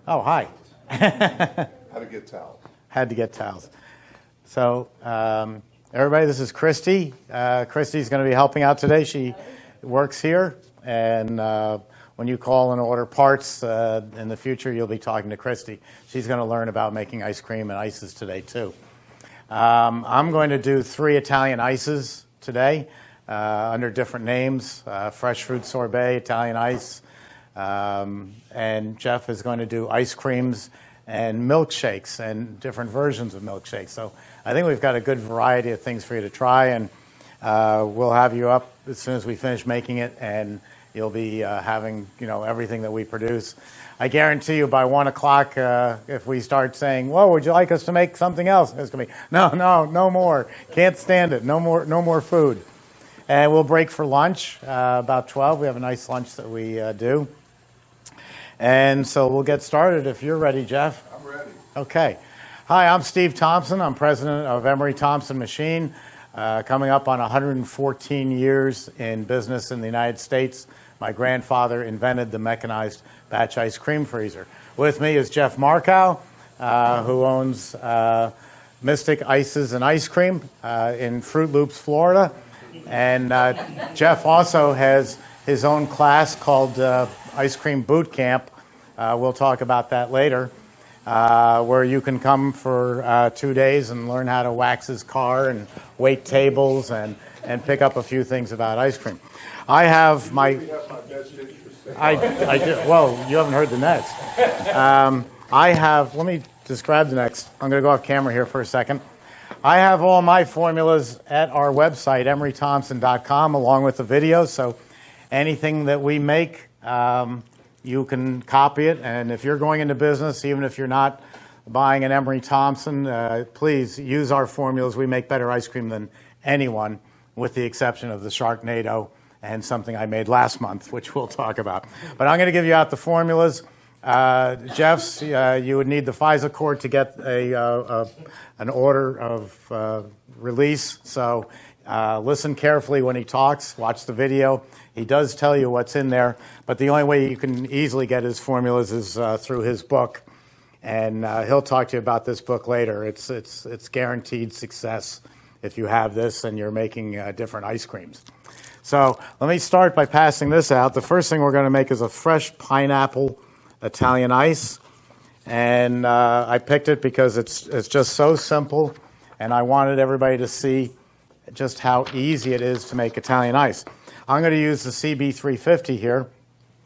Oh, hi. Had to get towels. Had to get towels. So, everybody, this is Christy. Christy's going to be helping out today. She works here, and when you call and order parts in the future, you'll be talking to Christy. She's going to learn about making ice cream and ices today, too. I'm going to do 3 Italian ices today under different names, fresh fruit sorbet, Italian ice, and Jeff is going to do ice creams and milkshakes and different versions of milkshakes. So I think we've got a good variety of things for you to try, and we'll have you up as soon as we finish making it, and you'll be having everything that we produce. I guarantee you by 1 o'clock, if we start saying, "Whoa, would you like us to make something else?" It's going to be, no more. Can't stand it. No more food. And we'll break for lunch about 12. We have a nice lunch that we do. And so we'll get started if you're ready, Jeff. I'm ready. Okay. Hi, I'm Steve Thompson. I'm president of Emery Thompson Machine, coming up on 114 years in business in the United States. My grandfather invented the mechanized batch ice cream freezer. With me is Jeff Markow, who owns Mystic Ices and Ice Cream in Fruit Loops, Florida. And Jeff also has his own class called Ice Cream Boot Camp. We'll talk about that later, where you can come for 2 days and learn how to wax his car and wait tables and pick up a few things about ice cream. I have my... I do. Well, you haven't heard the next. Let me describe the next. I'm going to go off camera here for a second. I have all my formulas at our website, emerythompson.com, along with the videos. So anything that we make, you can copy it. And if you're going into business, even if you're not buying an Emery Thompson, please use our formulas. We make better ice cream than anyone, with the exception of the Sharknado and something I made last month, which we'll talk about. But I'm going to give you out the formulas. Jeff's, you would need the FISA cord to get an order of release. So listen carefully when he talks. Watch the video. He does tell you what's in there, but the only way you can easily get his formulas is through his book, and he'll talk to you about this book later. It's guaranteed success if you have this and you're making different ice creams. So let me start by passing this out. The first thing we're going to make is a fresh pineapple Italian ice, and I picked it because it's just so simple, and I wanted everybody to see just how easy it is to make Italian ice. I'm going to use the CB-350 here.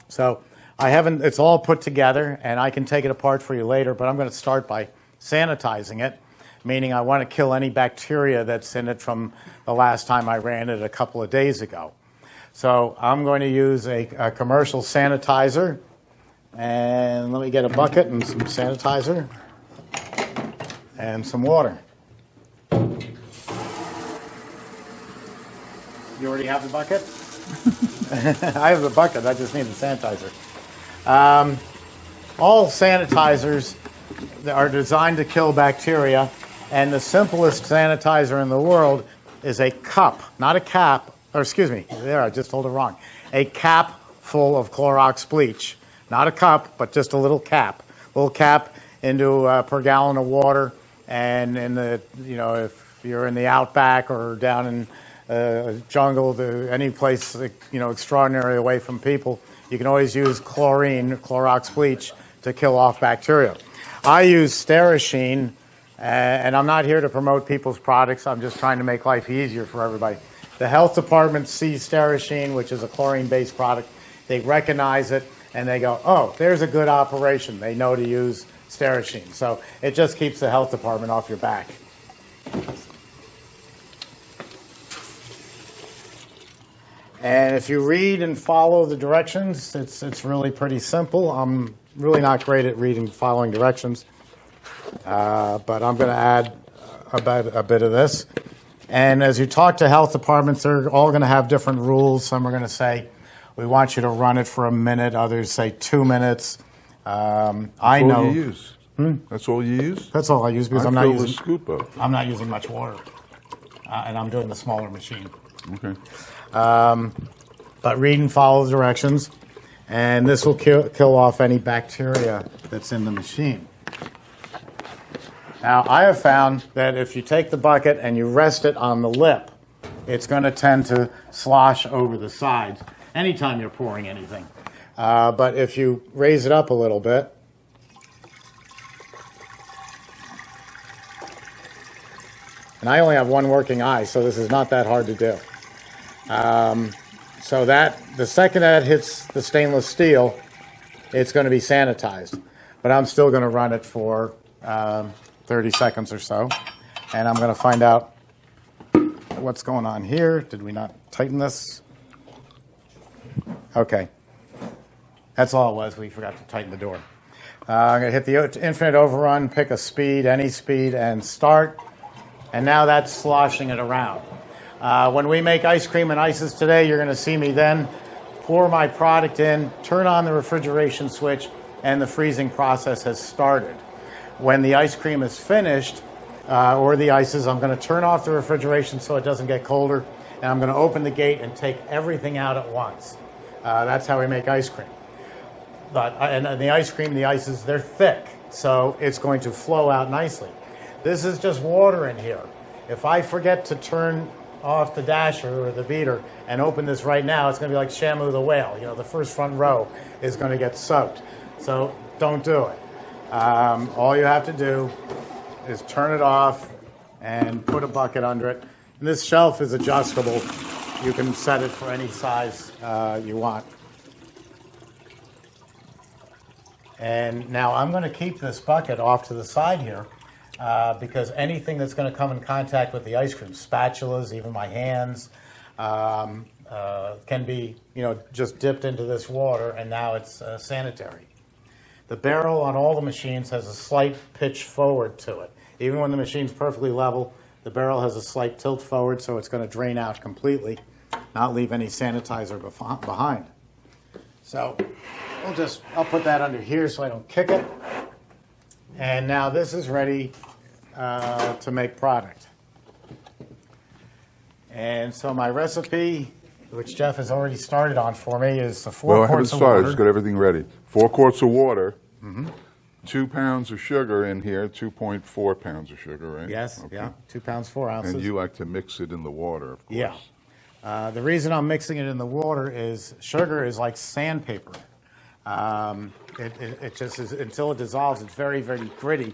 So it's all put together, and I can take it apart for you later, but I'm going to start by sanitizing it, meaning I want to kill any bacteria that's in it from the last time I ran it a couple of days ago. So I'm going to use a commercial sanitizer, and let me get a bucket and some sanitizer and some water. You already have the bucket? I have the bucket. I just need the sanitizer. All sanitizers are designed to kill bacteria, and the simplest sanitizer in the world is a cup, not a cap, or excuse me, there, I just told it wrong. A cap full of Clorox bleach. Not a cup, but just a little cap. Little cap into per gallon of water, and in the, if you're in the outback or down in jungle, any place, extraordinary away from people, you can always use chlorine, Clorox bleach, to kill off bacteria. I use Sterashine, and I'm not here to promote people's products. I'm just trying to make life easier for everybody. The health department sees Sterashine, which is a chlorine-based product. They recognize it, and they go, oh, there's a good operation. They know to use Sterashine. So it just keeps the health department off your back. And if you read and follow the directions, it's really pretty simple. I'm really not great at reading and following directions, but I'm going to add a bit of this. And as you talk to health departments, they're all going to have different rules. Some are going to say, we want you to run it for a minute. Others say 2 minutes. I know. You use? That's all you use? That's all I use because I I'm not fill using the scoop up. I'm not using much water, and I'm doing the smaller machine. Okay. But read and follow the directions, and this will kill off any bacteria that's in the machine. Now, I have found that if you take the bucket and you rest it on the lip, it's going to tend to slosh over the sides anytime you're pouring anything. But if you raise it up a little bit, and I only have one working eye, so this is not that hard to do. So that the second that hits the stainless steel, it's going to be sanitized. But I'm still going to run it for 30 seconds or so, and I'm going to find out what's going on here. Did we not tighten this? Okay. That's all it was. We forgot to tighten the door. I'm going to hit the infinite overrun, pick a speed, any speed, and start. And now that's sloshing it around. When we make ice cream and ices today, you're going to see me then pour my product in, turn on the refrigeration switch, and the freezing process has started. When the ice cream is finished, or the ices, I'm going to turn off the refrigeration so it doesn't get colder, and I'm going to open the gate and take everything out at once. That's how we make ice cream. And the ice cream, the ices, they're thick, so it's going to flow out nicely. This is just water in here. If I forget to turn off the dasher or the beater and open this right now, it's going to be like Shamu the whale. You know, the first front row is going to get soaked. So don't do it. All you have to do is turn it off and put a bucket under it. And this shelf is adjustable. You can set it for any size you want. And now I'm going to keep this bucket off to the side here because anything that's going to come in contact with the ice cream, spatulas, even my hands, can be, just dipped into this water, and now it's sanitary. The barrel on all the machines has a slight pitch forward to it. Even when the machine's perfectly level, the barrel has a slight tilt forward, so it's going to drain out completely, not leave any sanitizer behind. So I'll put that under here so I don't kick it. And now this is ready to make product. And so my recipe, which Jeff has already started on for me, is the 4 quarts of water. I haven't started. I just got everything ready. 4 quarts of water, 2 pounds of sugar in here, 2.4 pounds of sugar, right? Yes, okay. yeah, 2 pounds, 4 ounces. And you like to mix it in the water, of course. Yeah. The reason I'm mixing it in the water is sugar is like sandpaper. It just is, until it dissolves, it's very, very gritty.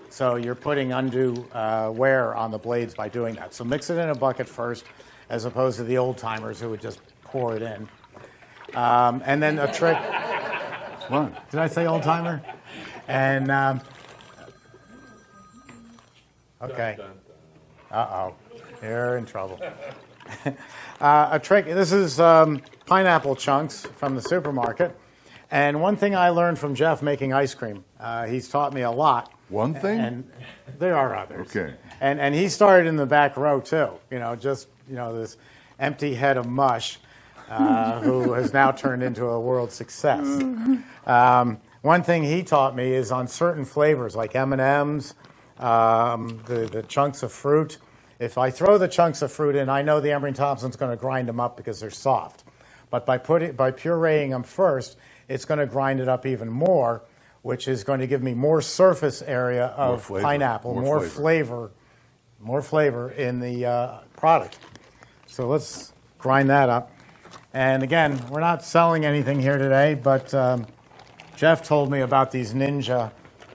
So you're putting undue wear on the blades by doing that. So mix it in a bucket first, as opposed to the old timers who would just pour it in. And then a trick. What? Did I say old timer? And okay. Uh-oh, you're in trouble. A trick. This is pineapple chunks from the supermarket. And one thing I learned from Jeff making ice cream, he's taught me a lot. One thing? And there are others. Okay. And he started in the back row too. This empty head of mush, who has now turned into a world success. One thing he taught me is on certain flavors like M&Ms, the chunks of fruit. If I throw the chunks of fruit in, I know the Emery Thompson's going to grind them up because they're soft. But by pureeing them first, it's going to grind it up even more, which is going to give me more surface area of pineapple, more flavor in the product. So let's grind that up. And again, we're not selling anything here today, but Jeff told me about these Ninja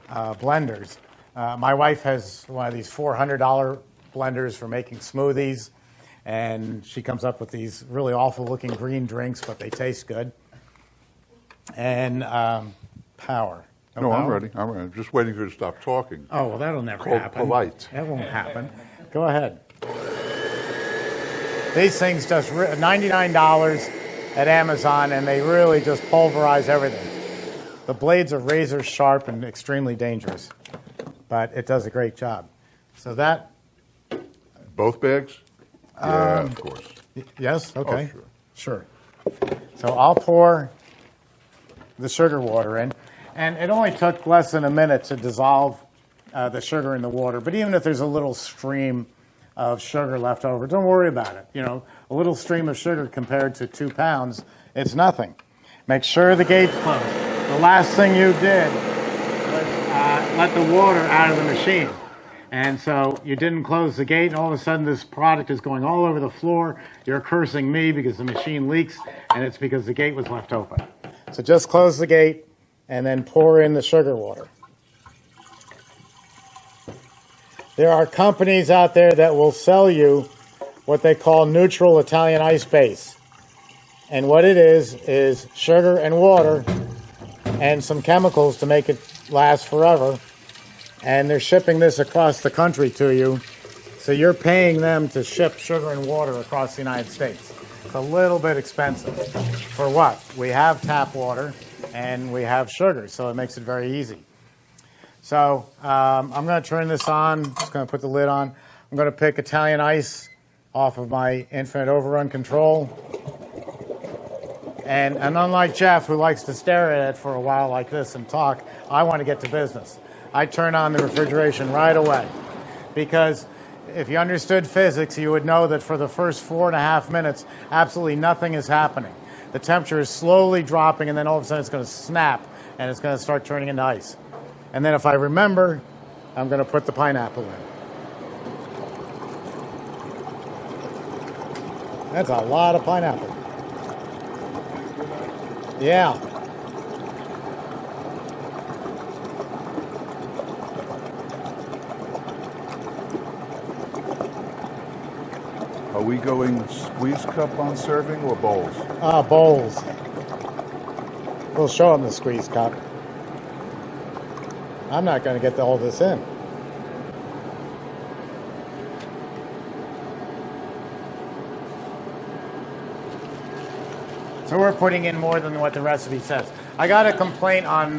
blenders. My wife has one of these $400 blenders for making smoothies, and she comes up with these really awful-looking green drinks, but they taste good. And power. No, I'm ready. I'm just waiting for you to stop talking. Oh, well, that'll never Called happen. polite. That won't happen. Go ahead. These things just $99 at Amazon, and they really just pulverize everything. The blades are razor sharp and extremely dangerous, but it does a great job. So that... Both bags? Yeah, of course. Yes? Okay. Oh, sure. So I'll pour the sugar water in. And it only took less than a minute to dissolve the sugar in the water. But even if there's a little stream of sugar left over, don't worry about it. You know, a little stream of sugar compared to 2 pounds, it's nothing. Make sure the gate's closed. The last thing you did was let the water out of the machine. And so you didn't close the gate, and all of a sudden this product is going all over the floor. You're cursing me because the machine leaks, and it's because the gate was left open. So just close the gate and then pour in the sugar water. There are companies out there that will sell you what they call neutral Italian ice base. And what it is sugar and water and some chemicals to make it last forever. And they're shipping this across the country to you. So you're paying them to ship sugar and water across the United States. It's a little bit expensive. For what? We have tap water and we have sugar, so it makes it very easy. So I'm going to turn this on. Just going to put the lid on. I'm going to pick Italian ice off of my infinite overrun control. And unlike Jeff, who likes to stare at it for a while like this and talk, I want to get to business. I turn on the refrigeration right away. Because if you understood physics, you would know that for the first 4.5 minutes, absolutely nothing is happening. The temperature is slowly dropping, and then all of a sudden it's going to snap, and it's going to start turning into ice. And then if I remember, I'm going to put the pineapple in. That's a lot of pineapple. Yeah. Are we going squeeze cup on serving or bowls? Bowls. We'll show them the squeeze cup. I'm not going to get all this in. So we're putting in more than what the recipe says. I got a complaint on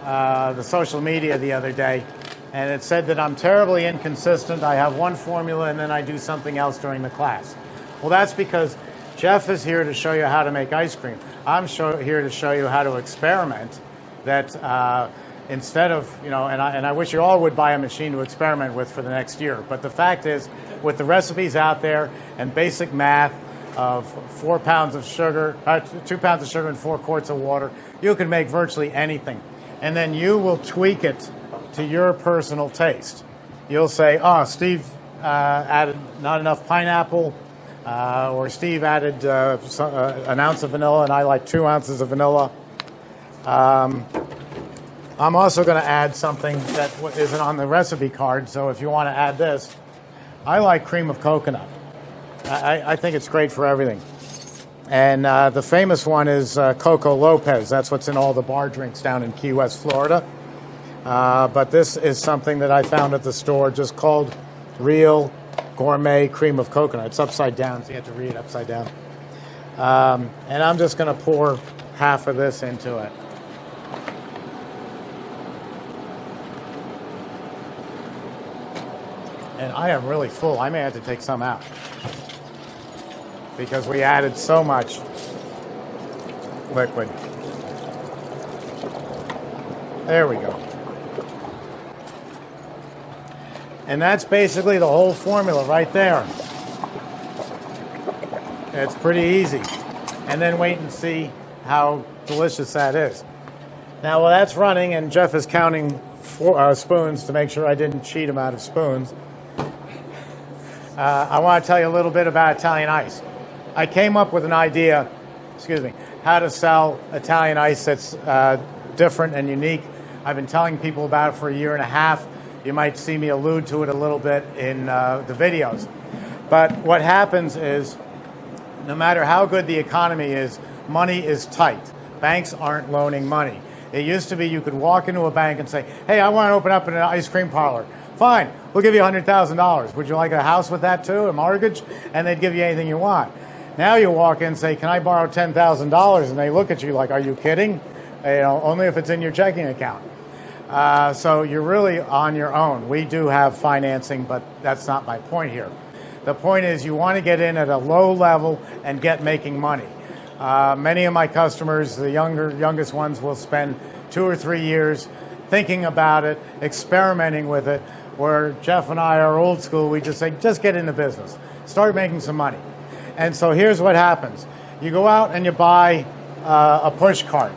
the social media the other day, and it said that I'm terribly inconsistent. I have one formula and then I do something else during the class. Well, that's because Jeff is here to show you how to make ice cream. I'm here to show you how to experiment. That instead of, you know, and I wish you all would buy a machine to experiment with for the next year. But the fact is, with the recipes out there and basic math of 4 pounds of sugar, 2 pounds of sugar and 4 quarts of water, you can make virtually anything. And then you will tweak it to your personal taste. You'll say, oh, Steve added not enough pineapple, or Steve added an ounce of vanilla, and I like 2 ounces of vanilla. I'm also going to add something that isn't on the recipe card, so if you want to add this, I like cream of coconut. I think it's great for everything. And the famous one is Coco Lopez. That's what's in all the bar drinks down in Key West, Florida. But this is something that I found at the store, just called Real Gourmet Cream of Coconut. It's upside down, so you have to read it upside down. And I'm just going to pour half of this into it. And I am really full. I may have to take some out because we added so much liquid. There we go. And that's basically the whole formula right there. It's pretty easy. And then wait and see how delicious that is. Now, while that's running, and Jeff is counting spoons to make sure I didn't cheat him out of spoons, I want to tell you a little bit about Italian ice. I came up with an idea, how to sell Italian ice that's different and unique. I've been telling people about it for 1.5 years. You might see me allude to it a little bit in the videos. But what happens is, no matter how good the economy is, money is tight. Banks aren't loaning money. It used to be you could walk into a bank and say, hey, I want to open up an ice cream parlor. Fine, we'll give you $100,000. Would you like a house with that too, a mortgage? And they'd give you anything you want. Now you walk in and say, can I borrow $10,000? And they look at you like, are you kidding? You know, only if it's in your checking account. So you're really on your own. We do have financing, but that's not my point here. The point is you want to get in at a low level and get making money. Many of my customers, the youngest ones, will spend 2 or 3 years thinking about it, experimenting with it, where Jeff and I are old school. We just say, just get into business. Start making some money. And so here's what happens. You go out and you buy a push cart.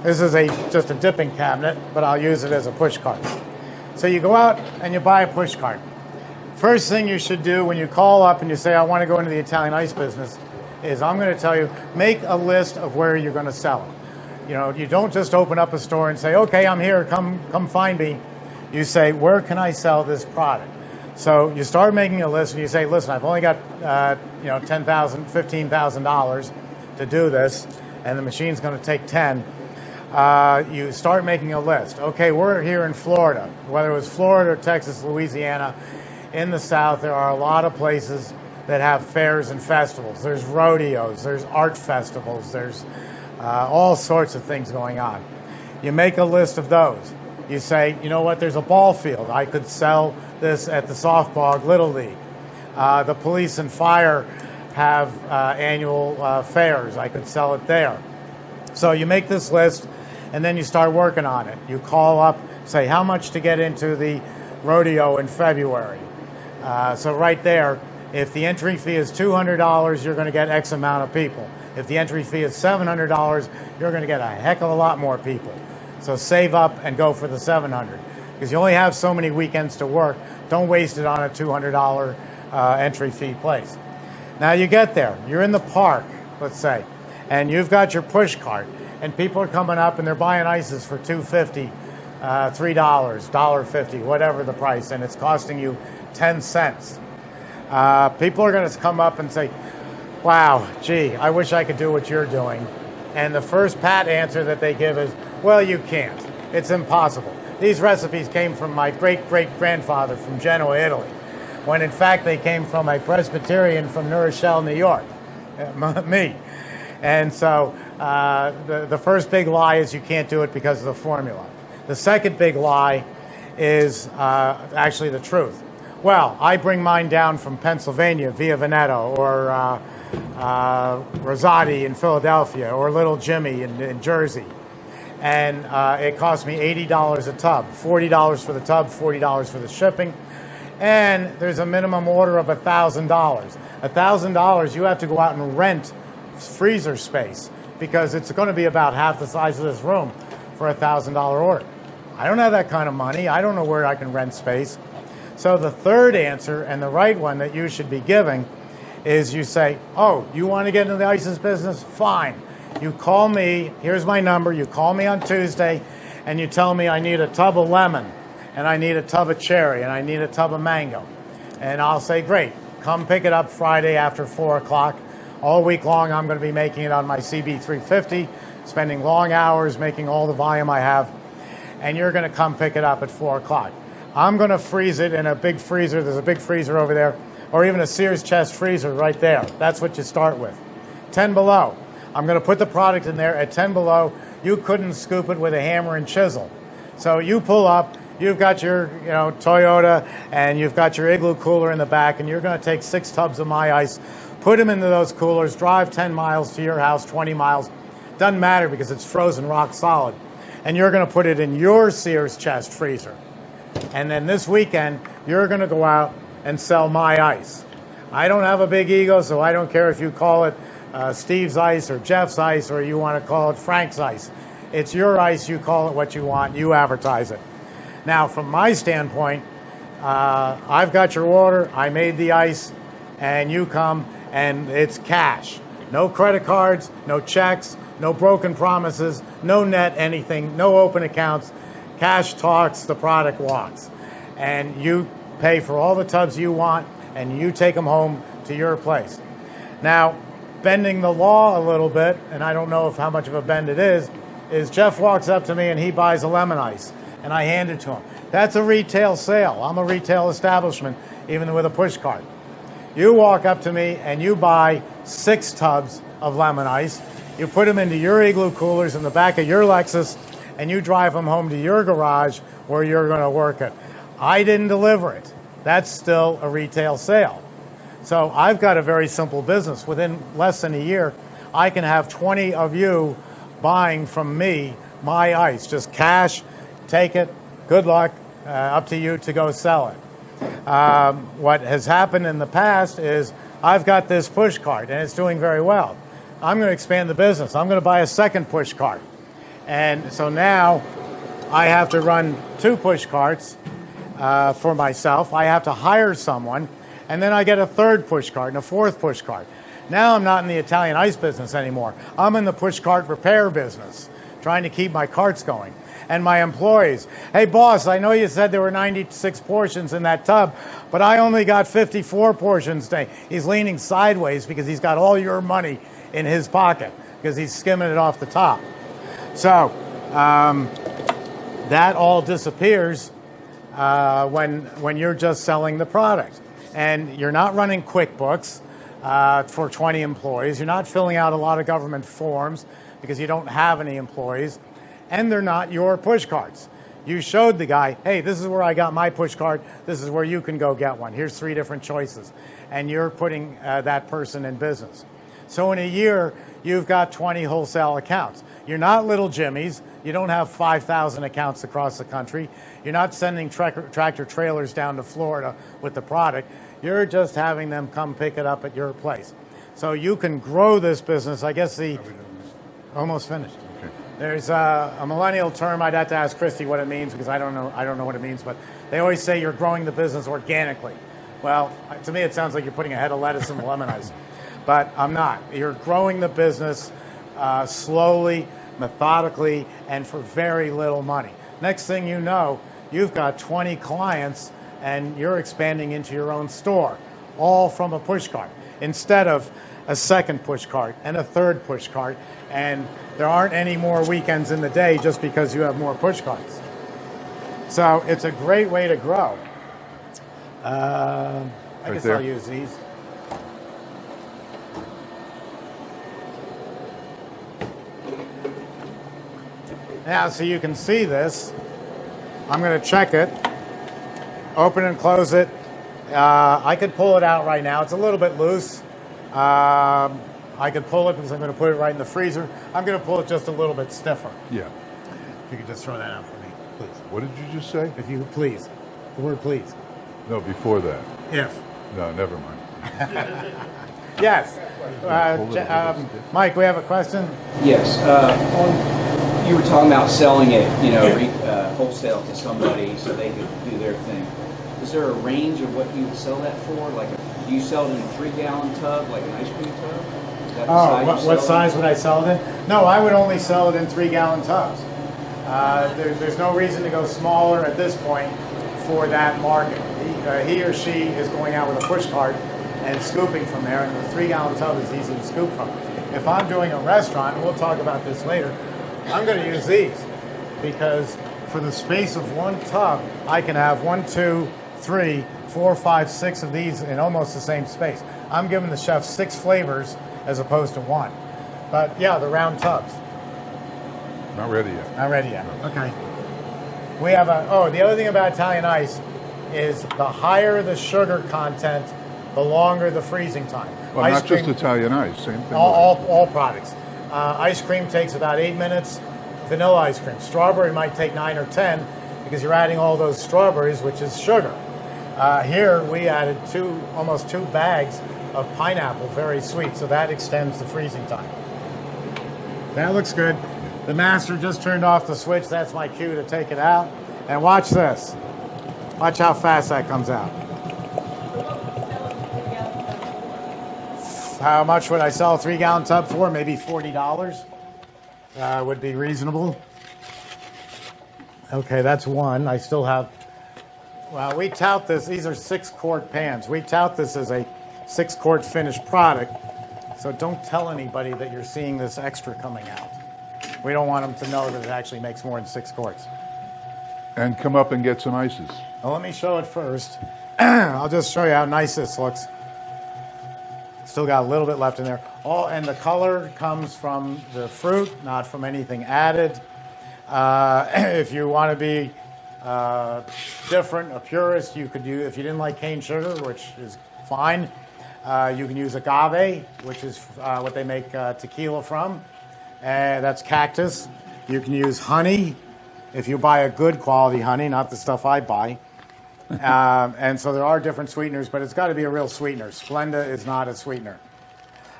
This is just a dipping cabinet, but I'll use it as a push cart. So you go out and you buy a push cart. First thing you should do when you call up and you say, I want to go into the Italian ice business, is I'm going to tell you, make a list of where you're going to sell it. You know, you don't just open up a store and say, okay, I'm here, come find me. You say, where can I sell this product? So you start making a list and you say, listen, I've only got $10,000, $15,000 to do this, and the machine's going to take 10. You start making a list. Okay, we're here in Florida. Whether it was Florida or Texas, Louisiana, in the South, there are a lot of places that have fairs and festivals. There's rodeos, there's art festivals, there's all sorts of things going on. You make a list of those. You say, you know what, there's a ball field. I could sell this at the softball Little League. The police and fire have annual fairs. I could sell it there. So you make this list, and then you start working on it. You call up, say how much to get into the rodeo in February. So right there, if the entry fee is $200, you're going to get X amount of people. If the entry fee is $700, you're going to get a heck of a lot more people. So save up and go for the $700, because you only have so many weekends to work. Don't waste it on a $200 entry fee place. Now you get there, you're in the park, let's say, and you've got your push cart, and people are coming up and they're buying ices for $2.50, $3, $1.50, whatever the price, and it's costing you 10 cents. People are going to come up and say, wow, gee, I wish I could do what you're doing. And the first pat answer that they give is, well, you can't. It's impossible. These recipes came from my great-great-grandfather from Genoa, Italy, when in fact they came from a Presbyterian from New Rochelle, New York, me. And so the first big lie is you can't do it because of the formula. The second big lie is actually the truth. Well, I bring mine down from Pennsylvania via Veneto, or Rosati in Philadelphia, or Little Jimmy in Jersey. And it cost me $80 a tub, $40 for the tub, $40 for the shipping. And there's a minimum order of $1,000. $1,000, you have to go out and rent freezer space, because it's going to be about half the size of this room for a $1,000 order. I don't have that kind of money. I don't know where I can rent space. So the third answer, and the right one that you should be giving, is you say, oh, you want to get into the ices business? Fine. You call me, here's my number, you call me on Tuesday, and you tell me I need a tub of lemon, and I need a tub of cherry, and I need a tub of mango. And I'll say, great, come pick it up Friday after 4 o'clock. All week long, I'm going to be making it on my CB-350, spending long hours making all the volume I have, and you're going to come pick it up at 4 o'clock. I'm going to freeze it in a big freezer. There's a big freezer over there, or even a Sears chest freezer right there. That's what you start with. 10 below. I'm going to put the product in there at 10 below. You couldn't scoop it with a hammer and chisel. So you pull up, you've got your Toyota, and you've got your Igloo cooler in the back, and you're going to take 6 tubs of my ice, put them into those coolers, drive 10 miles to your house, 20 miles. Doesn't matter, because it's frozen rock solid. And you're going to put it in your Sears chest freezer. And then this weekend, you're going to go out and sell my ice. I don't have a big ego, so I don't care if you call it Steve's ice or Jeff's ice, or you want to call it Frank's ice. It's your ice. You call it what you want. You advertise it. Now, from my standpoint, I've got your order. I made the ice, and you come, and it's cash. No credit cards, no checks, no broken promises, no net anything, no open accounts. Cash talks, the product walks. And you pay for all the tubs you want, and you take them home to your place. Now, bending the law a little bit, and I don't know how much of a bend it is Jeff walks up to me and he buys a lemon ice, and I hand it to him. That's a retail sale. I'm a retail establishment, even with a push cart. You walk up to me and you buy 6 tubs of lemon ice. You put them into your Igloo coolers in the back of your Lexus, and you drive them home to your garage where you're going to work it. I didn't deliver it. That's still a retail sale. So I've got a very simple business. Within less than a year, I can have 20 of you buying from me my ice. Just cash, take it, good luck, up to you to go sell it. What has happened in the past is I've got this push cart and it's doing very well. I'm going to expand the business. I'm going to buy a second push cart. And so now I have to run 2 push carts for myself. I have to hire someone, and then I get a 3rd push cart and a 4th push cart. Now I'm not in the Italian ice business anymore. I'm in the push cart repair business, trying to keep my carts going. And my employees, hey boss, I know you said there were 96 portions in that tub, but I only got 54 portions today. He's leaning sideways because he's got all your money in his pocket because he's skimming it off the top. So that all disappears when you're just selling the product. And you're not running QuickBooks for 20 employees. You're not filling out a lot of government forms because you don't have any employees. And they're not your push carts. You showed the guy, hey, this is where I got my push cart. This is where you can go get one. Here's 3 different choices. And you're putting that person in business. So in a year, you've got 20 wholesale accounts. You're not Little Jimmy's. You don't have 5,000 accounts across the country. You're not sending tractor trailers down to Florida with the product. You're just having them come pick it up at your place. So you can grow this business. I guess almost finished. Okay. There's a millennial term. I'd have to ask Christy what it means because I don't know what it means. But they always say you're growing the business organically. Well, to me, it sounds like you're putting a head of lettuce in the lemon ice. But I'm not. You're growing the business slowly, methodically, and for very little money. Next thing you know, you've got 20 clients and you're expanding into your own store, all from a push cart, instead of a second push cart and a 3rd push cart. And there aren't any more weekends in the day just because you have more push carts. So it's a great way to grow. I guess I'll use these. Now, so you can see this. I'm going to check it, open and close it. I could pull it out right now. It's a little bit loose. I could pull it because I'm going to put it right in the freezer. I'm going to pull it just a little bit stiffer. Yeah. If you could just throw that out for me, please. What did you just say? If you could please. The word please. No, before that. If. No, never mind. Yes. Mike, we have a question? Yes. You were talking about selling it, wholesale to somebody so they could do their thing. Is there a range of what you would sell that for? Like, do you sell it in a 3-gallon tub, like an ice cream tub? Is that the size what size would I sell it in? No, I would only sell it in 3-gallon tubs. There's no reason to go smaller at this point for that market. He or she is going out with a push cart and scooping from there, and the 3-gallon tub is easy to scoop from. If I'm doing a restaurant, and we'll talk about this later, I'm going to use these because for the space of one tub, I can have 1, 2, 3, 4, 5, 6 of these in almost the same space. I'm giving the chef 6 flavors as opposed to 1. But yeah, the round tubs. Not ready yet. Not ready yet. Okay. We have the other thing about Italian ice is the higher the sugar content, the longer the freezing time. Well, not just Italian ice, same thing. All products. Ice cream takes about 8 minutes. Vanilla ice cream. Strawberry might take 9 or 10 because you're adding all those strawberries, which is sugar. Here we added almost 2 bags of pineapple, very sweet, so that extends the freezing time. That looks good. The master just turned off the switch. That's my cue to take it out. And watch this. Watch how fast that comes out. How much would I sell a 3-gallon tub for? Maybe $40 would be reasonable. Okay, that's one. I still have, well, we tout this. These are 6-quart pans. We tout this as a 6-quart finished product. So don't tell anybody that you're seeing this extra coming out. We don't want them to know that it actually makes more than 6 quarts. And come up and get some ices. Well, let me show it first. I'll just show you how nice this looks. Still got a little bit left in there. And the color comes from the fruit, not from anything added. If you want to be different, a purist, you could use, if you didn't like cane sugar, which is fine, you can use agave, which is what they make tequila from. That's cactus. You can use honey if you buy a good quality honey, not the stuff I buy. And so there are different sweeteners, but it's got to be a real sweetener. Splenda is not a sweetener.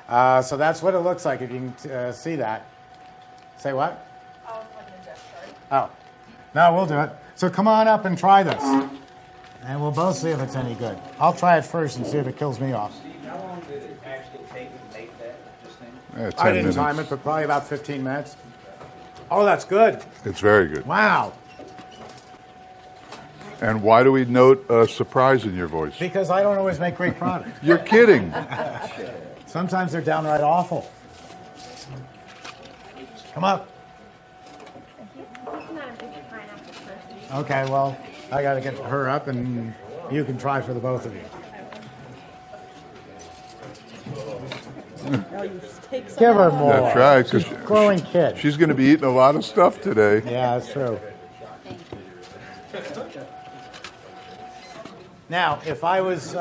So that's what it looks like if you can see that. Say what? I was looking at Jeff's Oh, chart. no, we'll do it. So come on up and try this. And we'll both see if it's any good. I'll try it first and see if it kills me off. How long did it actually take to make that, this thing? 10 I didn't minutes. time it, but probably about 15 minutes. Oh, that's good. It's very good. Wow. And why do we note a surprise in your voice? Because I don't always make great products. You're kidding. Sometimes they're downright awful. Come up. I'm not a big pineapple person. Okay, well, I got to get her up, and you can try for the both of you. Give her more. That's right. 'Cause She's a growing kid. she's going to be eating a lot of stuff today. Yeah, that's true. Now, if I was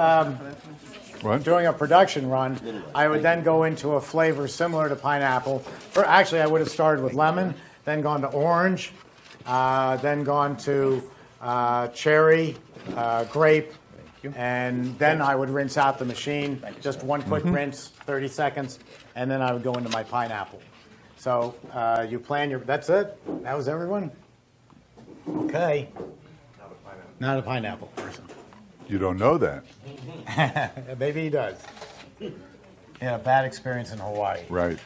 What? doing a production run, I would then go into a flavor similar to pineapple. Or actually, I would have started with lemon, then gone to orange, then gone to cherry, grape, and then I would rinse out the machine. Just one quick rinse, 30 seconds, and then I would go into my pineapple. So you plan your. That's it. That was everyone. Okay. Not a pineapple person. You don't know that. Maybe he does. Yeah, bad experience in Hawaii. Right.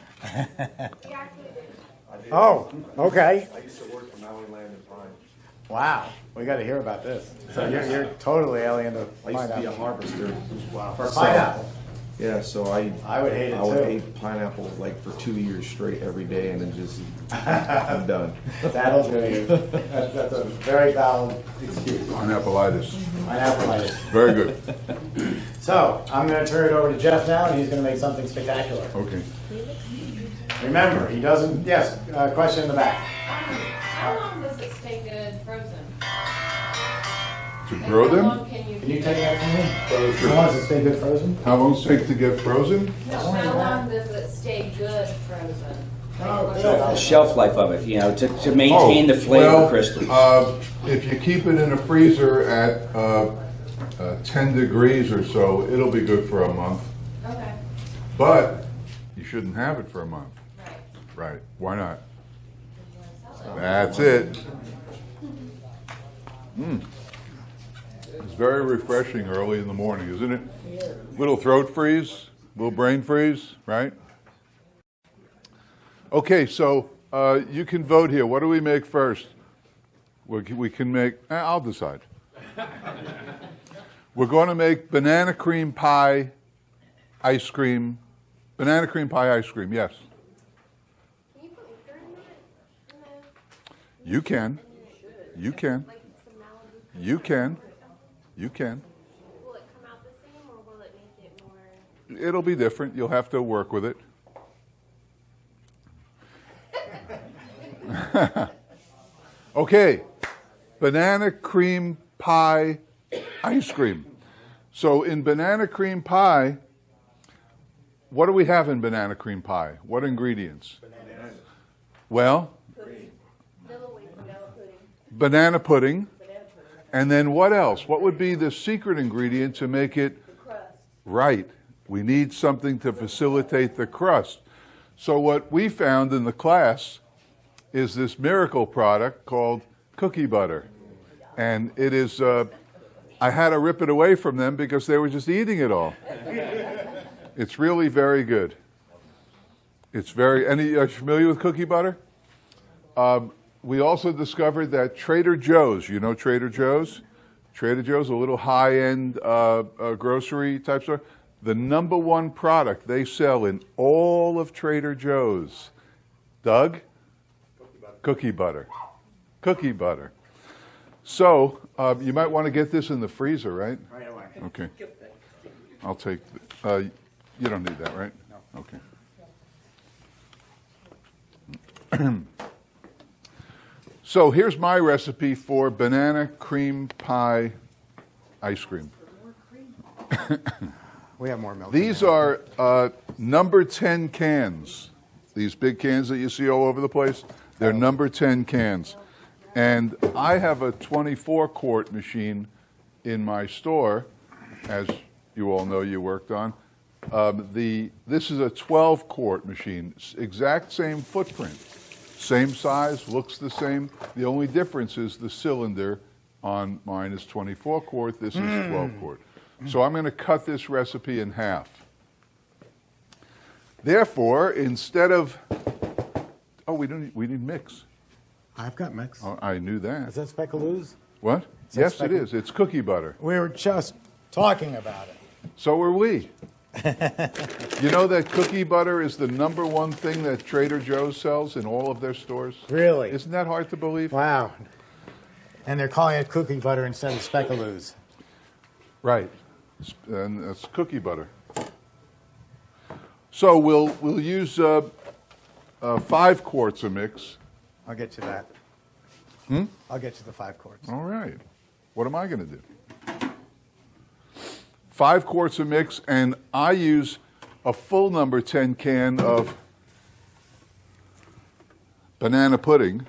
Oh, okay. I used to work for Maui Land and Pine. Wow, we got to hear about this. So you're totally alien to I used to be a pineapple. harvester. For pineapple, Yeah, so I I would hate it I would too. eat pineapple like for 2 years straight every day, and then just I'm done. That'll do you. That's a very valid excuse. Pineappleitis. Pineapple. Very good. So I'm going to turn it over to Jeff now, and he's going to make something spectacular. Okay. Remember, he doesn't. Yes, question in the back. How long does it stay good frozen? To And grow how them? long can you Can you keep take it? that from me? How long does it stay good frozen? How long does it take to get frozen? No, how long does it stay good frozen? Oh, Like, good. The shelf life of it, you know, to maintain the flavor well, crystals. If you keep it in a freezer at 10 degrees or so, it'll be good for a month. Okay, But you shouldn't have it for a month. right. Right. Why not? That's it. It's very refreshing early in the morning, isn't it? Little throat freeze, little brain freeze, right? Okay, so you can vote here. What do we make first? We can make, I'll decide. We're going to make banana cream pie ice cream. Banana cream pie ice cream, yes. Can you put liquor in that? You can. You can. Like some Malibu? You can. You can. Will it come out the same, or will it make it more? It'll be different. You'll have to work with it. Okay. Banana cream pie ice cream. So in banana cream pie, what do we have in banana cream pie? What ingredients? Well, banana pudding. And then what else? What would be the secret ingredient to make it right? We need something to facilitate the crust. So what we found in the class is this miracle product called cookie butter. And it is, I had to rip it away from them because they were just eating it all. It's really very good. It's very, are you familiar with cookie butter? We also discovered that Trader Joe's, you know Trader Joe's? Trader Joe's, a little high-end grocery type store. The number one product they sell in all of Trader Joe's, Doug? Cookie butter. Cookie butter. So you might want to get this in the freezer, right? Right away. Okay. I'll take, you don't need that, right? No. Okay. So here's my recipe for banana cream pie ice cream. We have more milk. These are number 10 cans. These big cans that you see all over the place. They're number 10 cans. And I have a 24-quart machine in my store, as you all know you worked on. This is a 12-quart machine, exact same footprint, same size, looks the same. The only difference is the cylinder on mine is 24-quart, this is 12-quart. So I'm going to cut this recipe in half. Therefore, instead of, oh, we need mix. I've got mix. Oh, I knew that. Is that Speckaloos? What? that Yes, it speckle- is. It's cookie butter. We were just talking about it. So are we. You know that cookie butter is the #1 thing that Trader Joe's sells in all of their stores? Really? Isn't that hard to believe? Wow. And they're calling it cookie butter instead of Speckaloos. Right. And it's cookie butter. So we'll use 5 quarts of mix. I'll get you that. I'll get you the 5 quarts. All right. What am I going to do? 5 quarts of mix, and I use a full number 10 can of banana pudding,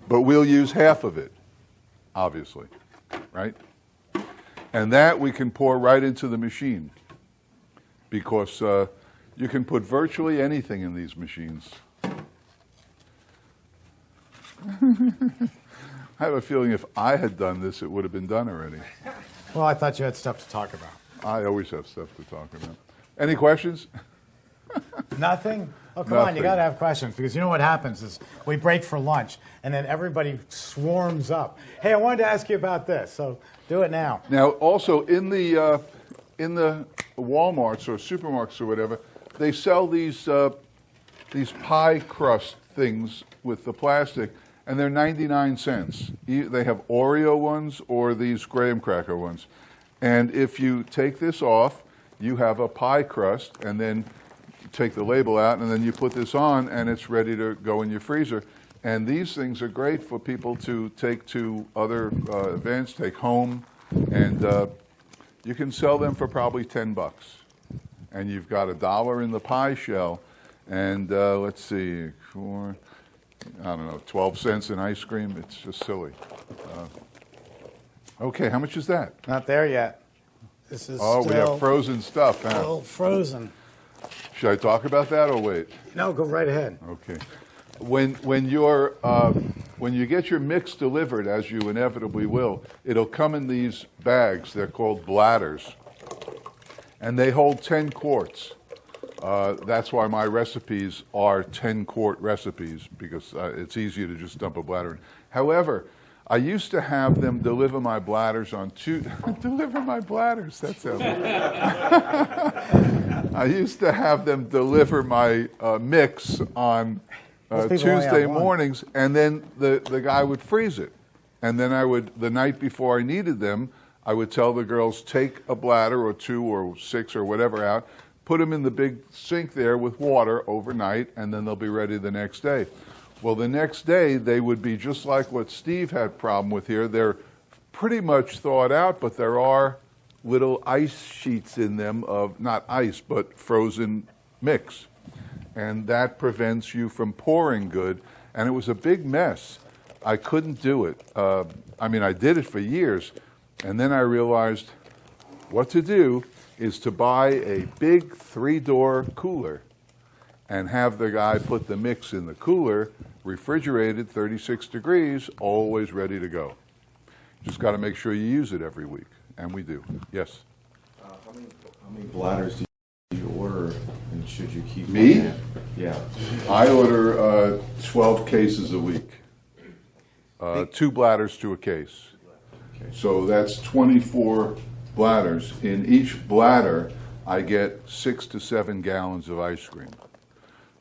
but we'll use half of it, obviously, right? And that we can pour right into the machine because you can put virtually anything in these machines. I have a feeling if I had done this, it would have been done already. Well, I thought you had stuff to talk about. I always have stuff to talk about. Any questions? Nothing? Oh, come on, you Nothing. got to have questions because you know what happens is we break for lunch and then everybody swarms up. Hey, I wanted to ask you about this, so do it now. Now, also in the Walmarts or supermarkets or whatever, they sell these pie crust things with the plastic, and they're 99 cents. They have Oreo ones or these graham cracker ones. And if you take this off, you have a pie crust, and then take the label out, and then you put this on, and it's ready to go in your freezer. And these things are great for people to take to other events, take home, and you can sell them for probably $10. And you've got $1 in the pie shell, and let's see, for, I don't know, 12 cents in ice cream. It's just silly. Okay, how much is that? Not there yet. This is Oh, we have frozen stuff, huh? still frozen. Should I talk about that or wait? No, go right ahead. Okay. When you get your mix delivered, as you inevitably will, it'll come in these bags. They're called bladders, and they hold 10 quarts. That's why my recipes are 10-quart recipes, because it's easier to just dump a bladder in. However, I used to have them deliver my bladders on deliver my bladders. That sounds. I used to have them deliver my mix on Most people only Tuesday have one. mornings, and then the guy would freeze it, and then I would, the night before I needed them, I would tell the girls, take a bladder or 2 or 6 or whatever out, put them in the big sink there with water overnight, and then they'll be ready the next day. Well, the next day, they would be just like what Steve had problem with here. They're pretty much thawed out, but there are little ice sheets in them of, not ice, but frozen mix. And that prevents you from pouring good. And it was a big mess. I couldn't do it. I mean, I did it for years. And then I realized what to do is to buy a big 3-door cooler and have the guy put the mix in the cooler, refrigerated, 36 degrees, always ready to go. Just got to make sure you use it every week, and we do. Yes? How many bladders do you order, and should you keep Me? on hand? Yeah. I order 12 cases a week, 2 bladders to a case. Okay. So that's 24 bladders. In each bladder, I get 6 to 7 gallons of ice cream.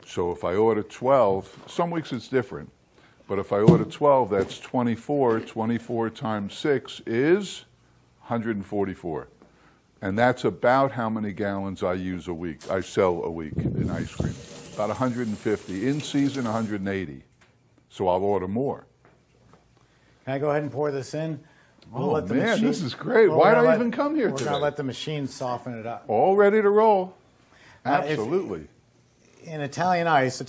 So if I order 12, some weeks it's different, but if I order 12, that's 24. 24 times 6 is 144. And that's about how many gallons I use a week, I sell a week in ice cream. About 150. In season, 180. So I'll order more. Can I go ahead and pour this in? Oh, man, this is great. Why did I even come here We're today? going to let the machine soften it up. All ready to roll. If- Absolutely. In Italian ice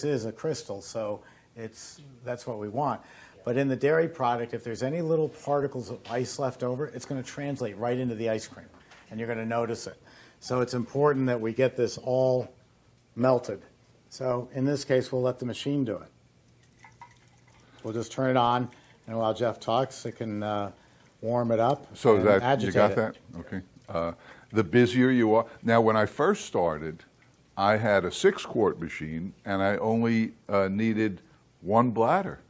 is a crystal, so That's what we want. But in the dairy product, if there's any little particles of ice left over, it's going to translate right into the ice cream, and you're going to notice it. So it's important that we get this all melted. So in this case, we'll let the machine do it. We'll just turn it on, and while Jeff talks, it can warm it up. So and that you agitate got it. that? Okay. The busier you are. Now, when I first started, I had a 6-quart machine, and I only needed 1 bladder.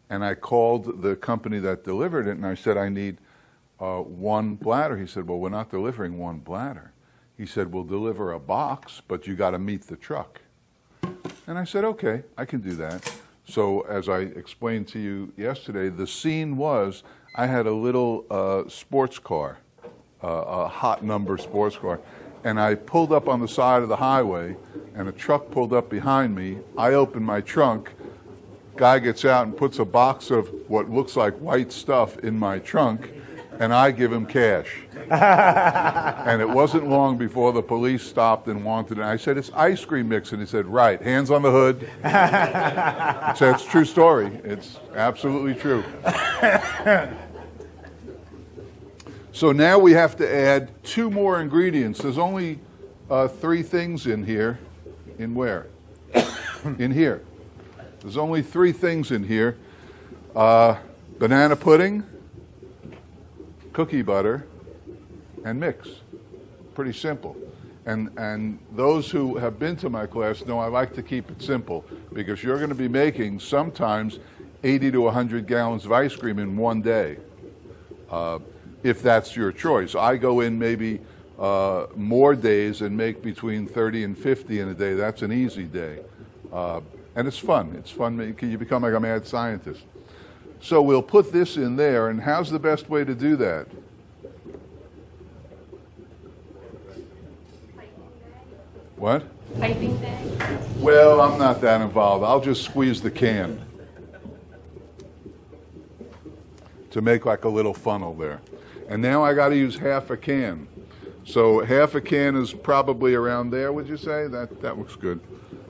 And I called the company that delivered it, and I said, I need 1 bladder. He said, well, we're not delivering 1 bladder. He said, we'll deliver a box, but you got to meet the truck. And I said, okay, I can do that. So as I explained to you yesterday, the scene was I had a little sports car, a hot number sports car, and I pulled up on the side of the highway, and a truck pulled up behind me. I opened my trunk. Guy gets out and puts a box of what looks like white stuff in my trunk, and I give him cash. And it wasn't long before the police stopped and wanted it. I said, it's ice cream mix. And he said, right, hands on the hood. So it's a true story. It's absolutely true. So now we have to add 2 more ingredients. There's only 3 things in here. In where? In here. There's only 3 things in here. Banana pudding, cookie butter, and mix. Pretty simple. And those who have been to my class know I like to keep it simple, because you're going to be making sometimes 80 to 100 gallons of ice cream in one day, if that's your choice. I go in maybe more days and make between 30 and 50 in a day. That's an easy day. And it's fun. It's fun. You become like a mad scientist. So we'll put this in there, and how's the best way to do that? What? Piping bag? Well, I'm not that involved. I'll just squeeze the can to make like a little funnel there. And now I got to use half a can. So half a can is probably around there, would you say? That looks good.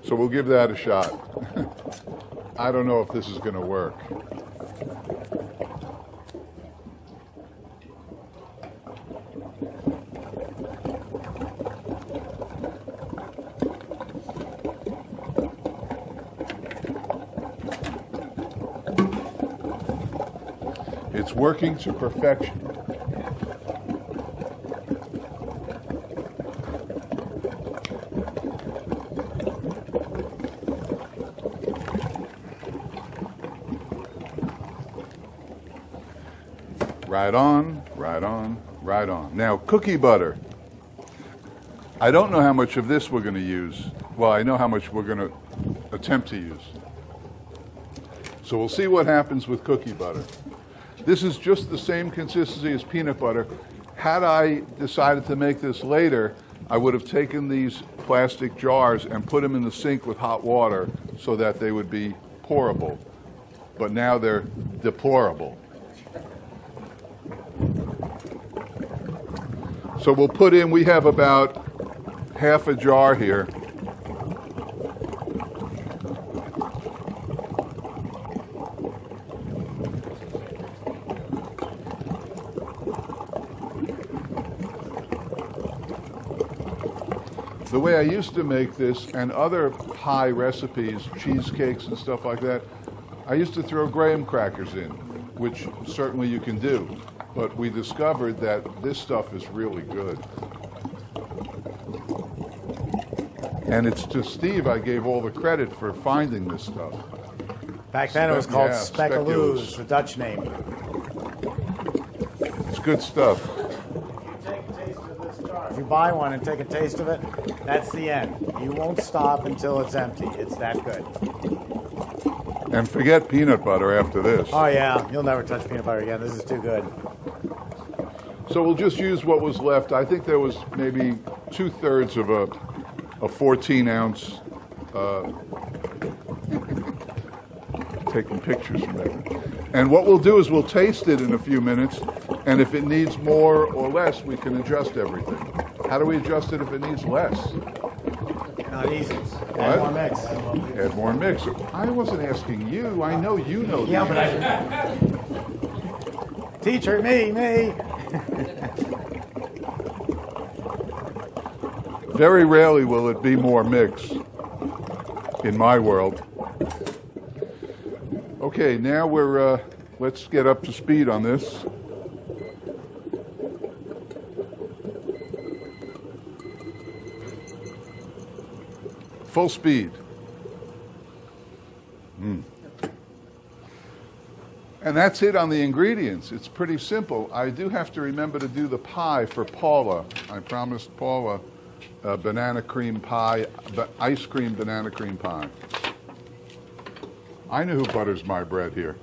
So we'll give that a shot. I don't know if this is going to work. It's working to perfection. Right on, right on, right on. Now, cookie butter. I don't know how much of this we're going to use. Well, I know how much we're going to attempt to use. So we'll see what happens with cookie butter. This is just the same consistency as peanut butter. Had I decided to make this later, I would have taken these plastic jars and put them in the sink with hot water so that they would be pourable. But now they're deplorable. So we'll put in, we have about half a jar here. The way I used to make this and other pie recipes, cheesecakes and stuff like that, I used to throw graham crackers in, which certainly you can do. But we discovered that this stuff is really good. And it's to Steve I gave all the credit for finding this stuff. Back then it was called Yeah, Speculoos, the Dutch name. It's good stuff. Take a taste of this jar. If you buy one and take a taste of it, that's the end. You won't stop until it's empty. It's that good. And forget peanut butter after this. Oh yeah, you'll never touch peanut butter again. This is too good. So we'll just use what was left. I think there was maybe 2/3 of a 14-ounce. Taking pictures from that. And what we'll do is we'll taste it in a few minutes, and if it needs more or less, we can adjust everything. How do we adjust it if it needs less? Not easy. Add more mix. Add more mix. I wasn't asking you. I know you know the Yeah, but teacher, me. Very rarely will it be more mix in my world. Okay, now let's get up to speed on this. Full speed. And that's it on the ingredients. It's pretty simple. I do have to remember to do the pie for Paula. I promised Paula a banana cream pie, ice cream banana cream pie. I know who butters my bread here.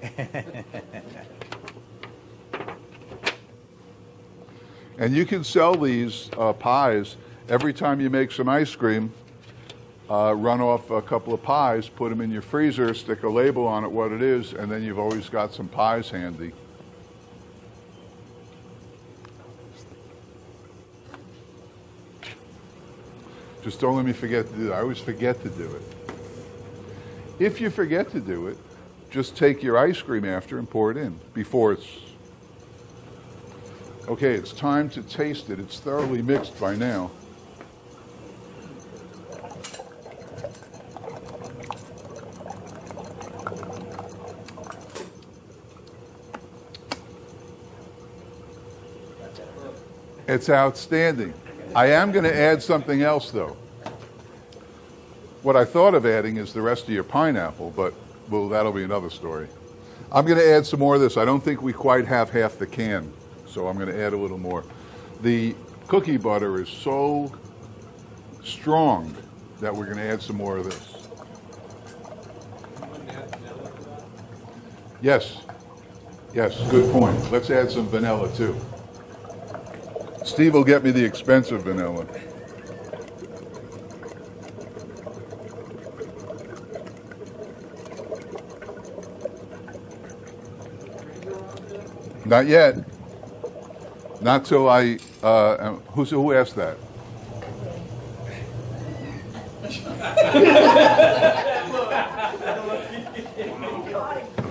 And you can sell these pies every time you make some ice cream. Run off a couple of pies, put them in your freezer, stick a label on it what it is, and then you've always got some pies handy. Just don't let me forget to do it. I always forget to do it. If you forget to do it, just take your ice cream after and pour it in before it's... Okay, it's time to taste it. It's thoroughly mixed by now. It's outstanding. I am going to add something else, though. What I thought of adding is the rest of your pineapple, but well, that'll be another story. I'm going to add some more of this. I don't think we quite have half the can, so I'm going to add a little more. The cookie butter is so strong that we're going to add some more of this. Yes. Yes, good point. Let's add some vanilla, too. Steve will get me the expensive vanilla. Not yet. Not till I, who asked that?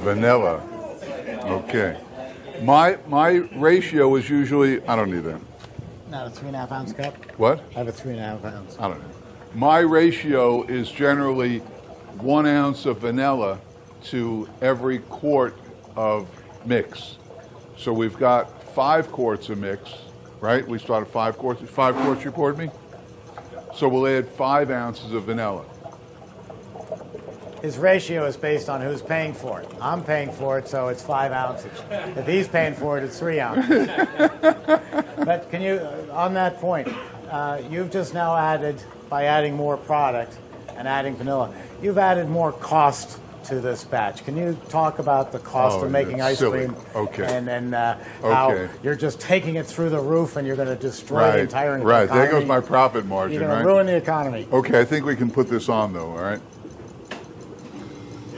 Vanilla. Okay. My ratio is usually, I don't need that. Not a 3.5 ounce cup? What? I have a 3.5 ounce. I don't know. My ratio is generally 1 ounce of vanilla to every quart of mix. So we've got 5 quarts of mix, right? We started 5 quarts. 5 quarts you poured me? So we'll add 5 ounces of vanilla. His ratio is based on who's paying for it. I'm paying for it, so it's 5 ounces. If he's paying for it, it's 3 ounces. But can you, on that point, you've just now added, by adding more product and adding vanilla, you've added more cost to this batch. Can you talk about the cost of making ice cream? Okay. And how you're just taking it through the roof and you're going to destroy the entire economy? Right, there goes my profit margin, You're going to ruin the economy. Okay, I think we can put this on, though, all right?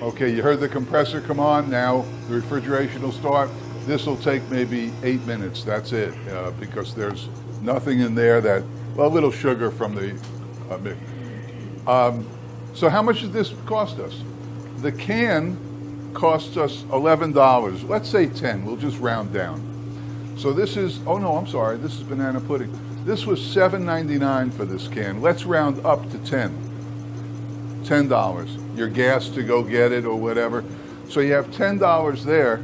Okay, you heard the compressor come on. Now the refrigeration will start. This will take maybe 8 minutes. That's it, because there's nothing in there that, well, a little sugar from the mix. So how much does this cost us? The can costs us $11. Let's say 10. We'll just round down. So this is, oh no, I'm sorry. This is banana pudding. This was $7.99 for this can. Let's round up to 10. $10. Your gas to go get it or whatever. So you have $10 there.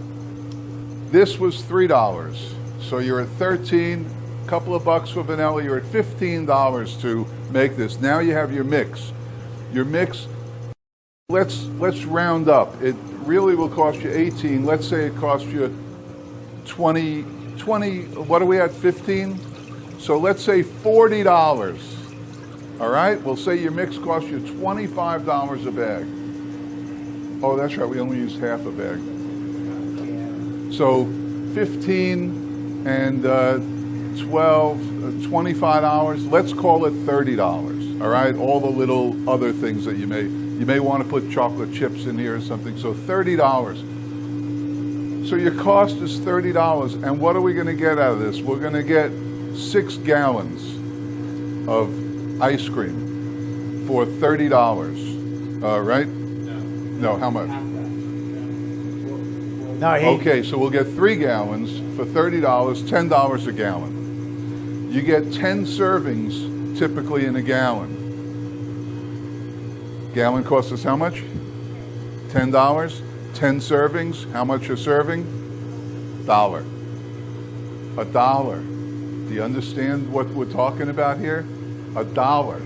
This was $3. So you're at 13, a couple of bucks for vanilla. You're at $15 to make this. Now you have your mix. Your mix, let's round up. It really will cost you 18. Let's say it costs you 20, what are we at, 15? So let's say $40. All right, we'll say your mix costs you $25 a bag. Oh, that's right, we only used half a bag. So 15 and 12, $25, let's call it $30, all right? All the little other things that you may want to put chocolate chips in here or something, so $30. So your cost is $30, and what are we going to get out of this? We're going to get 6 gallons of ice cream for $30, right? No, how much? No, Okay, so we'll get 3 gallons for $30, $10 a gallon. You get 10 servings typically in a gallon. Gallon costs us how much? $10. 10 servings, how much a serving? $1. $1. Do you understand what we're talking about here? $1.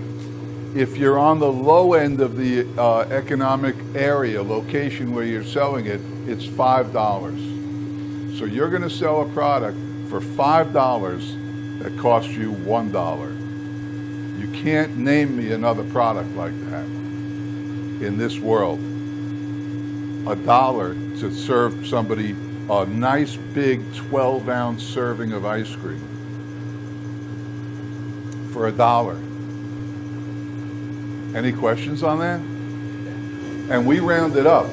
If you're on the low end of the economic area, location where you're selling it, it's $5. So you're going to sell a product for $5 that costs you $1. You can't name me another product like that in this world. $1 to serve somebody a nice big 12-ounce serving of ice cream for $1. Any questions on that? And we round it up.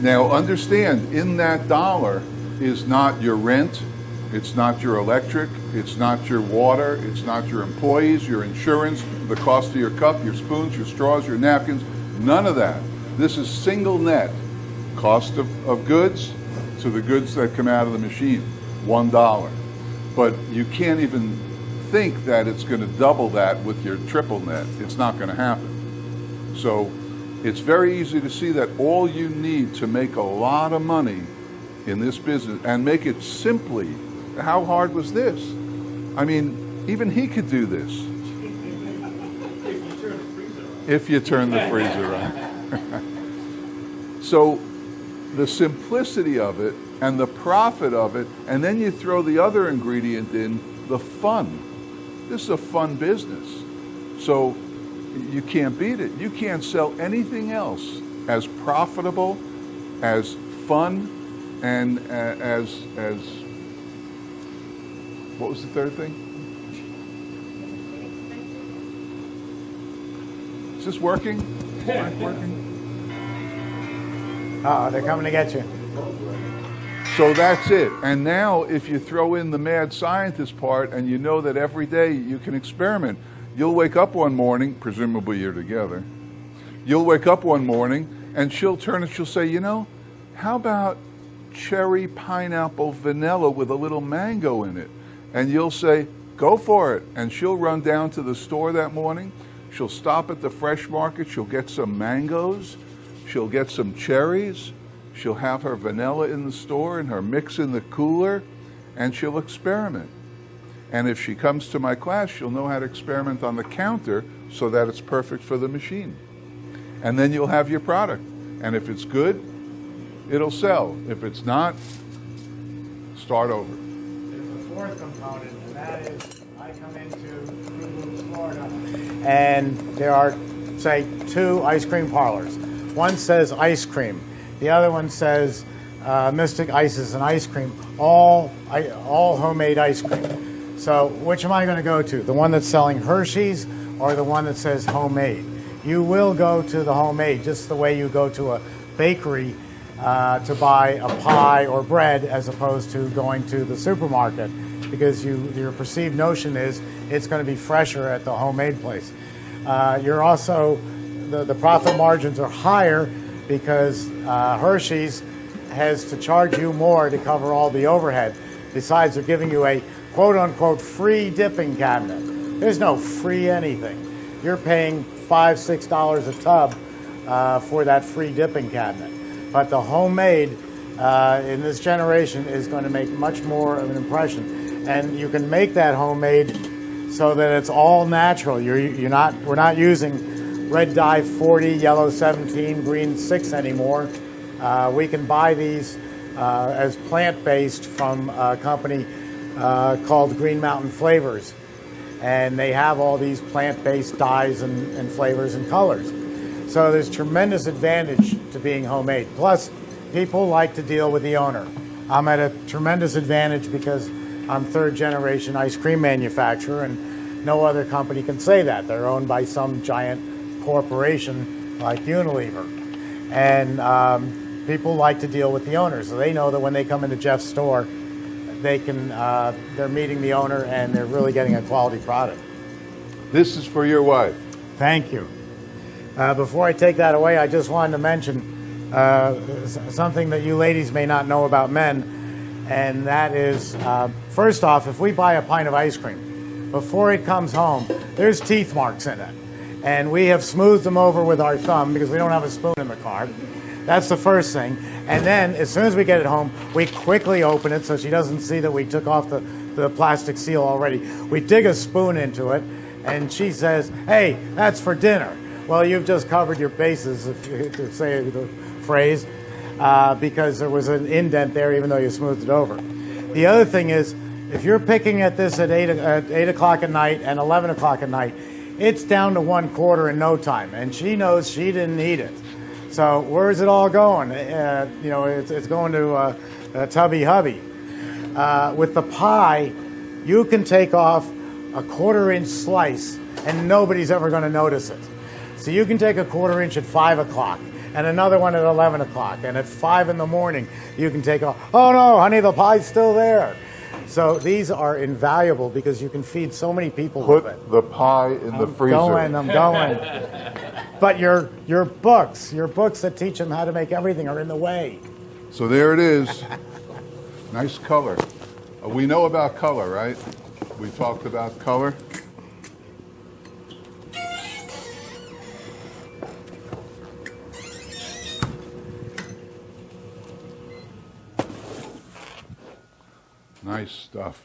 Now understand, in that $1 is not your rent, it's not your electric, it's not your water, it's not your employees, your insurance, the cost of your cup, your spoons, your straws, your napkins, none of that. This is single net cost of goods to the goods that come out of the machine, $1. But you can't even think that it's going to double that with your triple net. It's not going to happen. So it's very easy to see that all you need to make a lot of money in this business and make it simply, how hard was this? I mean, even he could do this. If you turn the freezer on. So the simplicity of it and the profit of it, and then you throw the other ingredient in, the fun. This is a fun business. So you can't beat it. You can't sell anything else as profitable, as fun, and as what was the third thing? Is this working? Is this mic working? they're coming to get you. So that's it. And now if you throw in the mad scientist part and you know that every day you can experiment, you'll wake up one morning, presumably you're together, you'll wake up one morning and she'll turn and she'll say, you know, how about cherry, pineapple, vanilla with a little mango in it? And you'll say, go for it. And she'll run down to the store that morning. She'll stop at the fresh market. She'll get some mangoes. She'll get some cherries. She'll have her vanilla in the store and her mix in the cooler, and she'll experiment. And if she comes to my class, she'll know how to experiment on the counter so that it's perfect for the machine. And then you'll have your product. And if it's good, it'll sell. If it's not, start over. There's a fourth component, and that is I come into Florida, and there are, say, 2 ice cream parlors. One says ice cream. The other one says Mystic Ices and Ice Cream, all homemade ice cream. So which am I going to go to? The one that's selling Hershey's or the one that says homemade? You will go to the homemade, just the way you go to a bakery to buy a pie or bread as opposed to going to the supermarket, because your perceived notion is it's going to be fresher at the homemade place. You're also, the profit margins are higher because Hershey's has to charge you more to cover all the overhead. Besides, they're giving you a quote-unquote free dipping cabinet. There's no free anything. You're paying $5, $6 a tub for that free dipping cabinet. But the homemade in this generation is going to make much more of an impression. And you can make that homemade so that it's all natural. We're not using red dye 40, yellow 17, green 6 anymore. We can buy these as plant-based from a company called Green Mountain Flavors. And they have all these plant-based dyes and flavors and colors. So there's tremendous advantage to being homemade. Plus, people like to deal with the owner. I'm at a tremendous advantage because I'm 3rd generation ice cream manufacturer, and no other company can say that. They're owned by some giant corporation like Unilever. And people like to deal with the owner, so they know that when they come into Jeff's store, they're meeting the owner and they're really getting a quality product. This is for your wife. Thank you. Before I take that away, I just wanted to mention something that you ladies may not know about men, and that is, first off, if we buy a pint of ice cream, before it comes home, there's teeth marks in it. And we have smoothed them over with our thumb because we don't have a spoon in the car. That's the first thing. And then, as soon as we get it home, we quickly open it so she doesn't see that we took off the plastic seal already. We dig a spoon into it, and she says, "Hey, that's for dinner." Well, you've just covered your bases, if you to say the phrase, because there was an indent there, even though you smoothed it over. The other thing is, if you're picking at this at 8 o'clock at night and 11 o'clock at night, it's down to 1/4 in no time, and she knows she didn't eat it. So where's it all going? It's going to Tubby Hubby. With the pie, you can take off a 1/4-inch slice, and nobody's ever going to notice it. So you can take a 1/4 inch at 5 o'clock, and another one at 11 o'clock, and at 5 in the morning, you can take off. Oh no, honey, the pie's still there. So these are invaluable because you can feed so many people with it. Put the pie in the freezer. I'm going. But your books that teach them how to make everything are in the way. So there it is. Nice color. We know about color, right? We talked about color. Nice stuff.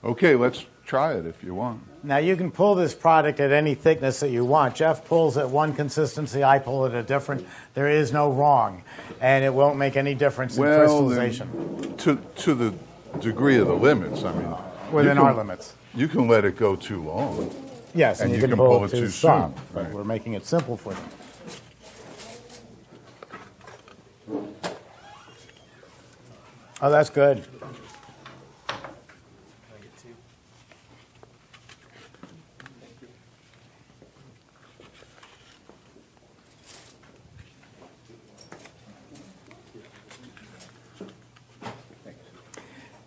Okay, let's try it if you want. Now you can pull this product at any thickness that you want. Jeff pulls at one consistency, I pull it at a different. There is no wrong, and it won't make any difference in crystallization. To the degree of the limits, I mean. Within our limits. You can let it go too long. Yes, and you can pull it too soft. But right. we're making it simple for you. Oh, that's good.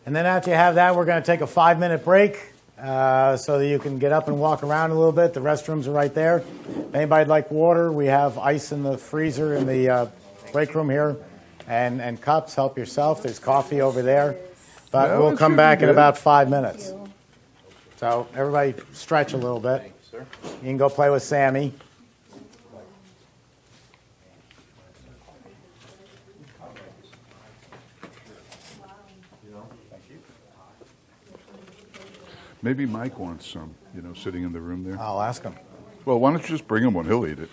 And then after you have that, we're going to take a 5-minute break so that you can get up and walk around a little bit. The restrooms are right there. If anybody'd like water, we have ice in the freezer in the break room here. And cups, help yourself. There's coffee over there. But Yeah, we'll that come should back be in good. about 5 minutes. So everybody stretch a little bit. You can go play with Sammy. Maybe Mike wants some, sitting in the room there. I'll ask him. Well, why don't you just bring him one? He'll eat it.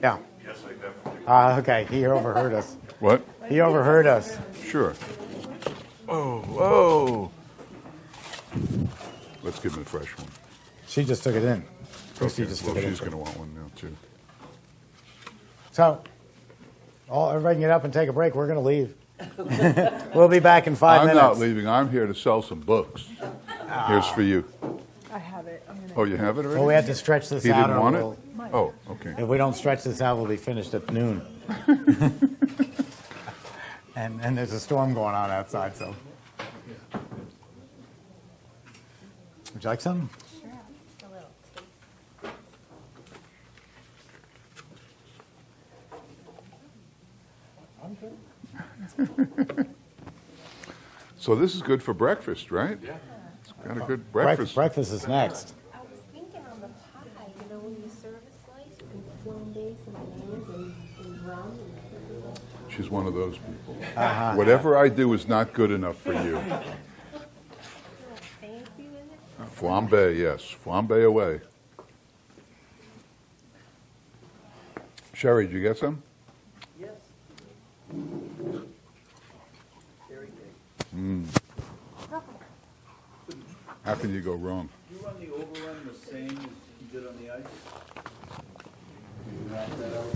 Yeah. Yes, I definitely. Okay, he overheard us. What? He overheard us. Sure. Whoa. Let's give him a fresh one. She just took it in. Christy Okay, just well, took it in. she's going to want one now, too. So, everybody can get up and take a break. We're going to leave. We'll be back in 5 minutes. I'm not leaving. I'm here to sell some books. Here's for you. I have it. I'm gonna Oh, you have it already? Well, we have to stretch this He out. didn't or want it? we'll- Oh, okay. If we don't stretch this out, we'll be finished at noon. and there's a storm going on outside, so. Would you like some? Sure, a little taste. So this is good for breakfast, right? Yeah. It's got a good breakfast. Breakfast is next. I was thinking on the pie, when you serve a slice, you can flambe some bananas and rum and She's one of those people. Whatever I do is not good enough for you. fancy with it. Flambe, yes. Flambe away. Sherry, did you get some? Yes. Variegate. How can you go wrong? You run the overrun the same as you did on the ice? You knock that out?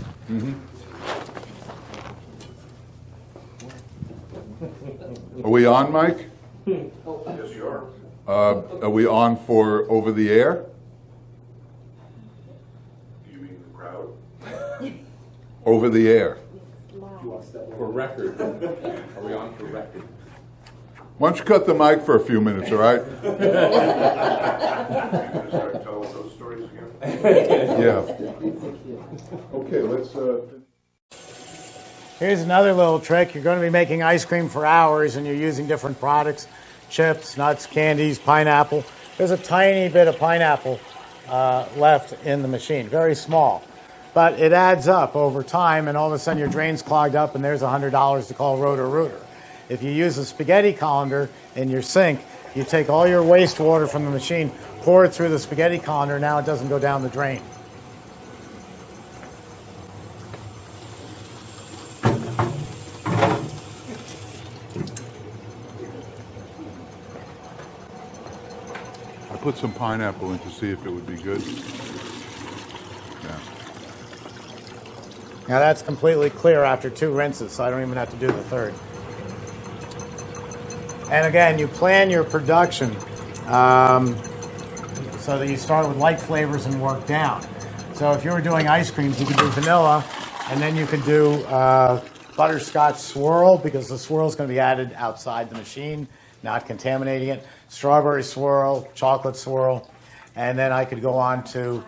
Are we on, Mike? Yes, you are. Are we on for over the air? Do you mean the crowd? Over the air. For record. Are we on for record? Why don't you cut the mic for a few minutes, all right? Yeah. Okay, let's. Here's another little trick. You're going to be making ice cream for hours and you're using different products, chips, nuts, candies, pineapple. There's a tiny bit of pineapple left in the machine, very small. But it adds up over time and all of a sudden your drain's clogged up and there's $100 to call Roto-Rooter. If you use a spaghetti colander in your sink, you take all your wastewater from the machine, pour it through the spaghetti colander, now it doesn't go down the drain. I put some pineapple in to see if it would be good. Yeah. Now that's completely clear after 2 rinses, so I don't even have to do the third. And again, you plan your production so that you start with light flavors and work down. So if you were doing ice creams, you could do vanilla, and then you could do butterscotch swirl, because the swirl is going to be added outside the machine, not contaminating it. Strawberry swirl, chocolate swirl, and then I could go on to,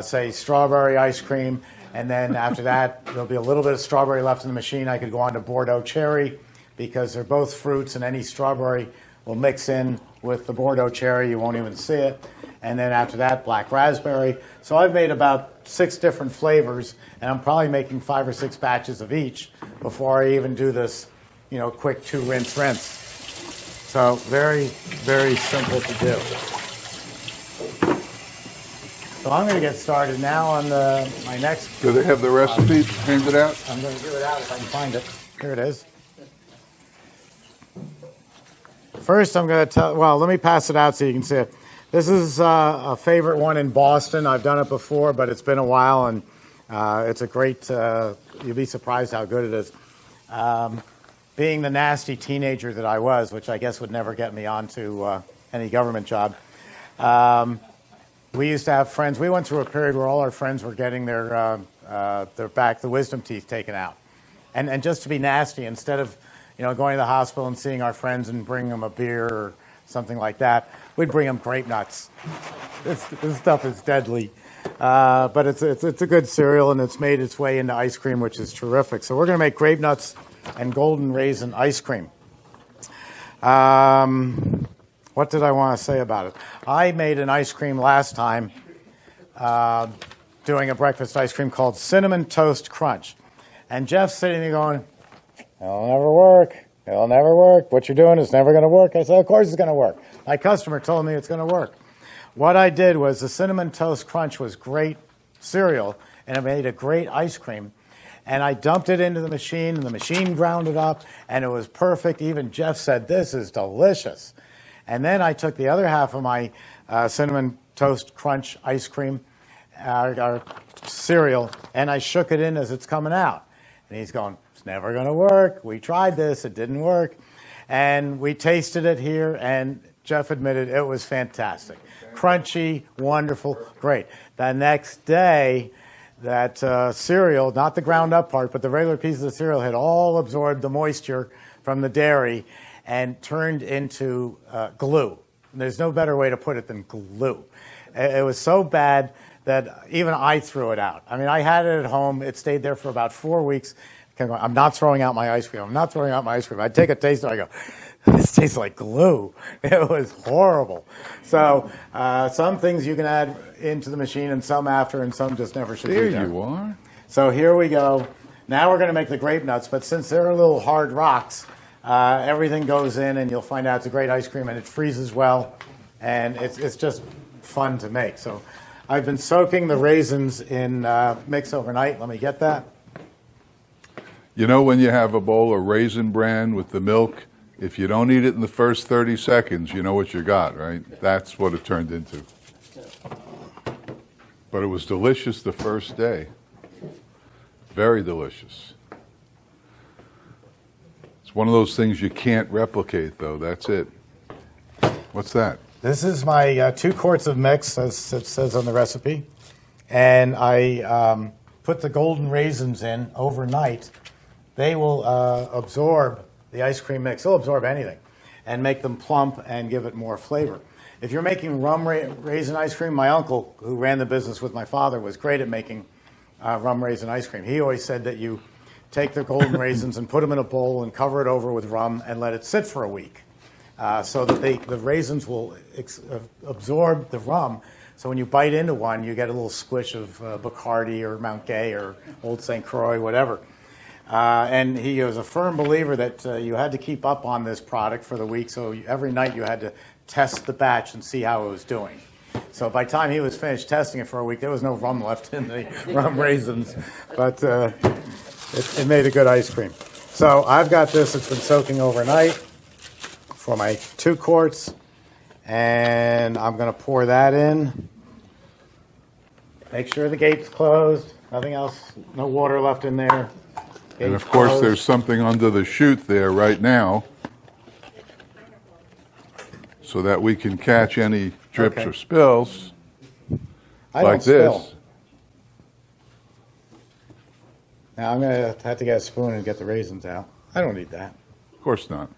say, strawberry ice cream, and then after that, there'll be a little bit of strawberry left in the machine. I could go on to Bordeaux cherry, because they're both fruits, and any strawberry will mix in with the Bordeaux cherry. You won't even see it. And then after that, black raspberry. So I've made about 6 different flavors, and I'm probably making 5 or 6 batches of each before I even do this, quick 2 rinse. So very, very simple to do. So I'm going to get started now on my next. Do they have the recipe handed out? I'm going to give it out if I can find it. Here it is. First, I'm going to let me pass it out so you can see it. This is a favorite one in Boston. I've done it before, but it's been a while, and it's a great, you'll be surprised how good it is. Being the nasty teenager that I was, which I guess would never get me onto any government job, we used to have friends. We went through a period where all our friends were getting the wisdom teeth taken out. And just to be nasty, instead of going to the hospital and seeing our friends and bringing them a beer or something like that, we'd bring them grape nuts. This stuff is deadly. But it's a good cereal, and it's made its way into ice cream, which is terrific. So we're going to make grape nuts and golden raisin ice cream. What did I want to say about it? I made an ice cream last time doing a breakfast ice cream called Cinnamon Toast Crunch. And Jeff's sitting there going, "It'll never work. It'll never work. What you're doing is never going to work." I said, "Of course it's going to work. My customer told me it's going to work." What I did was the Cinnamon Toast Crunch was great cereal, and it made a great ice cream. And I dumped it into the machine, and the machine ground it up, and it was perfect. Even Jeff said, "This is delicious." And then I took the other half of my Cinnamon Toast Crunch ice cream, our cereal, and I shook it in as it's coming out. And he's going, "It's never going to work. We tried this. It didn't work." And we tasted it here, and Jeff admitted it was fantastic. Crunchy, wonderful, great. The next day, that cereal, not the ground up part, but the regular pieces of cereal had all absorbed the moisture from the dairy and turned into glue. There's no better way to put it than glue. It was so bad that even I threw it out. I mean, I had it at home. It stayed there for about 4 weeks. I'm not throwing out my ice cream. I'm not throwing out my ice cream. I'd take a taste and I go, "This tastes like glue." It was horrible. So some things you can add into the machine and some after, and some just never should be there. There you are. So here we go. Now we're going to make the grape nuts, but since they're little hard rocks, everything goes in, and you'll find out it's a great ice cream, and it freezes well, and it's just fun to make. So I've been soaking the raisins in mix overnight. Let me get that. You know, when you have a bowl of Raisin Bran with the milk, if you don't eat it in the first 30 seconds, you know what you got, right? That's what it turned into. But it was delicious the first day. Very delicious. It's one of those things you can't replicate, though. That's it. What's that? This is my 2 quarts of mix, as it says on the recipe. And I put the golden raisins in overnight. They will absorb the ice cream mix. They'll absorb anything. and make them plump and give it more flavor. If you're making rum raisin ice cream, my uncle, who ran the business with my father, was great at making rum raisin ice cream. He always said that you take the golden raisins and put them in a bowl and cover it over with rum and let it sit for a week so that the raisins will absorb the rum. So when you bite into one, you get a little squish of Bacardi or Mount Gay or Old St. Croix, whatever. And he was a firm believer that you had to keep up on this product for the week. So every night you had to test the batch and see how it was doing. So by the time he was finished testing it for a week, there was no rum left in the rum raisins. But it made a good ice cream. So I've got this. It's been soaking overnight for my 2 quarts. And I'm going to pour that in. Make sure the gate's closed. Nothing else, no water left in there. And of course, closed. there's something under the chute there right now, so that we can catch any drips Okay. or spills I like don't spill. this. Now I'm going to have to get a spoon and get the raisins out. I don't need that. Of course not.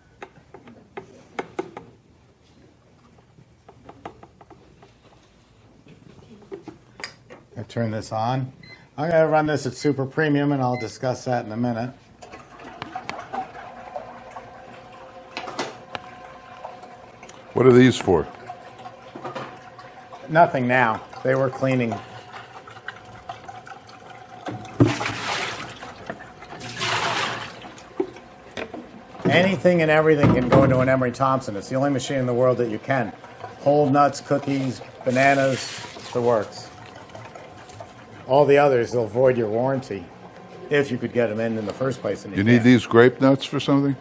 I turn this on. I'm going to run this at super premium, and I'll discuss that in a minute. What are these for? Nothing now. They were cleaning. Anything and everything can go into an Emery Thompson. It's the only machine in the world that you can. Whole nuts, cookies, bananas, the works. All the others, they'll void your warranty if you could get them in the first place. And You need can't. these grape nuts for something?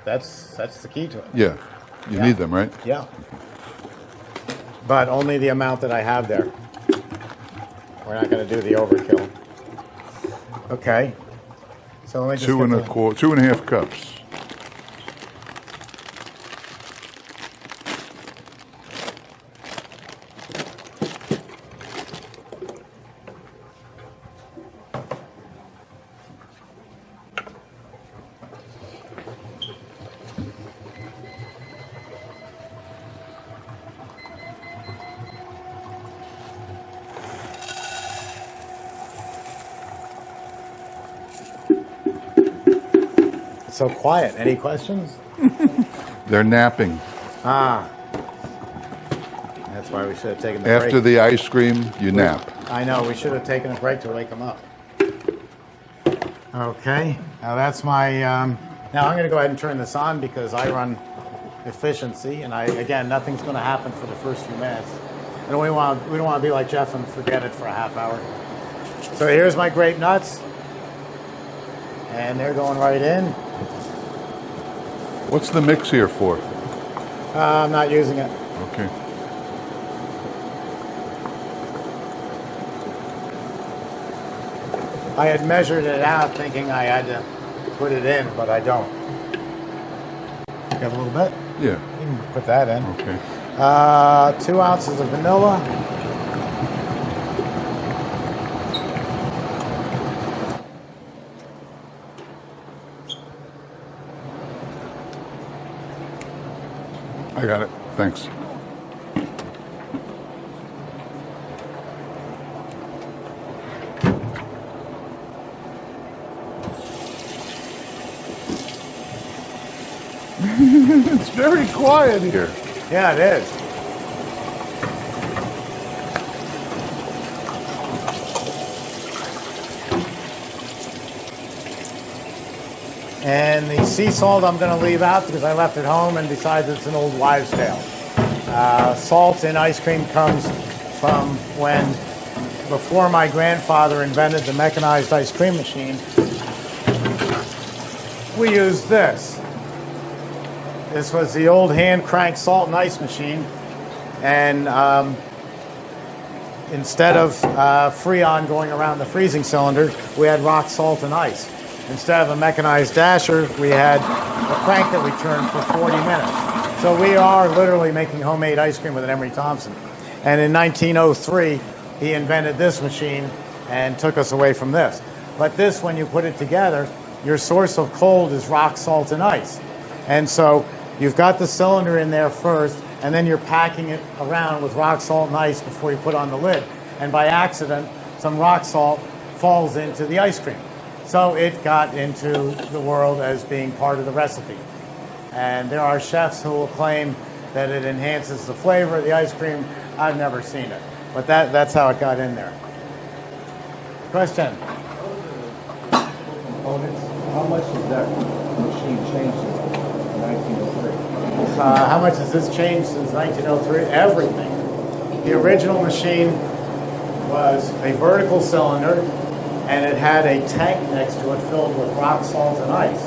That's the key to it. Yeah. You Yeah. need them, right? Yeah. But only the amount that I have there. We're not going to do the overkill. Okay. So let me just Two get and a the- quarter, 2.5 cups. It's so quiet. Any questions? They're napping. That's why we should have taken the break. After the ice cream, you nap. I know, we should have taken a break to wake them up. Okay, now that's my, now I'm going to go ahead and turn this on because I run efficiency, and again, nothing's going to happen for the first few minutes. And we don't want to be like Jeff and forget it for a half hour. So here's my grape nuts, and they're going right in. What's the mix here for? I'm not using it. Okay. I had measured it out thinking I had to put it in, but I don't. Got a little bit? Yeah. You can put that in. Okay. 2 ounces of vanilla. I got it. Thanks. It's very quiet here. Yeah, it is. And the sea salt I'm going to leave out because I left it home, and besides it's an old wives' tale. Salt in ice cream comes from when, before my grandfather invented the mechanized ice cream machine, we used this. This was the old hand crank salt and ice machine, and instead of Freon going around the freezing cylinder, we had rock salt and ice. Instead of a mechanized dasher, we had a crank that we turned for 40 minutes. So we are literally making homemade ice cream with an Emery Thompson. And in 1903, he invented this machine and took us away from this. But this, when you put it together, your source of cold is rock salt and ice. And so you've got the cylinder in there first, and then you're packing it around with rock salt and ice before you put on the lid. And by accident, some rock salt falls into the ice cream. So it got into the world as being part of the recipe. And there are chefs who will claim that it enhances the flavor of the ice cream. I've never seen it, but that's how it got in there. Question? Components, how much has that machine changed since 1903? How much has this changed since 1903? Everything. The original machine was a vertical cylinder, and it had a tank next to it filled with rock salt and ice.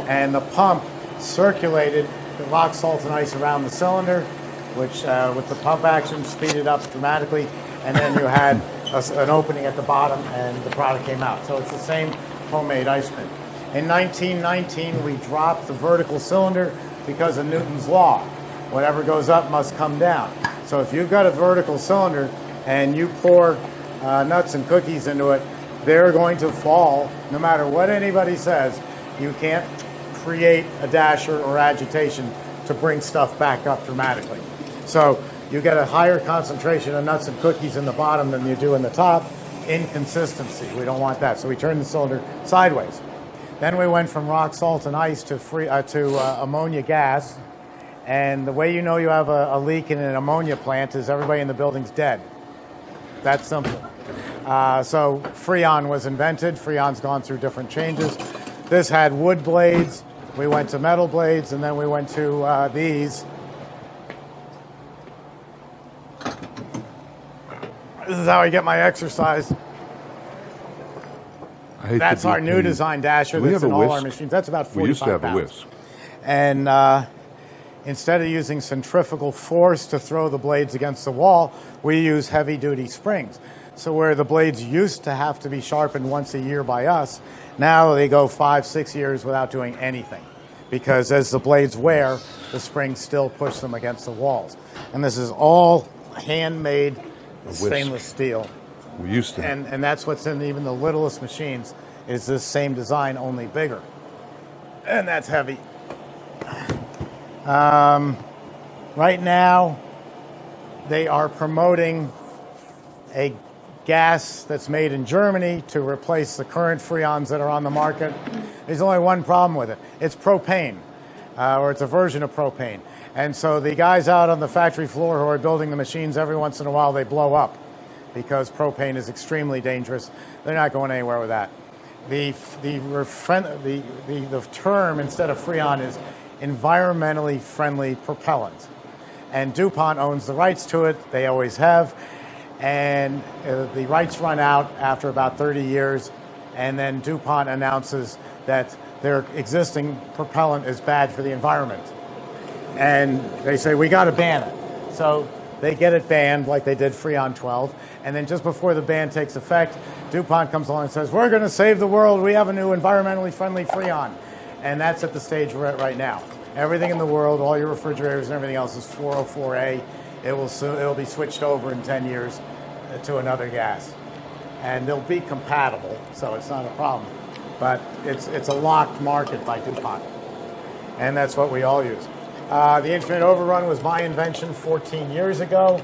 And the pump circulated the rock salt and ice around the cylinder, which with the pump action speeded up dramatically, and then you had an opening at the bottom and the product came out. So it's the same homemade ice cream. In 1919, we dropped the vertical cylinder because of Newton's law. Whatever goes up must come down. So if you've got a vertical cylinder and you pour nuts and cookies into it, they're going to fall no matter what anybody says. You can't create a dasher or agitation to bring stuff back up dramatically. So you get a higher concentration of nuts and cookies in the bottom than you do in the top. Inconsistency. We don't want that. So we turned the cylinder sideways. Then we went from rock salt and ice to ammonia gas. And the way you know you have a leak in an ammonia plant is everybody in the building's dead. That's simple. So Freon was invented. Freon's gone through different changes. This had wood blades. We went to metal blades, and then we went to these. This is how I get my exercise. That's our new design dasher that's in all our machines. That's about 45 pounds. We used to have a whisk. And instead of using centrifugal force to throw the blades against the wall, we use heavy-duty springs. So where the blades used to have to be sharpened once a year by us, now they go 5-6 years without doing anything. Because as the blades wear, the springs still push them against the walls. And this is all handmade stainless steel. We used to. And that's what's in even the littlest machines, is this same design, only bigger. And that's heavy. Right now, they are promoting a gas that's made in Germany to replace the current Freons that are on the market. There's only one problem with it. It's propane, or it's a version of propane. And so the guys out on the factory floor who are building the machines, every once in a while they blow up because propane is extremely dangerous. They're not going anywhere with that. The term instead of Freon is environmentally friendly propellant. And DuPont owns the rights to it. They always have. And the rights run out after about 30 years. And then DuPont announces that their existing propellant is bad for the environment. And they say, we got to ban it. So they get it banned like they did Freon 12. And then just before the ban takes effect, DuPont comes along and says, we're going to save the world. We have a new environmentally friendly Freon. And that's at the stage we're at right now. Everything in the world, all your refrigerators and everything else is 404A. It'll be switched over in 10 years to another gas. And they'll be compatible, so it's not a problem. But it's a locked market by DuPont. And that's what we all use. The infinite overrun was my invention 14 years ago.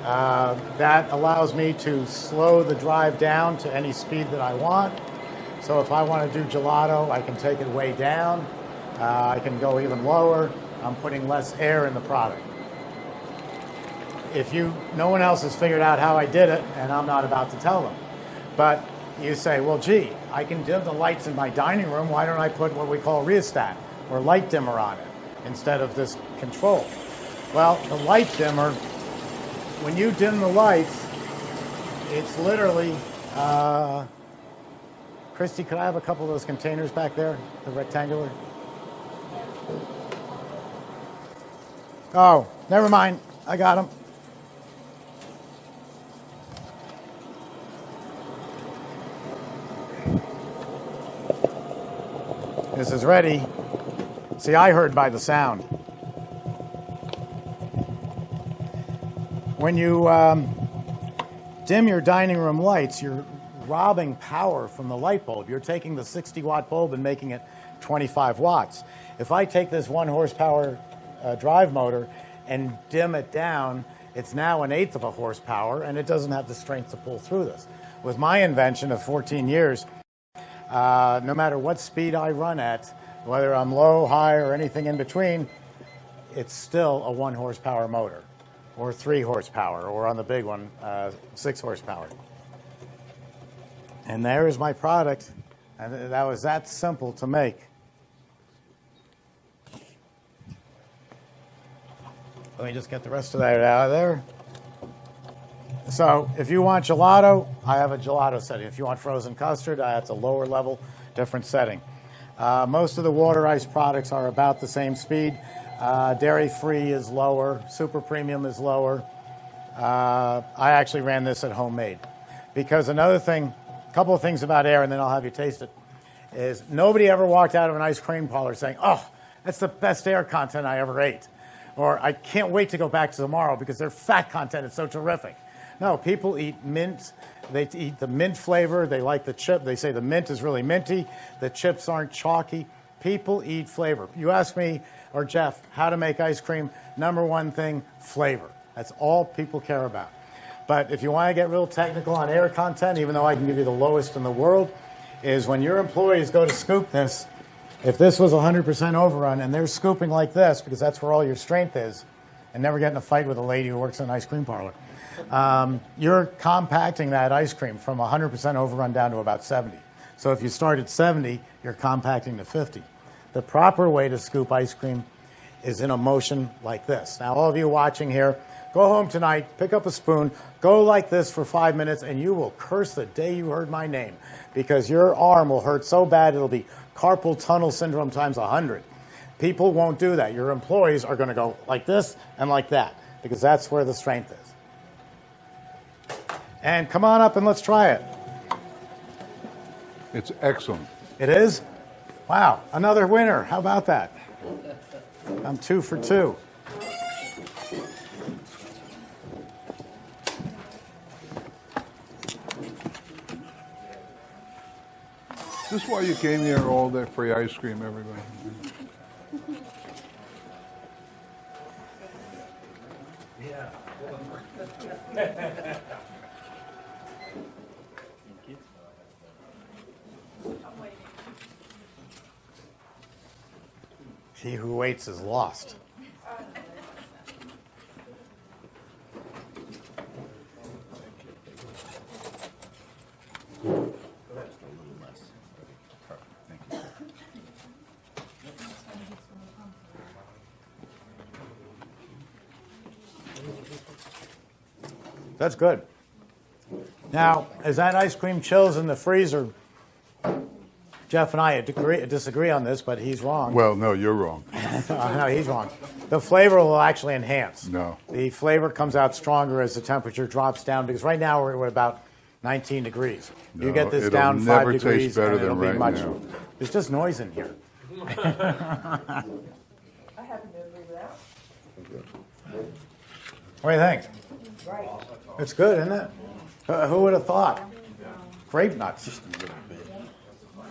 That allows me to slow the drive down to any speed that I want. So if I want to do gelato, I can take it way down. I can go even lower. I'm putting less air in the product. No one else has figured out how I did it, and I'm not about to tell them. But you say, well, gee, I can dim the lights in my dining room. Why don't I put what we call rheostat or light dimmer on it instead of this control? Well, the light dimmer, when you dim the lights, it's literally, Christy, could I have a couple of those containers back there, the rectangular? Oh, never mind. I got them. This is ready. See, I heard by the sound. When you dim your dining room lights, you're robbing power from the light bulb. You're taking the 60-watt bulb and making it 25 watts. If I take this 1 horsepower drive motor and dim it down, it's now an eighth of a horsepower, and it doesn't have the strength to pull through this. With my invention of 14 years, no matter what speed I run at, whether I'm low, high, or anything in between, it's still a 1 horsepower motor, or 3 horsepower, or on the big one, 6 horsepower. And there is my product, and that was that simple to make. Let me just get the rest of that out of there. So if you want gelato, I have a gelato setting. If you want frozen custard, that's a lower level, different setting. Most of the water ice products are about the same speed. Dairy-free is lower. Super premium is lower. I actually ran this at homemade. Because another thing, a couple of things about air, and then I'll have you taste it, is nobody ever walked out of an ice cream parlor saying, oh, that's the best air content I ever ate. Or I can't wait to go back to tomorrow because their fat content is so terrific. No, people eat mint. They eat the mint flavor. They like the chip. They say the mint is really minty. The chips aren't chalky. People eat flavor. You ask me or Jeff how to make ice cream, number one thing, flavor. That's all people care about. But if you want to get real technical on air content, even though I can give you the lowest in the world, is when your employees go to scoop this, if this was 100% overrun and they're scooping like this, because that's where all your strength is, and never get in a fight with a lady who works in an ice cream parlor, you're compacting that ice cream from 100% overrun down to about 70. So if you start at 70, you're compacting to 50. The proper way to scoop ice cream is in a motion like this. Now, all of you watching here, go home tonight, pick up a spoon, go like this for 5 minutes, and you will curse the day you heard my name, because your arm will hurt so bad it'll be carpal tunnel syndrome times 100. People won't do that. Your employees are going to go like this and like that, because that's where the strength is. And come on up and let's try it. It's excellent. It is? Wow, another winner. How about that? I'm 2 for 2. Is this why you came here, all that free ice cream, everybody? He who waits is lost. That's good. Now, as that ice cream chills in the freezer, Jeff and I disagree on this, but he's wrong. Well, no, you're wrong. No, he's wrong. The flavor will actually enhance. No. The flavor comes out stronger as the temperature drops down, because right now we're at about 19 degrees. You No, get this it'll down 5 never taste degrees, better and it'll than be right much. now. There's just noise in here. I happen to agree with that. What do you think? Right. It's good, isn't it? Who would have thought? Grape nuts.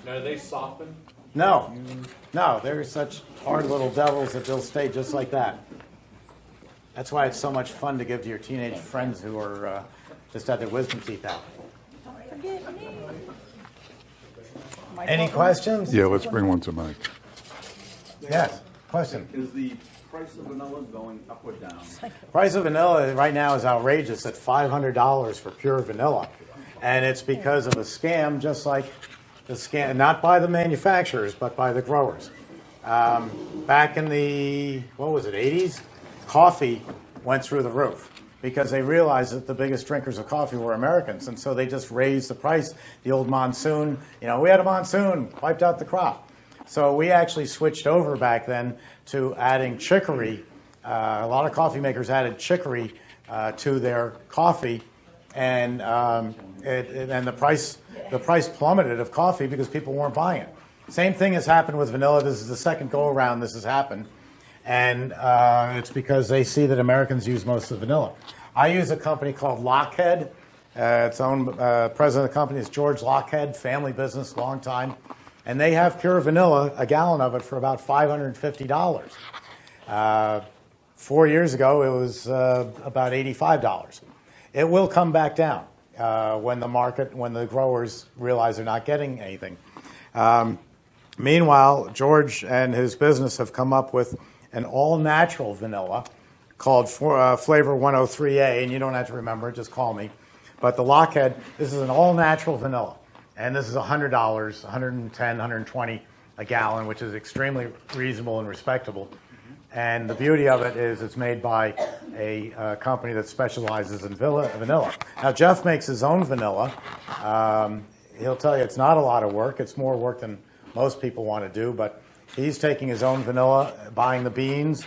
Now, are they softened? No, they're such hard little devils that they'll stay just like that. That's why it's so much fun to give to your teenage friends who are just had their wisdom teeth out. Forget me. Any questions? Yeah, let's bring one to Mike. Yes, question. Is the price of vanilla going up or down? Price of vanilla right now is outrageous at $500 for pure vanilla. And it's because of a scam, just like the scam, not by the manufacturers, but by the growers. Back in the, 80s, coffee went through the roof because they realized that the biggest drinkers of coffee were Americans. And so they just raised the price. The old monsoon, we had a monsoon, wiped out the crop. So we actually switched over back then to adding chicory. A lot of coffee makers added chicory to their coffee, and the price plummeted of coffee because people weren't buying it. Same thing has happened with vanilla. This is the second go around this has happened, and it's because they see that Americans use most of the vanilla. I use a company called Lockheed, It's owned, president of the company is George Lockhead, family business, long time. And they have pure vanilla, a gallon of it, for about $550. 4 years ago, it was about $85. It will come back down when the growers realize they're not getting anything. Meanwhile, George and his business have come up with an all-natural vanilla called Flavor 103A, and you don't have to remember it, just call me. But the Lockhead, this is an all-natural vanilla, and this is $100, $110, $120 a gallon, which is extremely reasonable and respectable. And the beauty of it is it's made by a company that specializes in vanilla. Now, Jeff makes his own vanilla. He'll tell you it's not a lot of work. It's more work than most people want to do, but he's taking his own vanilla, buying the beans,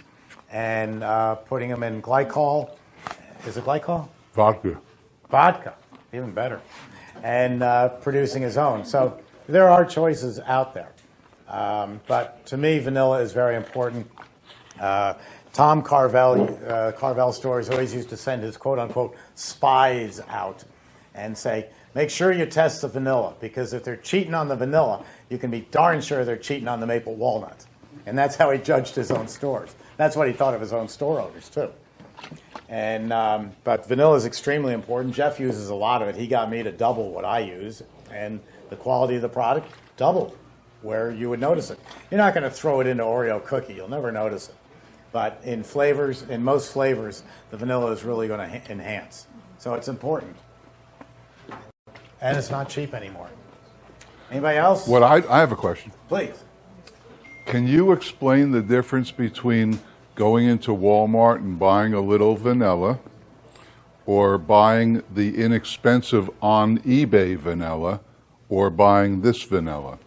and putting them in glycol. Is it glycol? Vodka. Vodka, even better. And producing his own. So there are choices out there. But to me, vanilla is very important. Tom Carvel Stores always used to send his quote-unquote spies out and say, make sure you test the vanilla, because if they're cheating on the vanilla, you can be darn sure they're cheating on the maple walnuts. And that's how he judged his own stores. That's what he thought of his own store owners, too. And but vanilla is extremely important. Jeff uses a lot of it. He got me to double what I use, and the quality of the product doubled where you would notice it. You're not going to throw it into Oreo cookie. You'll never notice it. But in flavors, in most flavors, the vanilla is really going to enhance. So it's important. And it's not cheap anymore. Anybody else? What I have a question. Please. Can you explain the difference between going into Walmart and buying a little vanilla or buying the inexpensive on eBay vanilla or buying this vanilla?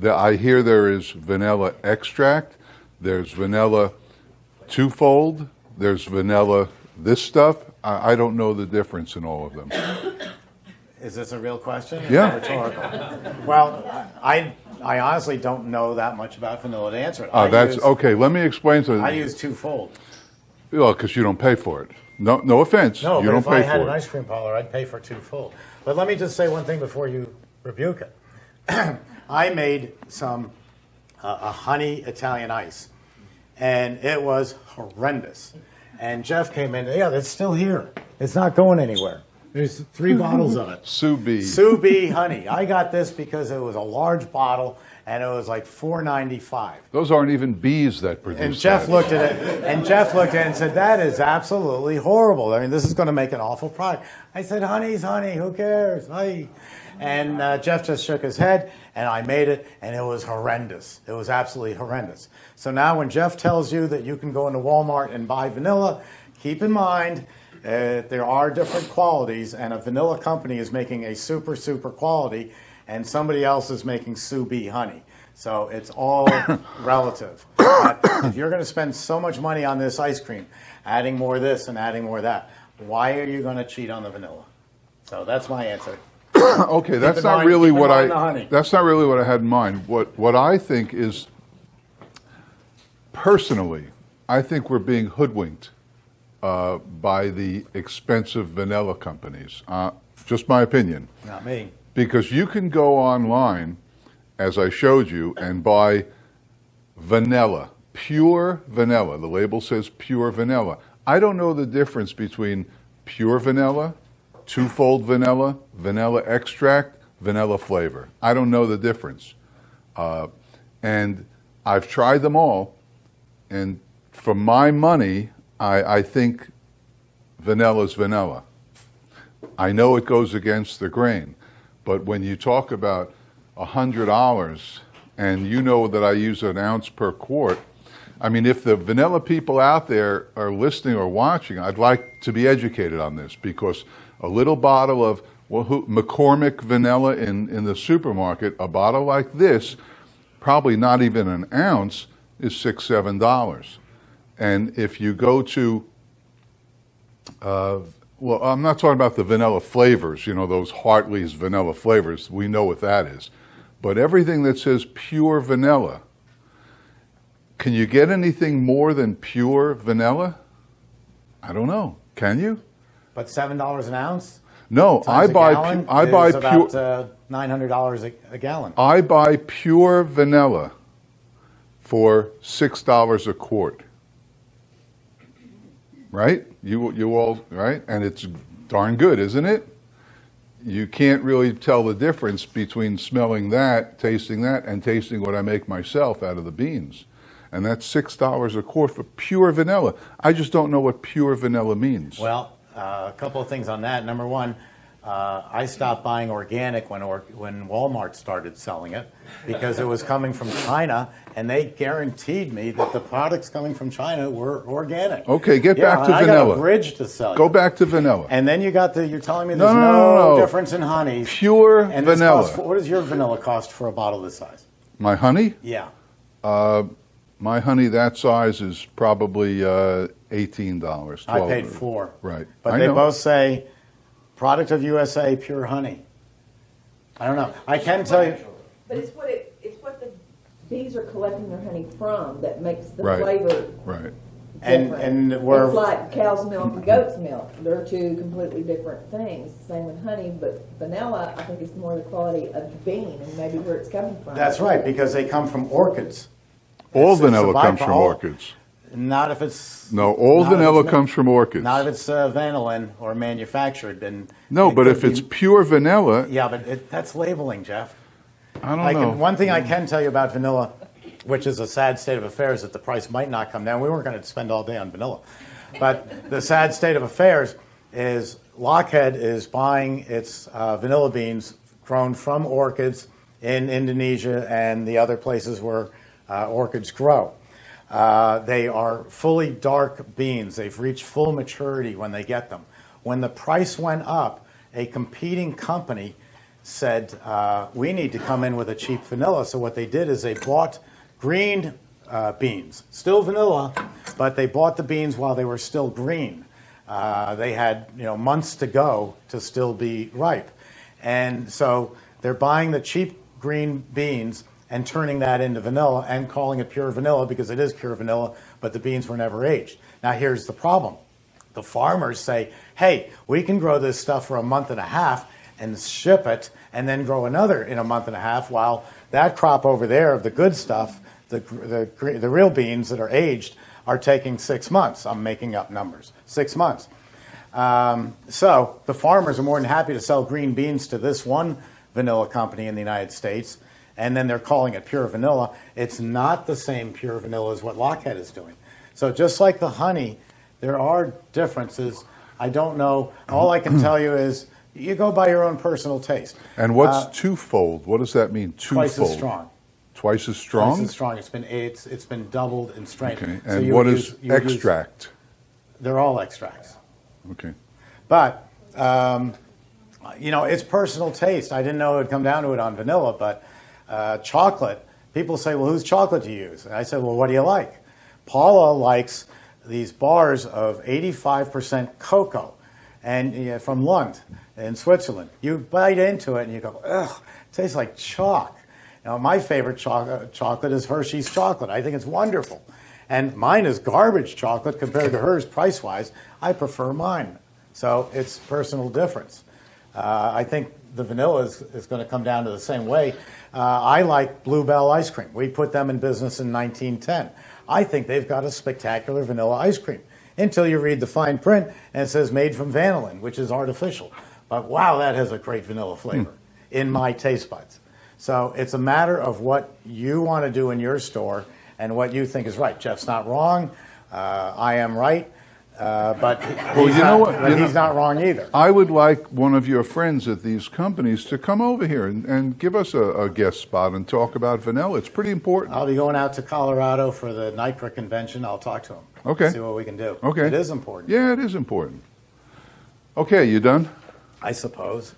I hear there is vanilla extract, there's vanilla twofold, there's vanilla this stuff. I don't know the difference in all of them. Is this a real question? Yeah. Rhetorical. Well, I honestly don't know that much about vanilla to answer it. Okay. Let me explain something. I use twofold. Well, because you don't pay for it. No offense. No, you but don't if pay I had for an it. ice cream parlor, I'd pay for twofold. But let me just say one thing before you rebuke it. I made a honey Italian ice, and it was horrendous. And Jeff came in. Yeah, it's still here. It's not going anywhere. There's 3 bottles of it. Sous vide. Sous vide honey. I got this because it was a large bottle, and it was like $4.95. Those aren't even bees that produce And Jeff that. looked at it, and said, "That is absolutely horrible. I mean, this is going to make an awful product." I said, "Honey's honey. Who cares?" And Jeff just shook his head, and I made it, and it was horrendous. It was absolutely horrendous. So now when Jeff tells you that you can go into Walmart and buy vanilla, keep in mind there are different qualities, and a vanilla company is making a super, super quality, and somebody else is making sous vide honey. So it's all relative. But if you're going to spend so much money on this ice cream, adding more this and adding more that, why are you going to cheat on the vanilla? So that's my answer. Okay, that's not really what That's not really what I had in mind. What I think is, personally, I think we're being hoodwinked by the expensive vanilla companies. Just my opinion. Not me. Because you can go online, as I showed you, and buy vanilla, pure vanilla. The label says pure vanilla. I don't know the difference between pure vanilla, twofold vanilla, vanilla extract, vanilla flavor. I don't know the difference. And I've tried them all, and for my money, I think vanilla's vanilla. I know it goes against the grain, but when you talk about $100, and you know that I use an ounce per quart, I mean, if the vanilla people out there are listening or watching, I'd like to be educated on this, because a little bottle of McCormick vanilla in the supermarket, a bottle like this, probably not even an ounce, is $6, $7. And if you go to, well, I'm not talking about the vanilla flavors, you know, those Hartley's vanilla flavors. We know what that is. But everything that says pure vanilla, can you get anything more than pure vanilla? I don't know. Can you? But $7 an ounce? No, I times a buy gallon I buy is pure about $900 a gallon. I buy pure vanilla for $6 a quart. Right? You all right? And it's darn good, isn't it? You can't really tell the difference between smelling that, tasting that, and tasting what I make myself out of the beans. And that's $6 a quart for pure vanilla. I just don't know what pure vanilla means. Well, a couple of things on that. Number one, I stopped buying organic when Walmart started selling it because it was coming from China, and they guaranteed me that the products coming from China were organic. Okay, get Yeah, back to I vanilla. got a bridge to sell. Go you. back to vanilla. And then you're telling me No, there's no. difference in honey. Pure And this vanilla. what does your vanilla cost for a bottle this size? My honey? Yeah. My honey that size is probably $18. I paid $4. Right. But I they know. both say product of USA, pure honey. I don't know. I can tell you. But it's what the bees are collecting their honey from that makes the Right. flavor Right. different. And we're It's like cow's milk and goat's milk. They're two completely different things. Same with honey, but vanilla, I think it's more the quality of the bean and maybe where it's coming from. That's right, because they come from orchids. All It's a vanilla comes from byproduct. orchids. Not if it's No, all not if vanilla it's comes from orchids. Not if it's vanillin or manufactured. And No, it but could if it's be- pure vanilla, yeah, but that's labeling, Jeff. I don't know. One thing I can tell you about vanilla, which is a sad state of affairs, that the price might not come down. We weren't going to spend all day on vanilla, but the sad state of affairs is Lockheed is buying its vanilla beans grown from orchids in Indonesia and the other places where orchids grow. They are fully dark beans. They've reached full maturity when they get them. When the price went up, a competing company said, we need to come in with a cheap vanilla. So what they did is they bought green beans, still vanilla, but they bought the beans while they were still green. They had months to go to still be ripe. And so they're buying the cheap green beans and turning that into vanilla and calling it pure vanilla because it is pure vanilla, but the beans were never aged. Now here's the problem. The farmers say, hey, we can grow this stuff for a month and a half and ship it and then grow another in a month and a half, while that crop over there of the good stuff, the real beans that are aged, are taking 6 months. I'm making up numbers. 6 months. So the farmers are more than happy to sell green beans to this one vanilla company in the United States, and then they're calling it pure vanilla. It's not the same pure vanilla as what Lockheed is doing. So just like the honey, there are differences. I don't know. All I can tell you is you go by your own personal taste. and what's twofold? What does that mean? Twofold. Twice as strong. Twice as strong? Twice as strong. It's been doubled in strength. Okay. So And you what would is you would use- extract? they're all extracts. Okay. But, it's personal taste. I didn't know it would come down to it on vanilla, but chocolate, people say, well, whose chocolate do you use? And I said, well, what do you like? Paula likes these bars of 85% cocoa and from Lund in Switzerland. You bite into it and you go, ugh, it tastes like chalk. Now, my favorite chocolate is Hershey's chocolate. I think it's wonderful. And mine is garbage chocolate compared to hers price-wise. I prefer mine. So it's personal difference. I think the vanilla is going to come down to the same way. I like Bluebell ice cream. We put them in business in 1910. I think they've got a spectacular vanilla ice cream until you read the fine print and it says made from vanillin, which is artificial. But wow, that has a great vanilla flavor in my taste buds. So it's a matter of what you want to do in your store and what you think is right. Jeff's not wrong. I am right. But he's not wrong either. I would like one of your friends at these companies to come over here and give us a guest spot and talk about vanilla. It's pretty important. I'll be going out to Colorado for the NICRA convention. I'll talk to him. Okay. See what we can do. Okay. It is important. Yeah, it is important. Okay, you done? I suppose.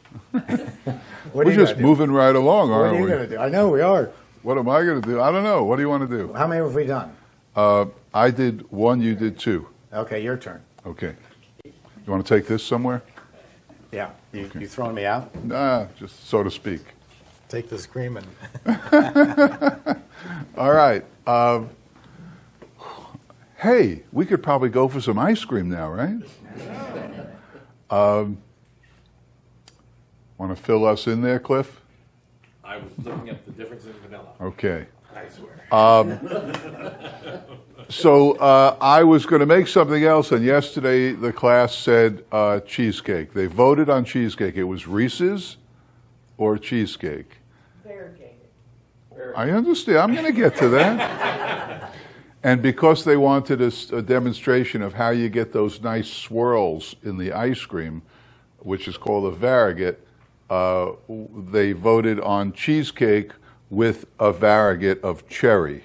We're just moving right along, What aren't are you we? going to do? I know we are. What am I going to do? I don't know. What do you want to do? How many have we done? I did one, you did two. Okay, your turn. Okay. You want to take this somewhere? Yeah. You throwing me out? Nah, just so to speak. Take this cream and... All right. Hey, we could probably go for some ice cream now, right? Want to fill us in there, Cliff? I was looking at the difference in vanilla. Okay. I swear. So I was going to make something else, and yesterday the class said cheesecake. They voted on cheesecake. It was Reese's or cheesecake. Variegated. I understand. I'm going to get to that. And because they wanted a demonstration of how you get those nice swirls in the ice cream, which is called a Variegate, they voted on cheesecake with a Variegate of cherry.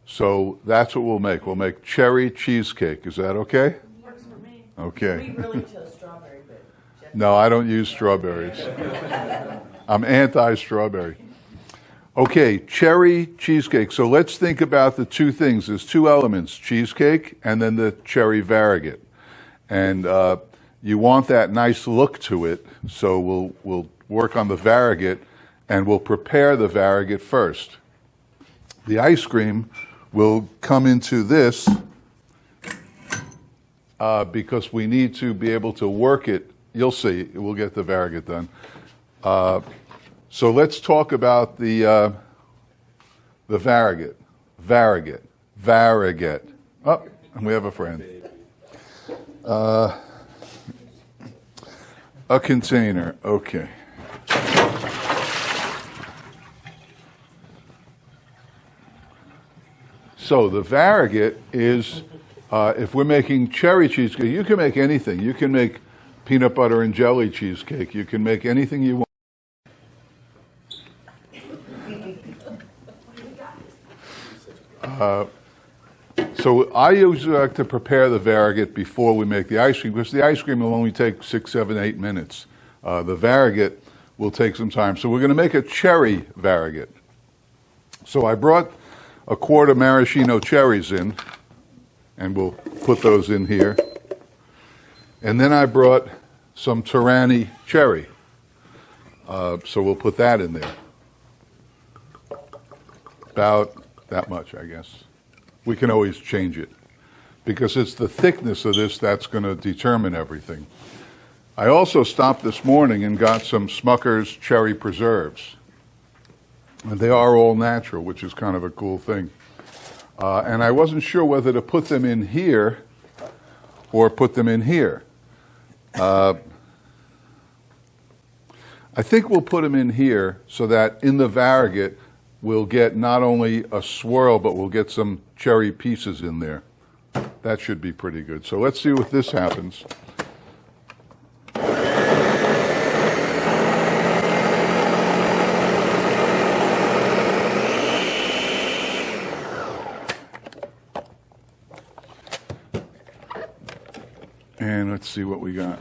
So that's what we'll make. We'll make cherry cheesecake. Is that okay? Works for me. Okay. We really chose strawberry, but Jeff. No, I don't use strawberries. I'm anti-strawberry. Okay, cherry cheesecake. So let's think about the two things. There's two elements, cheesecake and then the cherry Variegate. And you want that nice look to it, so we'll work on the Variegate, and we'll prepare the Variegate first. The ice cream will come into this because we need to be able to work it. You'll see, we'll get the Variegate done. So let's talk about the Variegate. Variegate. Oh, and we have a friend. A container, okay. So the Variegate is, if we're making cherry cheesecake, you can make anything. You can make peanut butter and jelly cheesecake. You can make anything you want. So I usually like to prepare the Variegate before we make the ice cream, because the ice cream will only take 6, 7, 8 minutes. The Variegate will take some time. So we're going to make a cherry Variegate. So I brought a quart of maraschino cherries in, and we'll put those in here. And then I brought some Torani cherry. So we'll put that in there. About that much, I guess. We can always change it, because it's the thickness of this that's going to determine everything. I also stopped this morning and got some Smucker's cherry preserves. And they are all natural, which is kind of a cool thing. And I wasn't sure whether to put them in here or put them in here. I think we'll put them in here so that in the Variegate we'll get not only a swirl, but we'll get some cherry pieces in there. That should be pretty good. So let's see if this happens. And let's see what we got.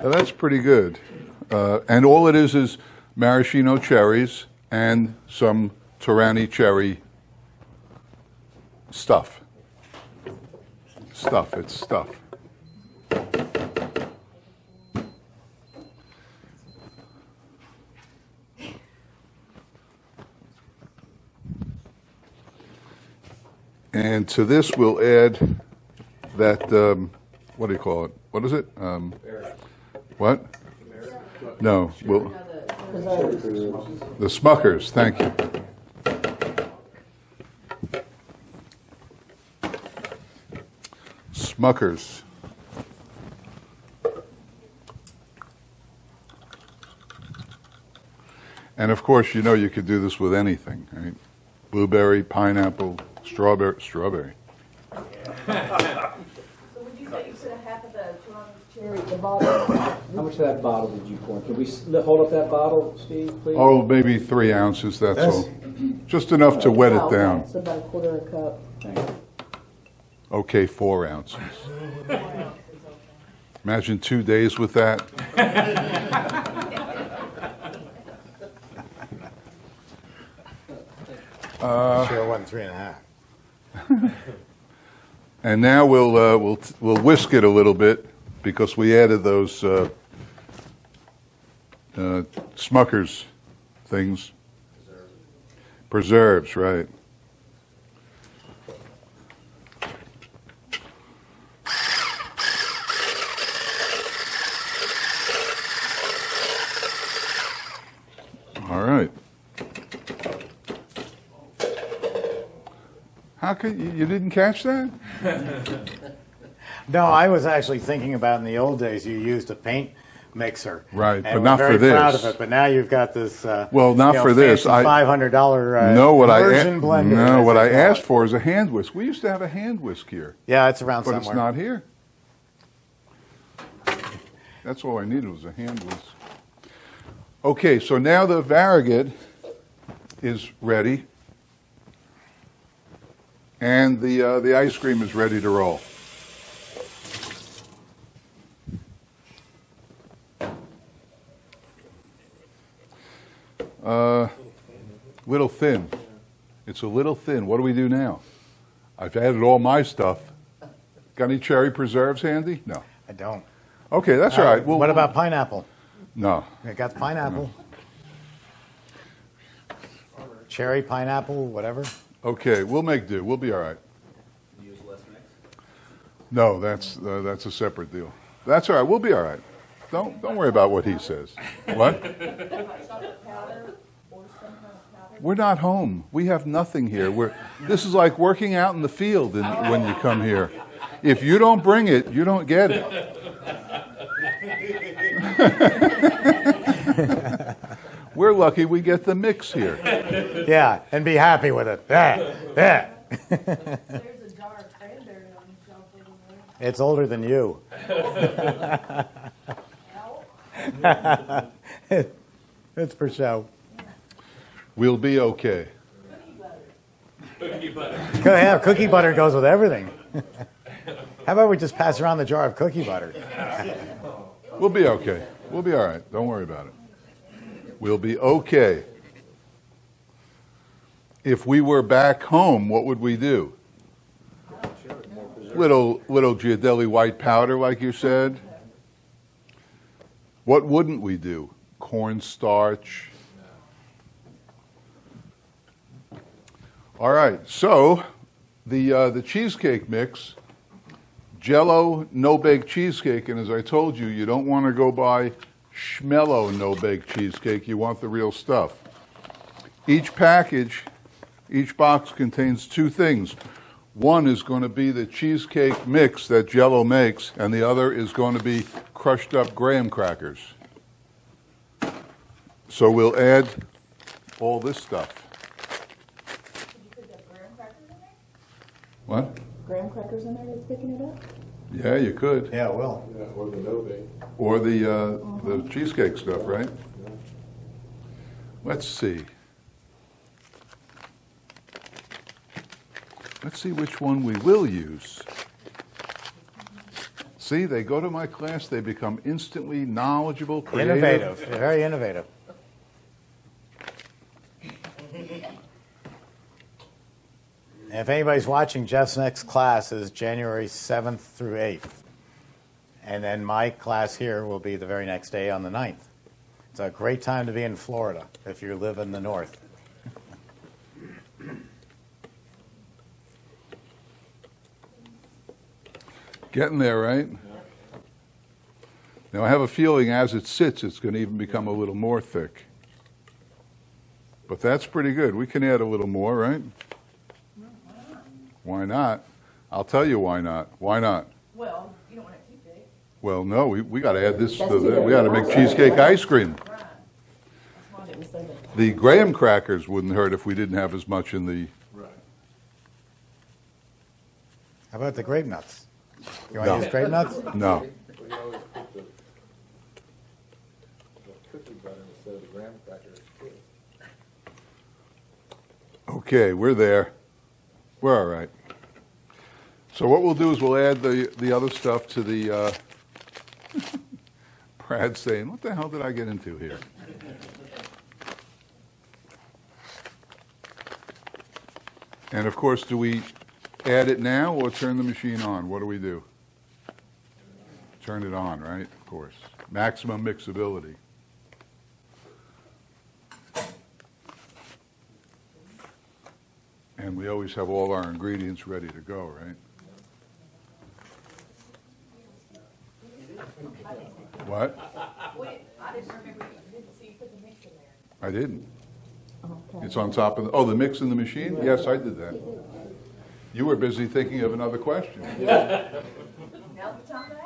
Now that's pretty good. And all it is maraschino cherries and some Torani cherry stuff. It's stuff. And to this we'll add that, what do you call it? What is it? What? No, we'll, the Smuckers, thank you. Smuckers. And of course, you know you could do this with anything, right? Blueberry, pineapple, strawberry. So would you say you said a half of the cherry, the bottle? How much of that bottle did you pour? Can we hold up that bottle, Steve, please? Oh, maybe 3 ounces, that's all. Just enough to wet it down. So about a quarter of a cup. Thank you. Okay, 4 ounces. Imagine 2 days with that. Sure, it wasn't 3.5. And now we'll whisk it a little bit, because we added those Smucker's things. Preserves, right. All right. How could you didn't catch that? No, I was actually thinking about in the old days you used a paint mixer. Right, and but we're not for very proud this. of it. But now you've got this. Well, not for this. $500 No, what immersion blender. no, as what they I call asked it. for is a hand whisk. We used to have a hand whisk here, Yeah, it's around but somewhere. it's not here. That's all I needed was a hand whisk. Okay, so now the Variegate is ready, and the ice cream is ready to roll. Little thin. It's a little thin. What do we do now? I've added all my stuff. Got any cherry preserves handy? No. I don't. Okay, that's all right. Well, What about pineapple? No. I got pineapple. Cherry, pineapple, whatever. Okay, we'll make do. We'll be all right. Use less mix? No, that's a separate deal. That's all right. We'll be all right. Don't worry about what he says. What? We're not home. We have nothing here. This is like working out in the field when you come here. If you don't bring it, you don't get it. We're lucky we get the mix here. Yeah, and be happy with it. Yeah, yeah. There's a jar of cranberry on the shelf over there. It's older than you. It's for show. We'll be okay. Cookie butter. Yeah, cookie butter goes with everything. How about we just pass around the jar of cookie butter? We'll be okay. We'll be all right. Don't worry about it. We'll be okay. If we were back home, what would we do? Little Ghirardelli white powder, like you said. What wouldn't we do? Cornstarch. All right. So the cheesecake mix, Jell-O no-bake cheesecake, and as I told you, you don't want to go buy Schmello no-bake cheesecake. You want the real stuff. Each box contains two things. One is going to be the cheesecake mix that Jell-O makes, and the other is going to be crushed up graham crackers. So we'll add all this stuff. What? Graham crackers in there that's picking it up? Yeah, you could. Yeah, well. Or the no-bake. Or the cheesecake stuff, right? Let's see. Let's see which one we will use. See, they go to my class, they become instantly knowledgeable, creative. Innovative. Very innovative. If anybody's watching, Jeff's next class is January 7th through 8th. And then my class here will be the very next day on the 9th. It's a great time to be in Florida if you live in the north. Getting there, right? Now, I have a feeling as it sits, it's going to even become a little more thick. But that's pretty good. We can add a little more, right? Why not? I'll tell you why not. Why not? Well, you don't want it too big. Well, no, we got to add this to the, we got to make cheesecake ice cream. That's why it was so big. The graham crackers wouldn't hurt if we didn't have as much in the, Right. How about the grape nuts? You want to No. use grape nuts? no. We can always put the cookie butter instead of the graham crackers. Okay, we're there. We're all right. So what we'll do is we'll add the other stuff to the, Brad's saying, what the hell did I get into here? And of course, do we add it now or turn the machine on? What do we do? Turn it on, right? Of course. Maximum mixability. And we always have all our ingredients ready to go, right? What? I didn't remember, I didn't see you put the mix in there. I didn't. Okay. It's on top of, the mix in the machine? Yes, I did that. You were busy thinking of another question. Now's the time to ask.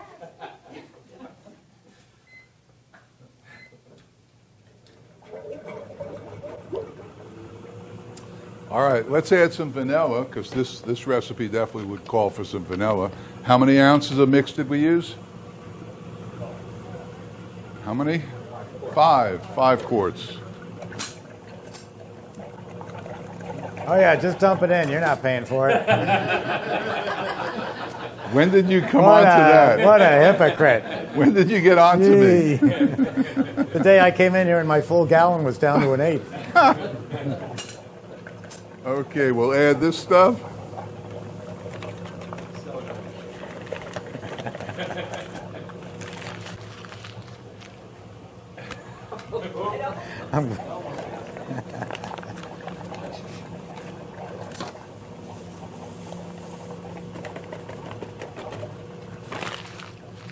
All right, let's add some vanilla, because this recipe definitely would call for some vanilla. How many ounces of mix did we use? How many? 5 quarts. Oh yeah, just dump it in. You're not paying for it. When did you come on to that? What a hypocrite. When did you get on to me? The day I came in here and my full gallon was down to an eighth. Okay, we'll add this stuff.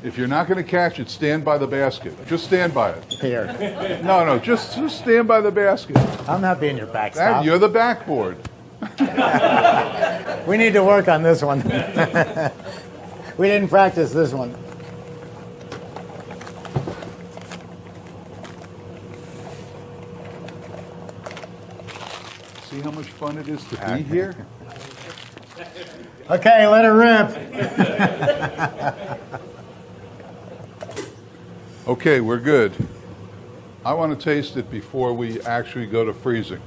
If you're not going to catch it, stand by the basket. Just stand by it. Here. No, just stand by the basket. I'm not being your backstop. You're the backboard. We need to work on this one. We didn't practice this one. See how much fun it is to be here? Okay, let it rip. Okay, we're good. I want to taste it before we actually go to freezing,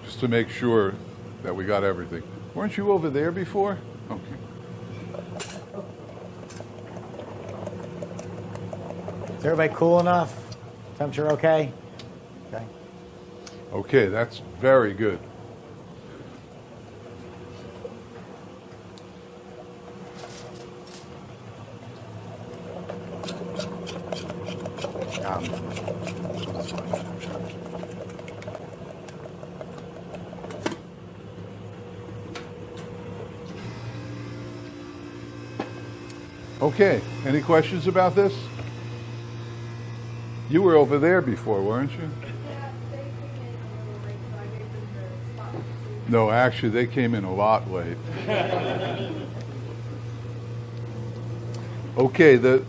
just to make sure that we got everything. Weren't you over there before? Okay. Is everybody cool enough? Temperature okay? Okay. Okay, that's very good. Okay, any questions about this? You were over there before, weren't you? Yeah, they came in a little late, so I gave them the spot. No, actually, they came in a lot late. Okay, the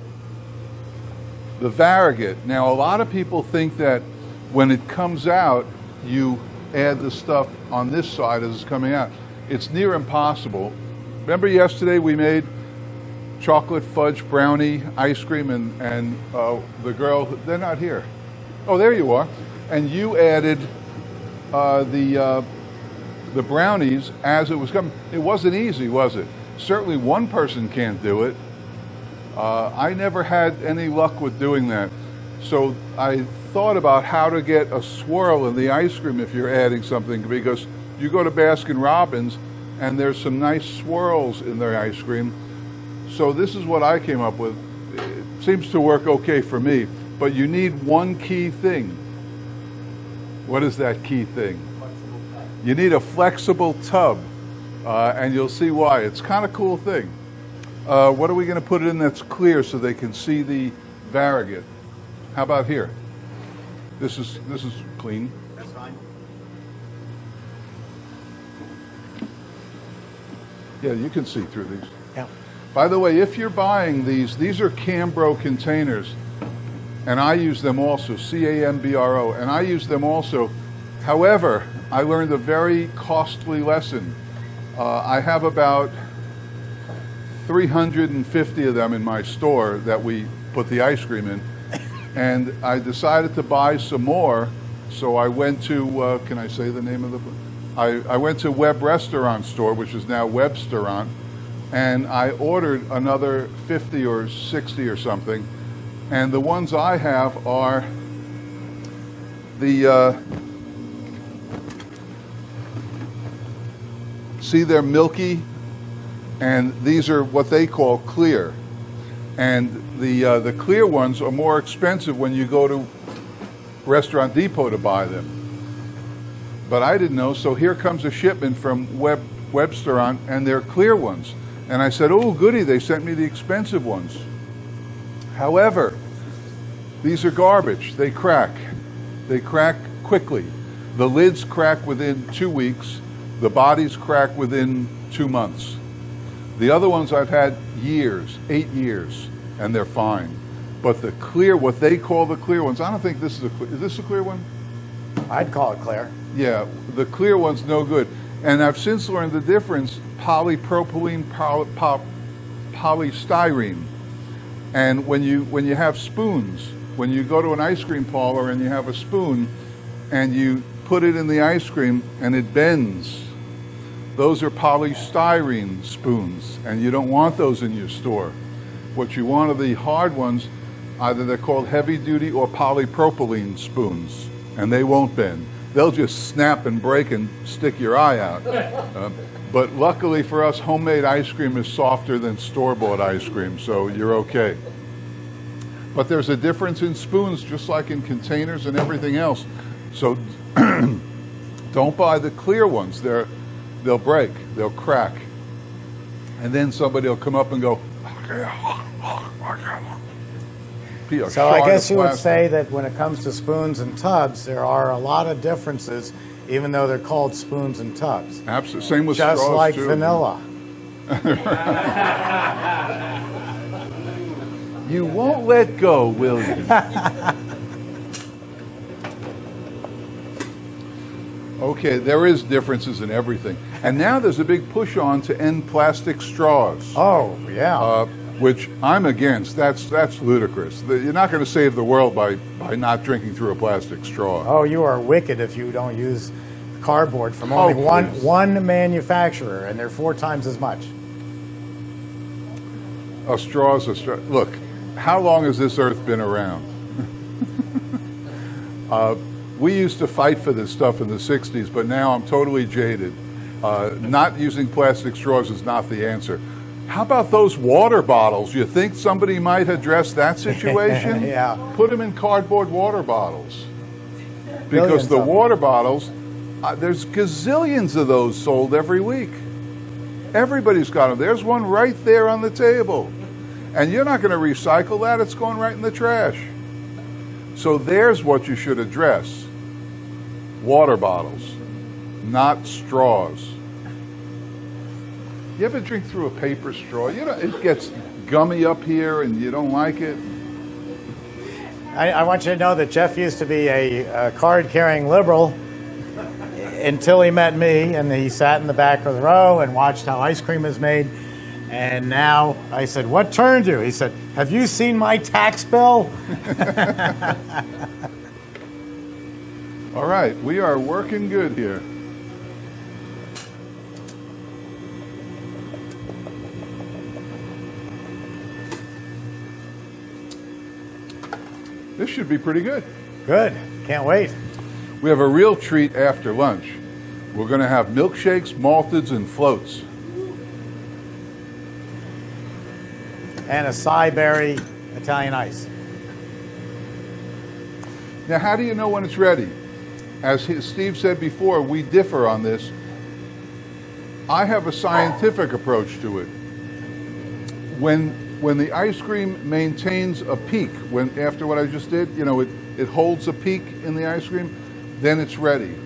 Variegate. Now, a lot of people think that when it comes out, you add the stuff on this side as it's coming out. It's near impossible. Remember yesterday we made chocolate fudge brownie ice cream, and the girl, they're not here. Oh, there you are. And you added the brownies as it was coming. It wasn't easy, was it? Certainly one person can't do it. I never had any luck with doing that. So I thought about how to get a swirl in the ice cream if you're adding something, because you go to Baskin Robbins and there's some nice swirls in their ice cream. So this is what I came up with. It seems to work okay for me, but you need one key thing. What is that key thing? You need a flexible tub, and you'll see why. It's kind of cool thing. What are we going to put in that's clear so they can see the Variegate? How about here? This is clean. That's fine. Yeah, you can see through these. Yeah. By the way, if you're buying these are Cambro containers, and I use them also, C-A-M-B-R-O, and I use them also. However, I learned a very costly lesson. I have about 350 of them in my store that we put the ice cream in, and I decided to buy some more, so I went to, can I say the name of the, I went to Web Restaurant Store, which is now Webstaurant, and I ordered another 50 or 60 or something, and the ones I have are the, see they're milky, and these are what they call clear. And the clear ones are more expensive when you go to Restaurant Depot to buy them. But I didn't know, so here comes a shipment from Webster and they're clear ones. And I said, oh, goody, they sent me the expensive ones. However, these are garbage. They crack. They crack quickly. The lids crack within 2 weeks. The bodies crack within 2 months. The other ones I've had years, 8 years, and they're fine. But the clear, what they call the clear ones, I don't think this is this a clear one? I'd call it clear. Yeah, the clear one's no good. And I've since learned the difference, polypropylene, polystyrene. And when you have spoons, when you go to an ice cream parlor and you have a spoon and you put it in the ice cream and it bends, those are polystyrene spoons, and you don't want those in your store. What you want are the hard ones, either they're called heavy duty or polypropylene spoons, and they won't bend. They'll just snap and break and stick your eye out. But luckily for us, homemade ice cream is softer than store-bought ice cream, so you're okay. But there's a difference in spoons, just like in containers and everything else. So don't buy the clear ones. They'll break, they'll crack. And then somebody will come up and go, So I guess you would say that when it comes to spoons and tubs, there are a lot of differences, even though they're called spoons and tubs. Absolutely. Same with Just straws, like too. vanilla. You won't let go, will you? Okay, there is differences in everything. And now there's a big push on to end plastic straws. Oh, yeah. Which I'm against. That's ludicrous. You're not going to save the world by not drinking through a plastic straw. Oh, you are wicked if you don't use cardboard from only one manufacturer, and they're 4 times as much. A straw's a straw. Look, how long has this earth been around? We used to fight for this stuff in the 60s, but now I'm totally jaded. Not using plastic straws is not the answer. How about those water bottles? You think somebody might address that situation? Yeah. Put them in cardboard water bottles. Because Billions the of them. water bottles, there's gazillions of those sold every week. Everybody's got them. There's one right there on the table. And you're not going to recycle that. It's going right in the trash. So there's what you should address. Water bottles, not straws. You ever drink through a paper straw? You know, it gets gummy up here and you don't like it. I want you to know that Jeff used to be a card-carrying liberal until he met me, and he sat in the back of the row and watched how ice cream is made. And now I said, what turned you? He said, have you seen my tax bill? All right, we are working good here. This should be pretty good. Good. Can't wait. We have a real treat after lunch. We're going to have milkshakes, malteds, and floats. And acai berry Italian ice. Now, how do you know when it's ready? As Steve said before, we differ on this. I have a scientific approach to it. When the ice cream maintains a peak, after what I just did, you know, it holds a peak in the ice cream, then it's ready.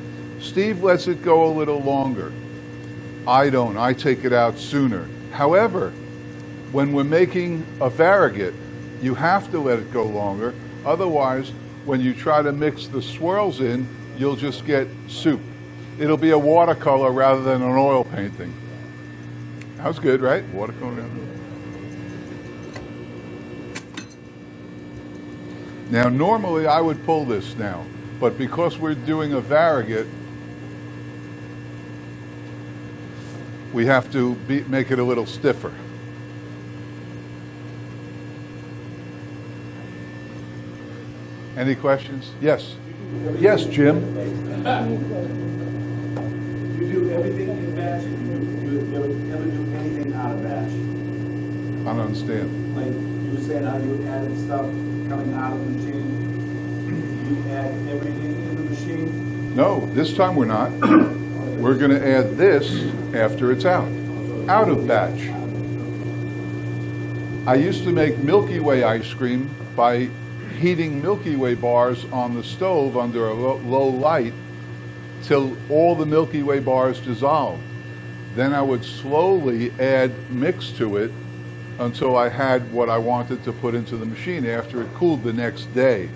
Steve lets it go a little longer. I don't. I take it out sooner. However, when we're making a Variegate, you have to let it go longer. Otherwise, when you try to mix the swirls in, you'll just get soup. It'll be a watercolor rather than an oil painting. That was good, right? Watercolor. Now, normally I would pull this now, but because we're doing a Variegate, we have to make it a little stiffer. Any questions? Yes. Yes, Jim. You do everything in batch, you ever do anything out of batch? I don't understand. Like you were saying how you added stuff coming out of the machine. You add everything in the machine No, this time we're not. We're going to add this after it's out of batch. I used to make Milky Way ice cream by heating Milky Way bars on the stove under a low light till all the Milky Way bars dissolved. Then I would slowly add mix to it until I had what I wanted to put into the machine after it cooled the next day.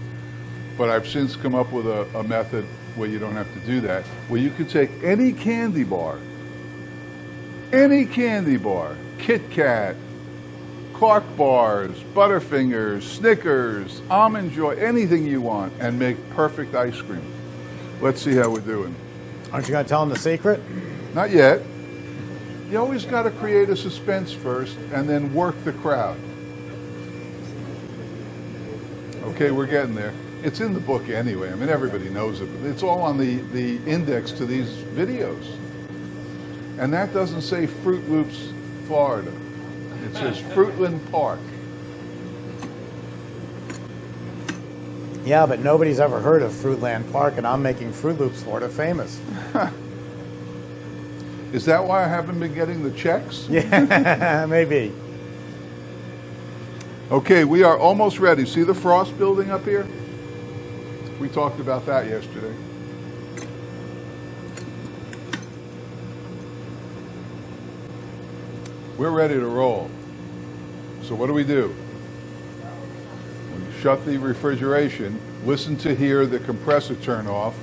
But I've since come up with a method where you don't have to do that, where you can take any candy bar, Kit Kat, Clark bars, Butterfingers, Snickers, Almond Joy, anything you want, and make perfect ice cream. Let's see how we're doing. Aren't you going to tell them the secret? Not yet. You always got to create a suspense first and then work the crowd. Okay, we're getting there. It's in the book anyway. I mean, everybody knows it. It's all on the index to these videos. And that doesn't say Fruit Loops, Florida. It says Fruitland Park. Yeah, but nobody's ever heard of Fruitland Park, and I'm making Fruit Loops Florida famous. Is that why I haven't been getting the checks? Yeah, maybe. Okay, we are almost ready. See the frost building up here? We talked about that yesterday. We're ready to roll. So what do? We shut the refrigeration, listen to hear the compressor turn off.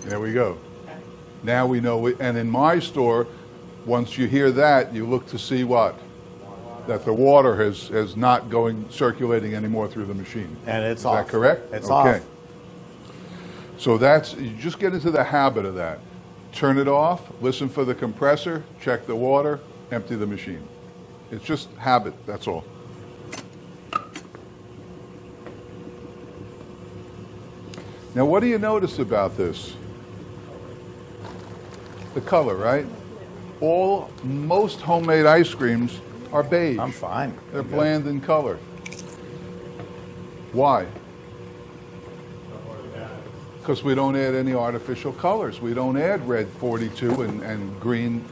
There we go. Now we know, and in my store, once you hear that, you look to see what? That the water has not circulating anymore through the machine. And it's Is off. that correct? It's okay. off. So you just get into the habit of that. Turn it off, listen for the compressor, check the water, empty the machine. It's just habit, that's all. Now what do you notice about this? The color, right? Most homemade ice creams are beige. I'm fine. They're bland in color. Why? Because we don't add any artificial colors. We don't add red 42 and green,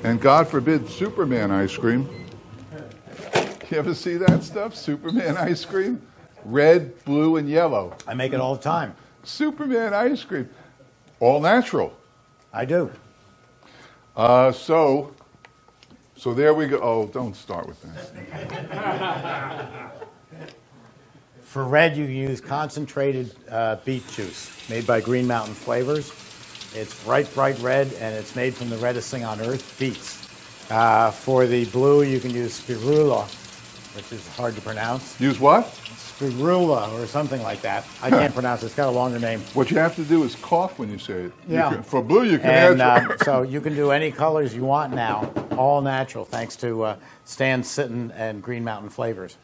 and God forbid, Superman ice cream. You ever see that stuff? Superman ice cream? Red, blue, and yellow. I make it all the time. Superman ice cream. All natural. I do. So there we go. Oh, don't start with that. For red, you use concentrated beet juice made by Green Mountain Flavors. It's bright red, and it's made from the reddest thing on earth, beets. For the blue, you can use spirula, which is hard to pronounce. Use what? Spirula or something like that. I can't pronounce it. It's got a longer name. What you have to do is cough when you say it. Yeah. For blue, you can add. So you can do any colors you want now, all natural, thanks to Stan Sitton and Green Mountain Flavors.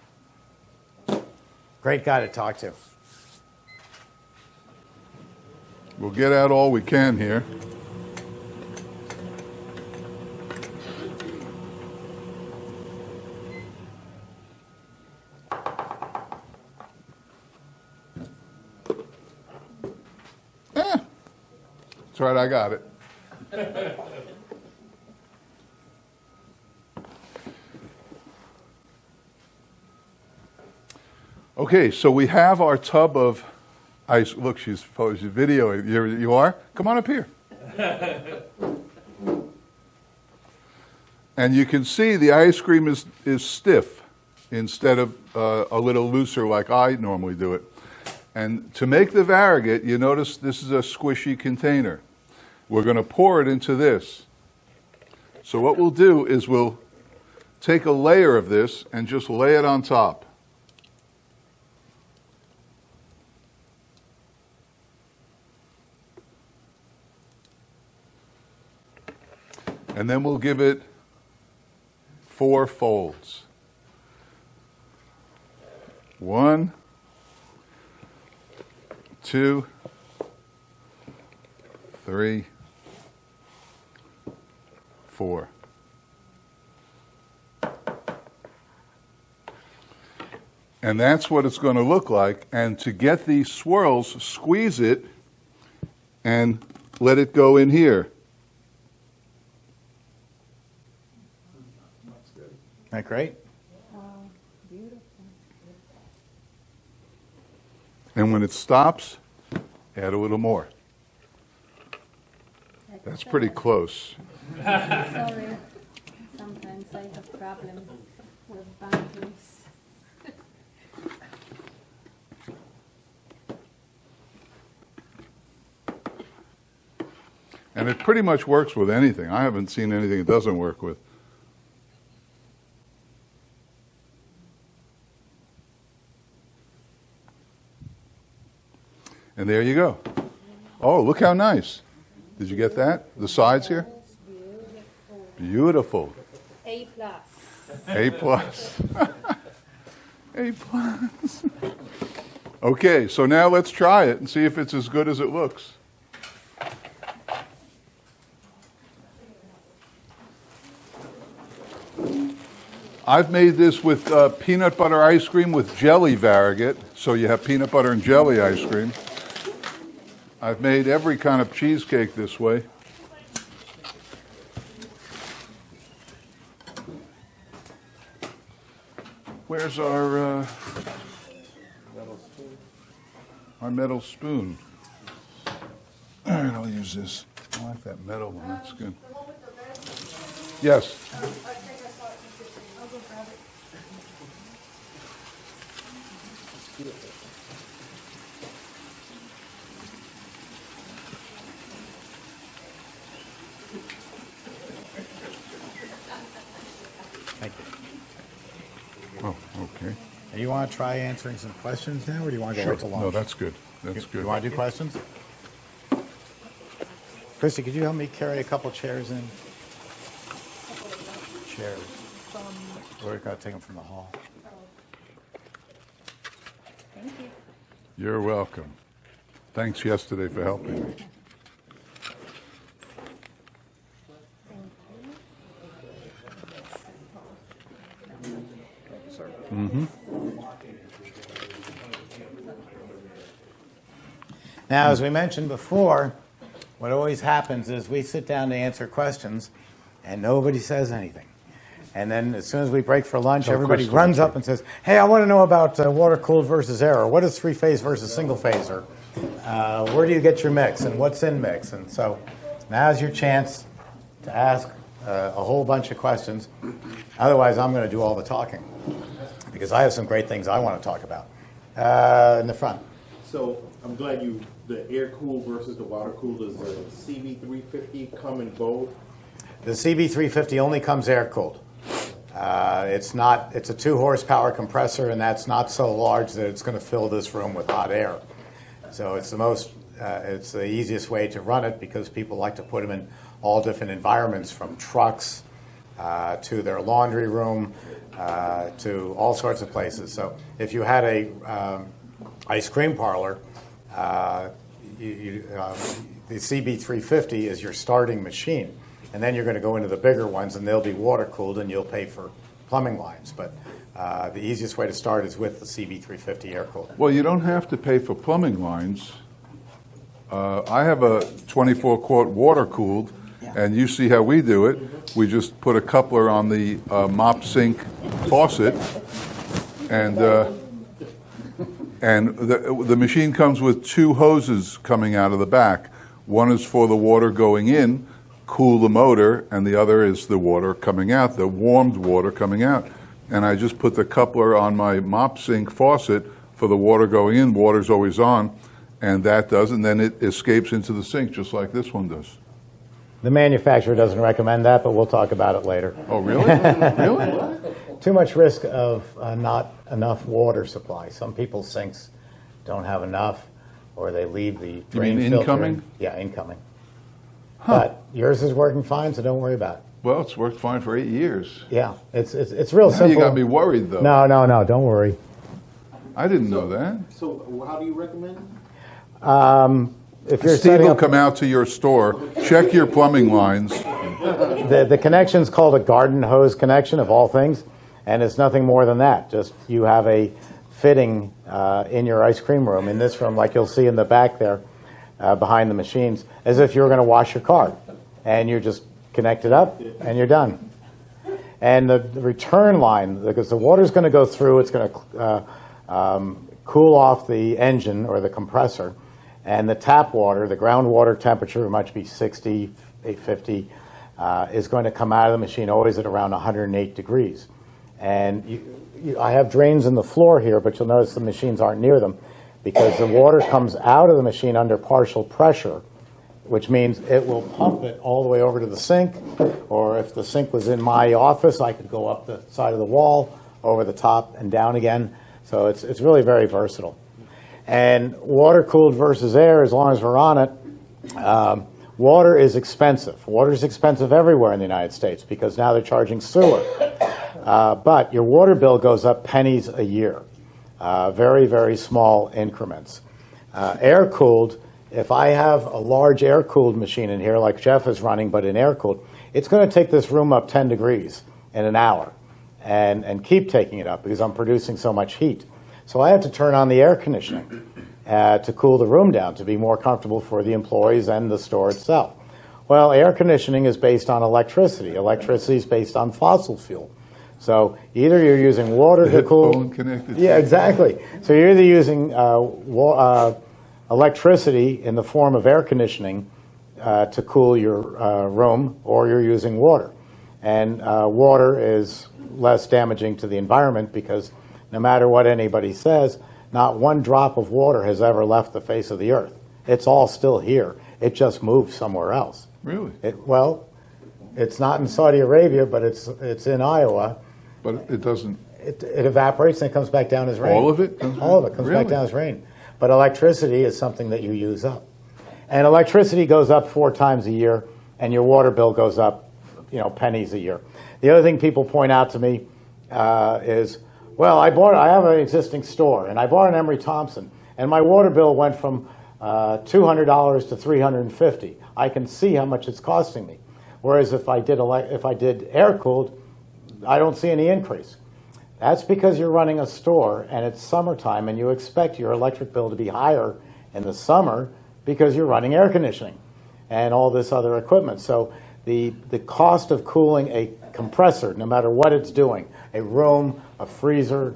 Great guy to talk to. We'll get out all we can here. That's right, I got it. Okay, so we have our tub of ice. Look, she's videoing. You are? Come on up here. And you can see the ice cream is stiff instead of a little looser like I normally do it. And to make the Variegate, you notice this is a squishy container. We're going to pour it into this. So what we'll do is we'll take a layer of this and just lay it on top. And then we'll give it 4 folds. 1, 2, 3, 4. And that's what it's going to look like. And to get these swirls, squeeze it and let it go in here. Isn't that great? And when it stops, add a little more. That's pretty close. Sorry, sometimes I have problems with boundaries. And it pretty much works with anything. I haven't seen anything it doesn't work with. And there you go. Oh, look how nice. Did you get that? The sides here? Beautiful. A+. A plus. A plus. Okay, so now let's try it and see if it's as good as it looks. I've made this with peanut butter ice cream with jelly Variegate, so you have peanut butter and jelly ice cream. I've made every kind of cheesecake this way. Where's our metal spoon? All right, I'll use this. I like that metal one. That's good. Yes. Thank you. Oh, okay. You want to try answering some questions now, or do you want to go right to lunch? No, that's good. That's good. You want to do questions? Christy, could you help me carry a couple chairs in? Chairs. We're going to take them from the hall. Thank you. You're welcome. Thanks yesterday for helping me. Mm-hmm. Now, as we mentioned before, what always happens is we sit down to answer questions, and nobody says anything. And then as soon as we break for lunch, everybody runs up and says, hey, I want to know about water-cooled versus air, or what is three-phase versus single-phase, or where do you get your mix, and what's in mix? And so now's your chance to ask a whole bunch of questions. Otherwise, I'm going to do all the talking, because I have some great things I want to talk about. In the front. So I'm glad the air-cooled versus the water-cooled, does the CB-350 come in both? The CB-350 only comes air-cooled. It's a 2-horsepower compressor, and that's not so large that it's going to fill this room with hot air. So it's it's the easiest way to run it, because people like to put them in all different environments, from trucks to their laundry room to all sorts of places. So if you had a ice cream parlor, the CB-350 is your starting machine. And then you're going to go into the bigger ones, and they'll be water-cooled, and you'll pay for plumbing lines. But the easiest way to start is with the CB-350 air-cooled. Well, you don't have to pay for plumbing lines. I have a 24-quart water-cooled, and you see how we do it. We just put a coupler on the mop sink faucet, and the machine comes with 2 hoses coming out of the back. One is for the water going in, cool the motor, and the other is the water coming out, the warmed water coming out. And I just put the coupler on my mop sink faucet for the water going in. Water's always on, and that does, and then it escapes into the sink just like this one does. The manufacturer doesn't recommend that, but we'll talk about it later. Oh, really? Really? Too much risk of not enough water supply. Some people's sinks don't have enough, or they leave the drain mean filter incoming? in. Yeah, incoming. But yours is working fine, so don't worry about it. Well, it's worked fine for 8 years. Yeah, it's real Now simple. you got me worried, though. No, don't worry. I didn't know that. So how do you recommend? If you're Steve setting will up, come out to your store, check your plumbing lines. the connection's called a garden hose connection, of all things, and it's nothing more than that. Just you have a fitting in your ice cream room, in this room, like you'll see in the back there behind the machines, as if you were going to wash your car. And you just connect it up, and you're done. And the return line, because the water's going to go through, it's going to cool off the engine or the compressor, and the tap water, the groundwater temperature, might be 60, 50, is going to come out of the machine always at around 108 degrees. And I have drains in the floor here, but you'll notice the machines aren't near them because the water comes out of the machine under partial pressure, which means it will pump it all the way over to the sink, or if the sink was in my office, I could go up the side of the wall, over the top, and down again. So it's really very versatile. And water-cooled versus air, as long as we're on it, water is expensive. Water is expensive everywhere in the United States because now they're charging sewer. But your water bill goes up pennies a year, very, very small increments. Air-cooled, if I have a large air-cooled machine in here, like Jeff is running, but in air-cooled, it's going to take this room up 10 degrees in an hour and keep taking it up because I'm producing so much heat. So I have to turn on the air conditioning to cool the room down, to be more comfortable for the employees and the store itself. Well, air conditioning is based on electricity. Electricity is based on fossil fuel. So either you're using water to cool. Phone connected. Yeah, exactly. So you're either using electricity in the form of air conditioning to cool your room, or you're using water. And water is less damaging to the environment because no matter what anybody says, not one drop of water has ever left the face of the earth. It's all still here. It just moved somewhere else. Really? Well, it's not in Saudi Arabia, but it's in Iowa. But it doesn't. It evaporates and it comes back down as rain. All of it? All of it comes back down as rain. But electricity is something that you use up. And electricity goes up 4 times a year, and your water bill goes up, pennies a year. The other thing people point out to me is, well, I have an existing store, and I bought an Emery Thompson, and my water bill went from $200 to $350. I can see how much it's costing me. Whereas if I did air-cooled, I don't see any increase. That's because you're running a store and it's summertime and you expect your electric bill to be higher in the summer because you're running air conditioning and all this other equipment. So the cost of cooling a compressor, no matter what it's doing, a room, a freezer,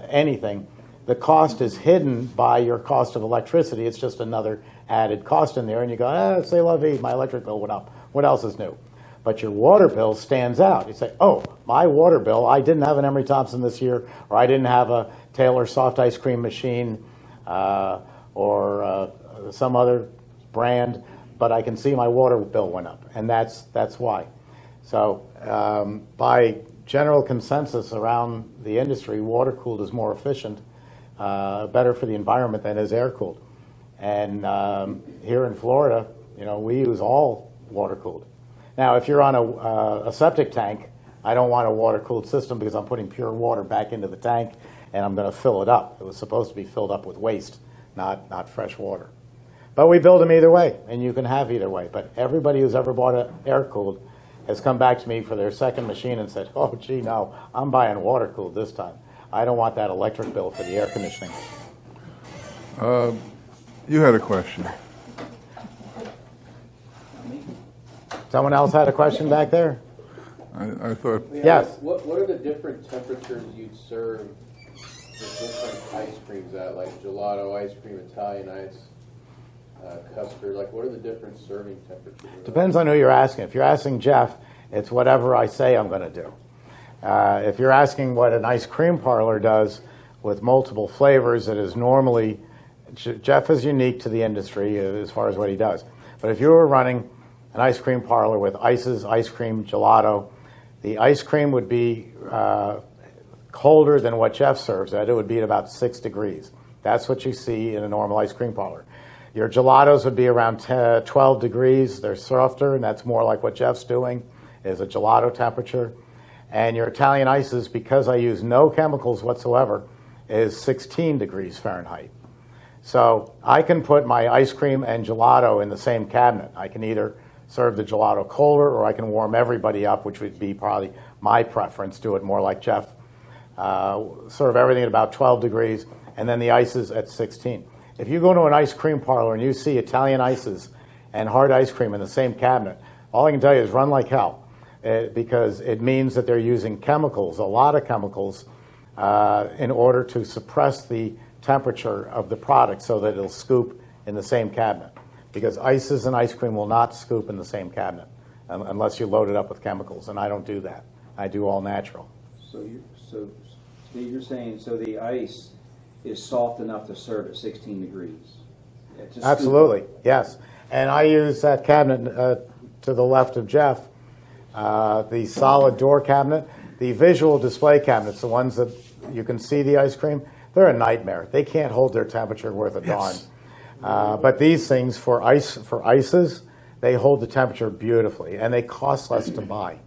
anything, the cost is hidden by your cost of electricity. It's just another added cost in there, and you go, c'est la vie, my electric bill went up. What else is new? But your water bill stands out. You say, oh, my water bill, I didn't have an Emery Thompson this year, or I didn't have a Taylor soft ice cream machine, or some other brand, but I can see my water bill went up, and that's why. So by general consensus around the industry, water-cooled is more efficient, better for the environment than is air-cooled. And here in Florida, we use all water-cooled. Now, if you're on a septic tank, I don't want a water-cooled system because I'm putting pure water back into the tank and I'm going to fill it up. It was supposed to be filled up with waste, not fresh water. But we build them either way, and you can have either way. But everybody who's ever bought an air-cooled has come back to me for their second machine and said, oh, gee, no, I'm buying water-cooled this time. I don't want that electric bill for the air conditioning. You had a question. Someone else had a question back there? I thought. Yes. What are the different temperatures you'd serve the different ice creams at, like gelato ice cream, Italian ice, custard? Like, what are the different serving temperatures? Depends on who you're asking. If you're asking Jeff, it's whatever I say I'm going to do. If you're asking what an ice cream parlor does with multiple flavors, it is normally, Jeff is unique to the industry as far as what he does. But if you were running an ice cream parlor with ices, ice cream, gelato, the ice cream would be colder than what Jeff serves at. It would be at about 6 degrees. That's what you see in a normal ice cream parlor. Your gelatos would be around 12 degrees. They're softer, and that's more like what Jeff's doing, is a gelato temperature. And your Italian ices, because I use no chemicals whatsoever, is 16 degrees Fahrenheit. So I can put my ice cream and gelato in the same cabinet. I can either serve the gelato colder, or I can warm everybody up, which would be probably my preference, do it more like Jeff serve everything at about 12 degrees, and then the ices at 16. If you go to an ice cream parlor and you see Italian ices and hard ice cream in the same cabinet, all I can tell you is run like hell, because it means that they're using chemicals, a lot of chemicals, in order to suppress the temperature of the product so that it'll scoop in the same cabinet. Because ices and ice cream will not scoop in the same cabinet unless you load it up with chemicals, and I don't do that. I do all natural. So you're saying, so the ice is soft enough to serve at 16 degrees? It's a Absolutely, yes. And I use that cabinet to the left of Jeff, the solid door cabinet. The visual display cabinets, the ones that you can see the ice cream, they're a nightmare. They can't hold their temperature worth a darn. But these things for ices, they hold the temperature beautifully, and they cost less to buy.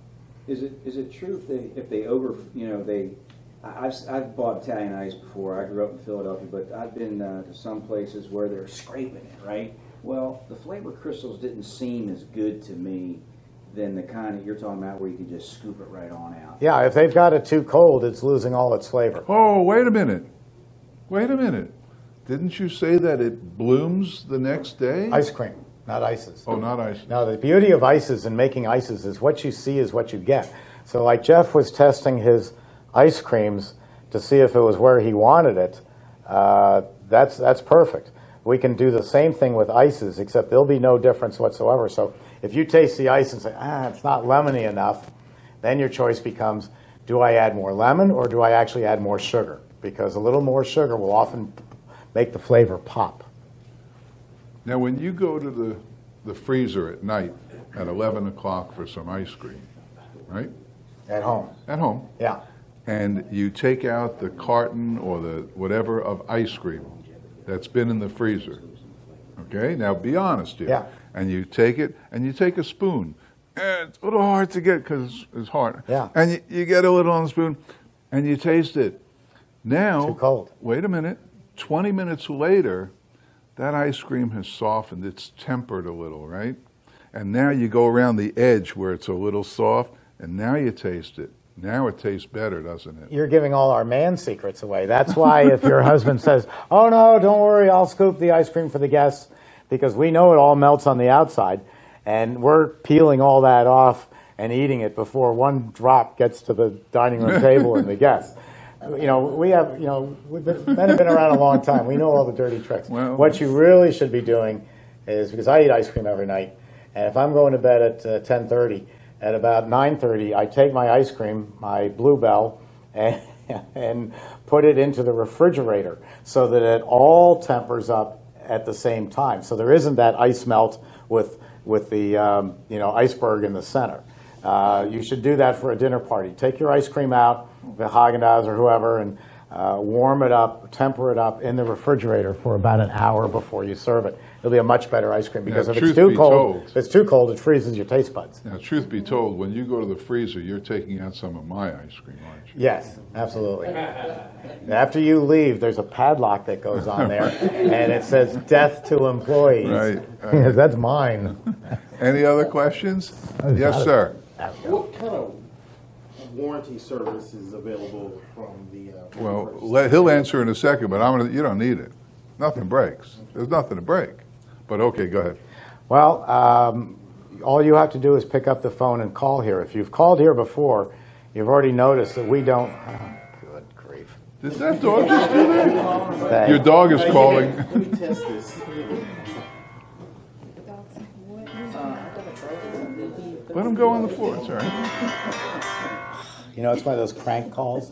Is it true if they over, I've bought Italian ice before. I grew up in Philadelphia, but I've been to some places where they're scraping it, right? Well, the flavor crystals didn't seem as good to me than the kind that you're talking about where you can just scoop it right on out. Yeah, if they've got it too cold, it's losing all its flavor. Oh, wait a minute. Wait a minute. Didn't you say that it blooms the next day? Ice cream, not ices. Oh, not ice. Now, the beauty of ices and making ices is what you see is what you get. So like Jeff was testing his ice creams to see if it was where he wanted it, that's perfect. We can do the same thing with ices, except there'll be no difference whatsoever. So if you taste the ice and say, it's not lemony enough, then your choice becomes, do I add more lemon or do I actually add more sugar? Because a little more sugar will often make the flavor pop. Now, when you go to the freezer at night at 11 o'clock for some ice cream, right? At home. At home. Yeah. And you take out the carton or the whatever of ice cream that's been in the freezer. Okay? Now, be honest here. Yeah. And you take it, and you take a spoon. And it's a little hard to get because it's hard. Yeah. And you get a little on the spoon, and you taste it. Now, Too cold. Wait a minute. 20 minutes later, that ice cream has softened. It's tempered a little, right? And now you go around the edge where it's a little soft, and now you taste it. Now it tastes better, doesn't it? You're giving all our man secrets away. That's why if your husband says, oh, no, don't worry, I'll scoop the ice cream for the guests, because we know it all melts on the outside, and we're peeling all that off and eating it before one drop gets to the dining room table and the guests. Men have been around a long time. We know all the dirty tricks. Well, what you really should be doing is, because I eat ice cream every night, and if I'm going to bed at 10:30, at about 9:30, I take my ice cream, my Bluebell, and put it into the refrigerator so that it all tempers up at the same time. So there isn't that ice melt with the iceberg in the center. You should do that for a dinner party. Take your ice cream out, the Haagen-Dazs or whoever, and warm it up, temper it up in the refrigerator for about an hour before you serve it. It'll be a much better ice cream, because if it's too cold, it freezes your taste buds. Now, truth be told, when you go to the freezer, you're taking out some of my ice cream, aren't you? Yes, absolutely. After you leave, there's a padlock that goes on there, and it says "Death to Employees." Right. That's mine. Any other questions? Yes, sir. What kind of warranty service is available from the? Well, he'll answer in a second, but you don't need it. Nothing breaks. There's nothing to break. But okay, go ahead. Well, all you have to do is pick up the phone and call here. If you've called here before, you've already noticed that we don't. Good grief! Did that dog just do that? Thanks. Your dog is calling. Let me test this. Let him go on the floor. It's all right. It's one of those crank calls.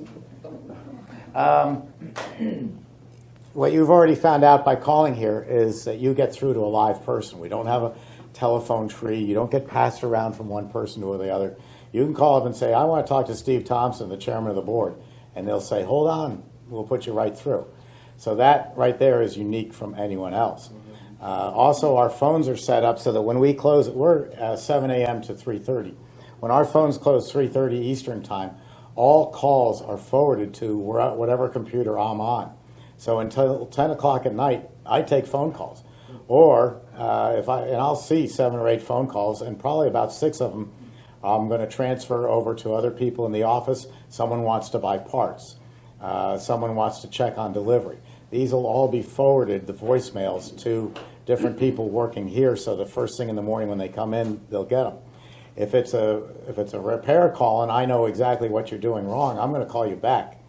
What you've already found out by calling here is that you get through to a live person. We don't have a telephone tree. You don't get passed around from one person to the other. You can call up and say, I want to talk to Steve Thompson, the chairman of the board. And they'll say, hold on, we'll put you right through. So that right there is unique from anyone else. Also, our phones are set up so that when we close, we're 7 a.m. to 3:30. When our phones close 3:30 Eastern time, all calls are forwarded to whatever computer I'm on. So until 10 o'clock at night, I take phone calls. Or I'll see 7 or 8 phone calls, and probably about 6 of them I'm going to transfer over to other people in the office. Someone wants to buy parts. someone wants to check on delivery. These will all be forwarded, the voicemails, to different people working here, so the first thing in the morning when they come in, they'll get them. If it's a repair call and I know exactly what you're doing wrong, I'm going to call you back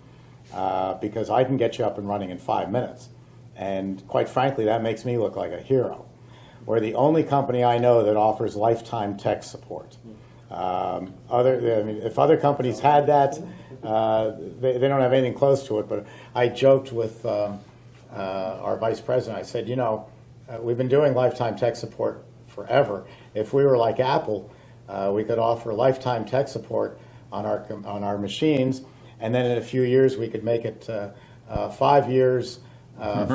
because I can get you up and running in 5 minutes. And quite frankly, that makes me look like a hero. We're the only company I know that offers lifetime tech support. If other companies had that, they don't have anything close to it. But I joked with our vice president. I said, we've been doing lifetime tech support forever. If we were like Apple, we could offer lifetime tech support on our machines, and then in a few years we could make it 5 years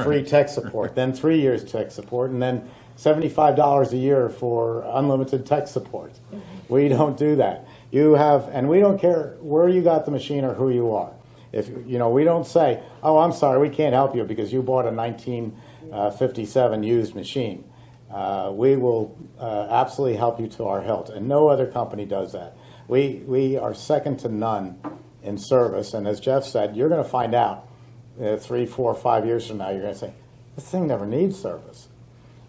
free tech support, then 3 years tech support, and then $75 a year for unlimited tech support. We don't do that. And we don't care where you got the machine or who you are. If we don't say, "Oh, I'm sorry, we can't help you because you bought a 1957 used machine." We will absolutely help you to our hilt, and no other company does that. We are second to none in service, and as Jeff said, you're going to find out 3, 4, 5 years from now, you're going to say, this thing never needs service.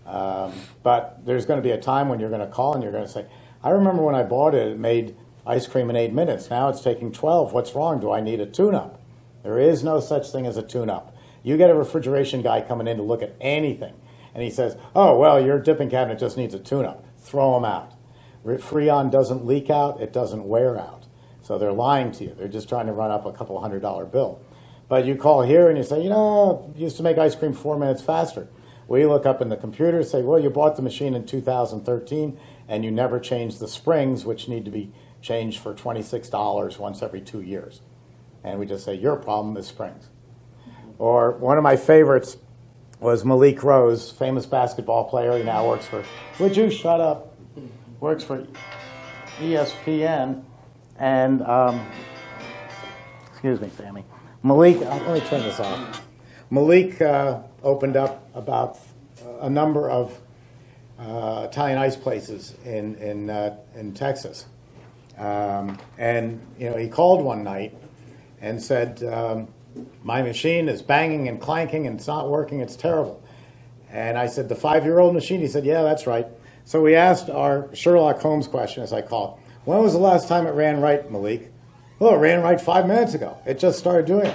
But there's going to be a time when you're going to call and you're going to say, I remember when I bought it, it made ice cream in 8 minutes. Now it's taking 12. What's wrong? Do I need a tune-up? There is no such thing as a tune-up. You get a refrigeration guy coming in to look at anything, and he says, oh, well, your dipping cabinet just needs a tune-up. Throw them out. Freon doesn't leak out. It doesn't wear out. So they're lying to you. They're just trying to run up a couple $100 bill. But you call here and you say, used to make ice cream 4 minutes faster. We look up in the computer and say, well, you bought the machine in 2013 and you never changed the springs, which need to be changed for $26 once every 2 years. And we just say, your problem is springs. Or one of my favorites was Malik Rose, famous basketball player. He now works for, would you shut up? Works for ESPN. And, excuse me, Sammy. Malik, let me turn this off. Malik opened up about a number of Italian ice places in Texas. And, he called one night and said, my machine is banging and clanking and it's not working, it's terrible. And I said, the 5-year-old machine? He said, yeah, that's right. So we asked our Sherlock Holmes question, as I call it. When was the last time it ran right, Malik? Well, it ran right 5 minutes ago. It just started doing it.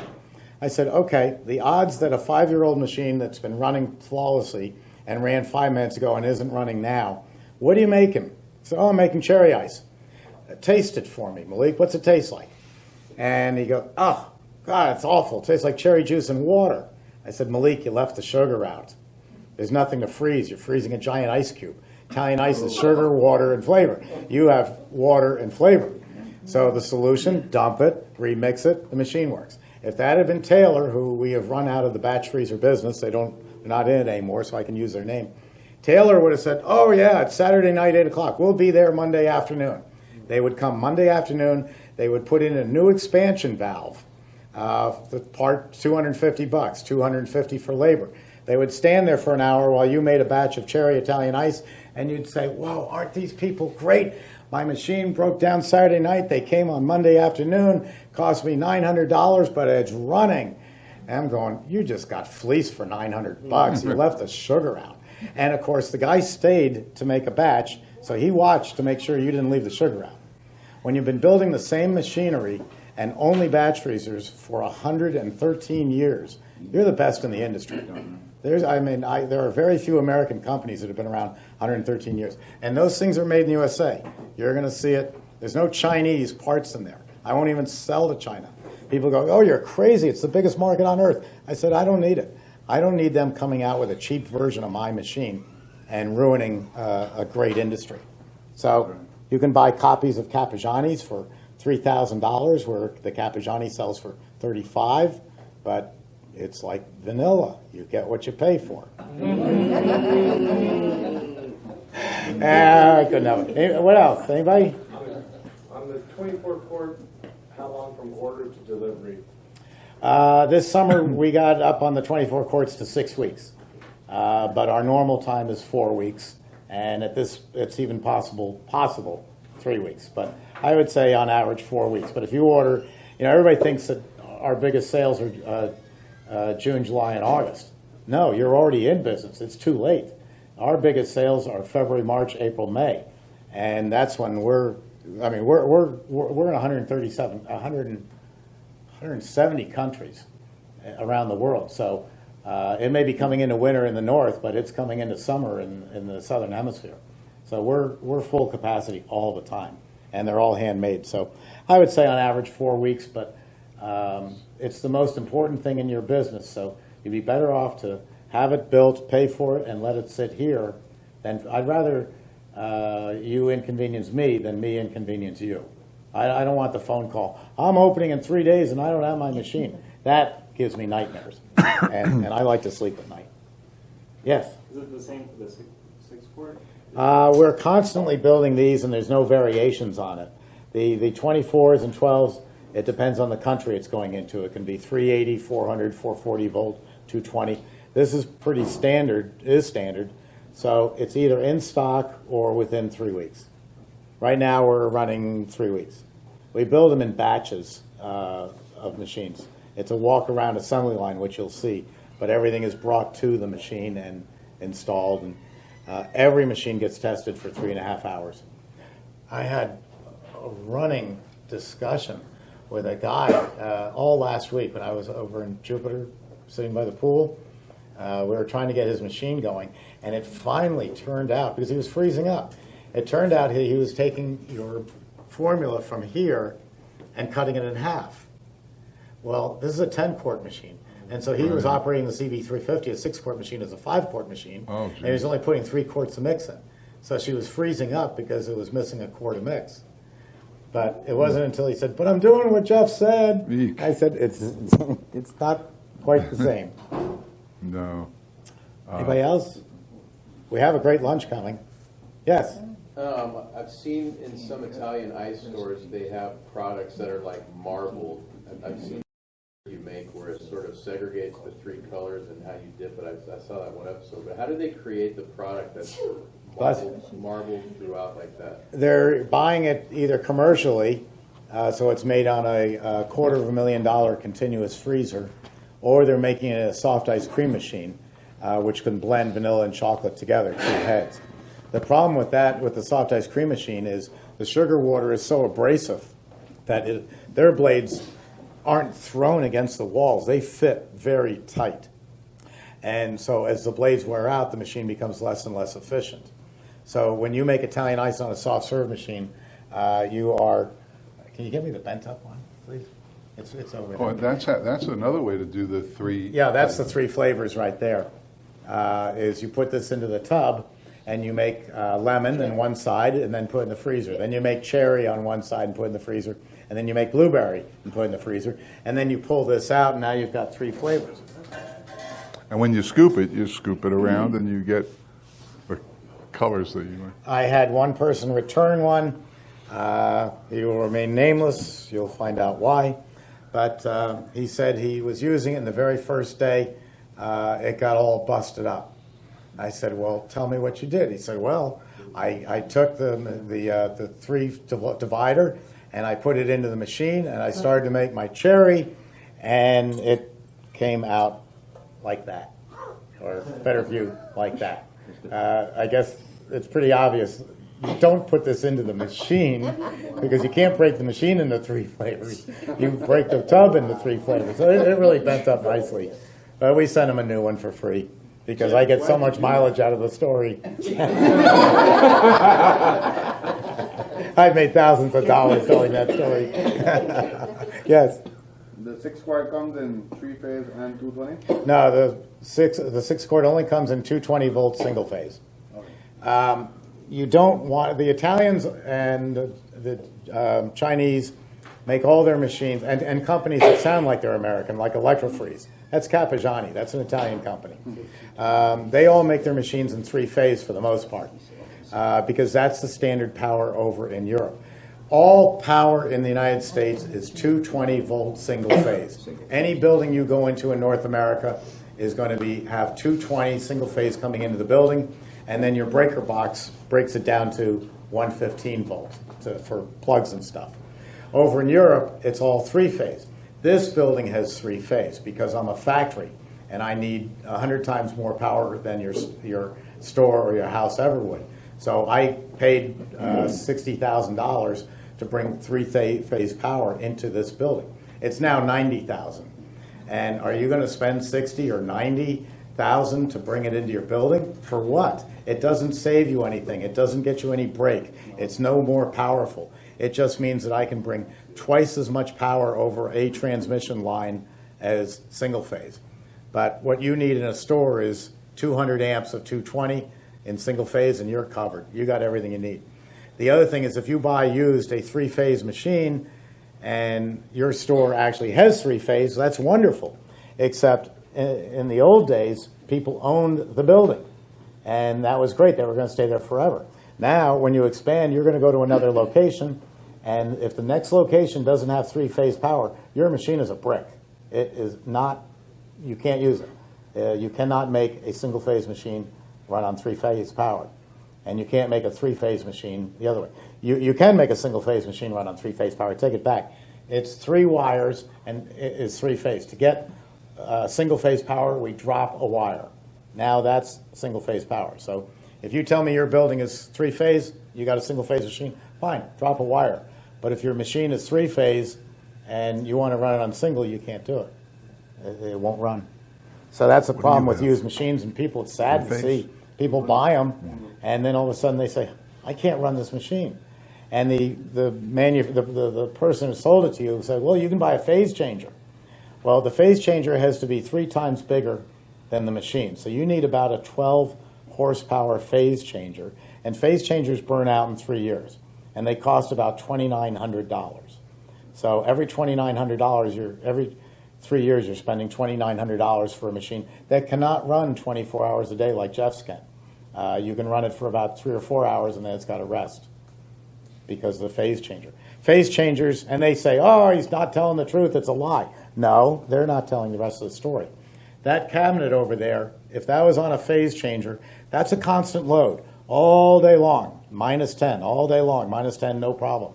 I said, okay, the odds that a 5-year-old machine that's been running flawlessly and ran 5 minutes ago and isn't running now, what are you making? He said, oh, I'm making cherry ice. Taste it for me, Malik. What's it taste like? And he goes, oh, God, it's awful. It tastes like cherry juice and water. I said, Malik, you left the sugar out. There's nothing to freeze. You're freezing a giant ice cube. Italian ice is sugar, water, and flavor. You have water and flavor. So the solution, dump it, remix it, the machine works. If that had been Taylor, who we have run out of the batch freezer business, they're not in it anymore, so I can use their name. Taylor would have said, oh yeah, it's Saturday night, 8 o'clock. We'll be there Monday afternoon. They would come Monday afternoon. They would put in a new expansion valve. The part, $250, $250 for labor. They would stand there for an hour while you made a batch of cherry Italian ice, and you'd say, whoa, aren't these people great? My machine broke down Saturday night. They came on Monday afternoon. Cost me $900, but it's running. And I'm going, you just got fleeced for $900. You left the sugar out. And, of course, the guy stayed to make a batch, so he watched to make sure you didn't leave the sugar out. When you've been building the same machinery and only batch freezers for 113 years, you're the best in the industry. There are very few American companies that have been around 113 years. And those things are made in the USA. You're going to see it. There's no Chinese parts in there. I won't even sell to China. People go, oh, you're crazy. It's the biggest market on earth. I said, I don't need it. I don't need them coming out with a cheap version of my machine and ruining a great industry. So you can buy copies of Cappigiani's for $3,000, where the Cappigiani sells for $35, but it's like vanilla. You get what you pay for. I couldn't have it. What else? Anybody? On the 24-quart, how long from order to delivery? This summer we got up on the 24 quarts to 6 weeks, but our normal time is 4 weeks, and at this it's even possible 3 weeks. But I would say on average 4 weeks. But if you order, everybody thinks that our biggest sales are June, July, and August. No, you're already in business. It's too late. Our biggest sales are February, March, April, May, and that's when we're in 170 countries around the world. So it may be coming into winter in the north, but it's coming into summer in the southern hemisphere. So we're full capacity all the time, and they're all handmade. So I would say on average 4 weeks, but it's the most important thing in your business. So you'd be better off to have it built, pay for it, and let it sit here. Than I'd rather you inconvenience me than me inconvenience you. I don't want the phone call. I'm opening in 3 days and I don't have my machine. That gives me nightmares, and I like to sleep at night. Yes? Is it the same for the six quart? We're constantly building these, and there's no variations on it. The 24s and 12s, it depends on the country it's going into. It can be 380, 400, 440 volt, 220. This is pretty standard, so it's either in stock or within 3 weeks. Right now we're running 3 weeks. We build them in batches of machines. It's a walk-around assembly line, which you'll see, but everything is brought to the machine and installed, and every machine gets tested for 3.5 hours. I had a running discussion with a guy all last week when I was over in Jupiter, sitting by the pool. We were trying to get his machine going, and it finally turned out, because he was freezing up, it turned out he was taking your formula from here and cutting it in half. Well, this is a 10-quart machine, and so he was operating the CB-350. A 6-quart machine is a 5-quart machine, and he was only putting 3 quarts of mix in. So she was freezing up because it was missing a quart of mix. But it wasn't until he said, "But I'm doing what Jeff said." Eek. I said, it's not quite the same. No. Anybody else? We have a great lunch coming. Yes? I've seen in some Italian ice stores they have products that are like marbled. I've seen you make where it sort of segregates the 3 colors and how you dip it. I saw that one episode. But how do they create the product that's marbled throughout like that? They're buying it either commercially, so it's made on a $250,000 continuous freezer, or they're making it in a soft ice cream machine, which can blend vanilla and chocolate together, 2 heads. The problem with that, with the soft ice cream machine, is the sugar water is so abrasive that their blades aren't thrown against the walls. They fit very tight. And so as the blades wear out, the machine becomes less and less efficient. So when you make Italian ice on a soft serve machine, you are, can you give me the bent up one, please? It's over Oh, there. that's another way to do the 3. Yeah, that's the 3 flavors right there. Is you put this into the tub, and you make lemon on one side and then put in the freezer. Then you make cherry on one side and put in the freezer. And then you make blueberry and put in the freezer. And then you pull this out, and now you've got 3 flavors. And when you scoop it around, and you get the colors that you want. I had one person return one. He will remain nameless. You'll find out why. But he said he was using it, and the very first day, it got all busted up. I said, "Well, tell me what you did." He said, "Well, I took the 3 divider, and I put it into the machine, and I started to make my cherry, and it came out like that, or better view, like that." I guess it's pretty obvious. You don't put this into the machine, because you can't break the machine into 3 flavors. You break the tub into 3 flavors. So it really bent up nicely. But we sent him a new one for free, because I get so much mileage out of the story. I've made thousands of dollars telling that story. Yes? The 6-quart comes in 3-phase and 220? No, the 6-quart only comes in 220 volt single phase. You don't want, the Italians and the Chinese make all their machines, and companies that sound like they're American, like Electrofreeze. That's Cappigiani. That's an Italian company. They all make their machines in 3-phase for the most part, because that's the standard power over in Europe. All power in the United States is 220 volt single phase. Any building you go into in North America is going to have 220 single phase coming into the building, and then your breaker box breaks it down to 115 volt for plugs and stuff. Over in Europe, it's all 3-phase. This building has three-phase because I'm a factory and I need 100 times more power than your store or your house ever would. So I paid $60,000 to bring three-phase power into this building. It's now $90,000. And are you going to spend $60,000 or $90,000 to bring it into your building? For what? It doesn't save you anything. It doesn't get you any break. It's no more powerful. It just means that I can bring twice as much power over a transmission line as single phase. But what you need in a store is 200 amps of 220 in single phase, and you're covered. You got everything you need. The other thing is if you buy used a three-phase machine and your store actually has three-phase, that's wonderful. Except in the old days, people owned the building, and that was great. They were going to stay there forever. Now, when you expand, you're going to go to another location, and if the next location doesn't have three-phase power, your machine is a brick. It is not, you can't use it. You cannot make a single-phase machine run on three-phase power, and you can't make a three-phase machine the other way. You can make a single-phase machine run on three-phase power. Take it back. It's 3 wires, and it's three-phase. To get single-phase power, we drop a wire. Now that's single-phase power. So if you tell me your building is three-phase, you got a single-phase machine, fine, drop a wire. But if your machine is three-phase and you want to run it on single, you can't do it. It won't run. So that's the problem with used machines, and people, it's sad to see. People buy them, and then all of a sudden they say, I can't run this machine. And the person who sold it to you said, well, you can buy a phase changer. Well, the phase changer has to be 3 times bigger than the machine. So you need about a 12 horsepower phase changer. And phase changers burn out in 3 years. And they cost about $2,900. So every $2,900, every 3 years, you're spending $2,900 for a machine that cannot run 24 hours a day like Jeff's can. You can run it for about 3 or 4 hours, and then it's got to rest because of the phase changer. Phase changers, and they say, oh, he's not telling the truth, it's a lie. No, they're not telling the rest of the story. That cabinet over there, if that was on a phase changer, that's a constant load all day long, -10, all day long, -10, no problem.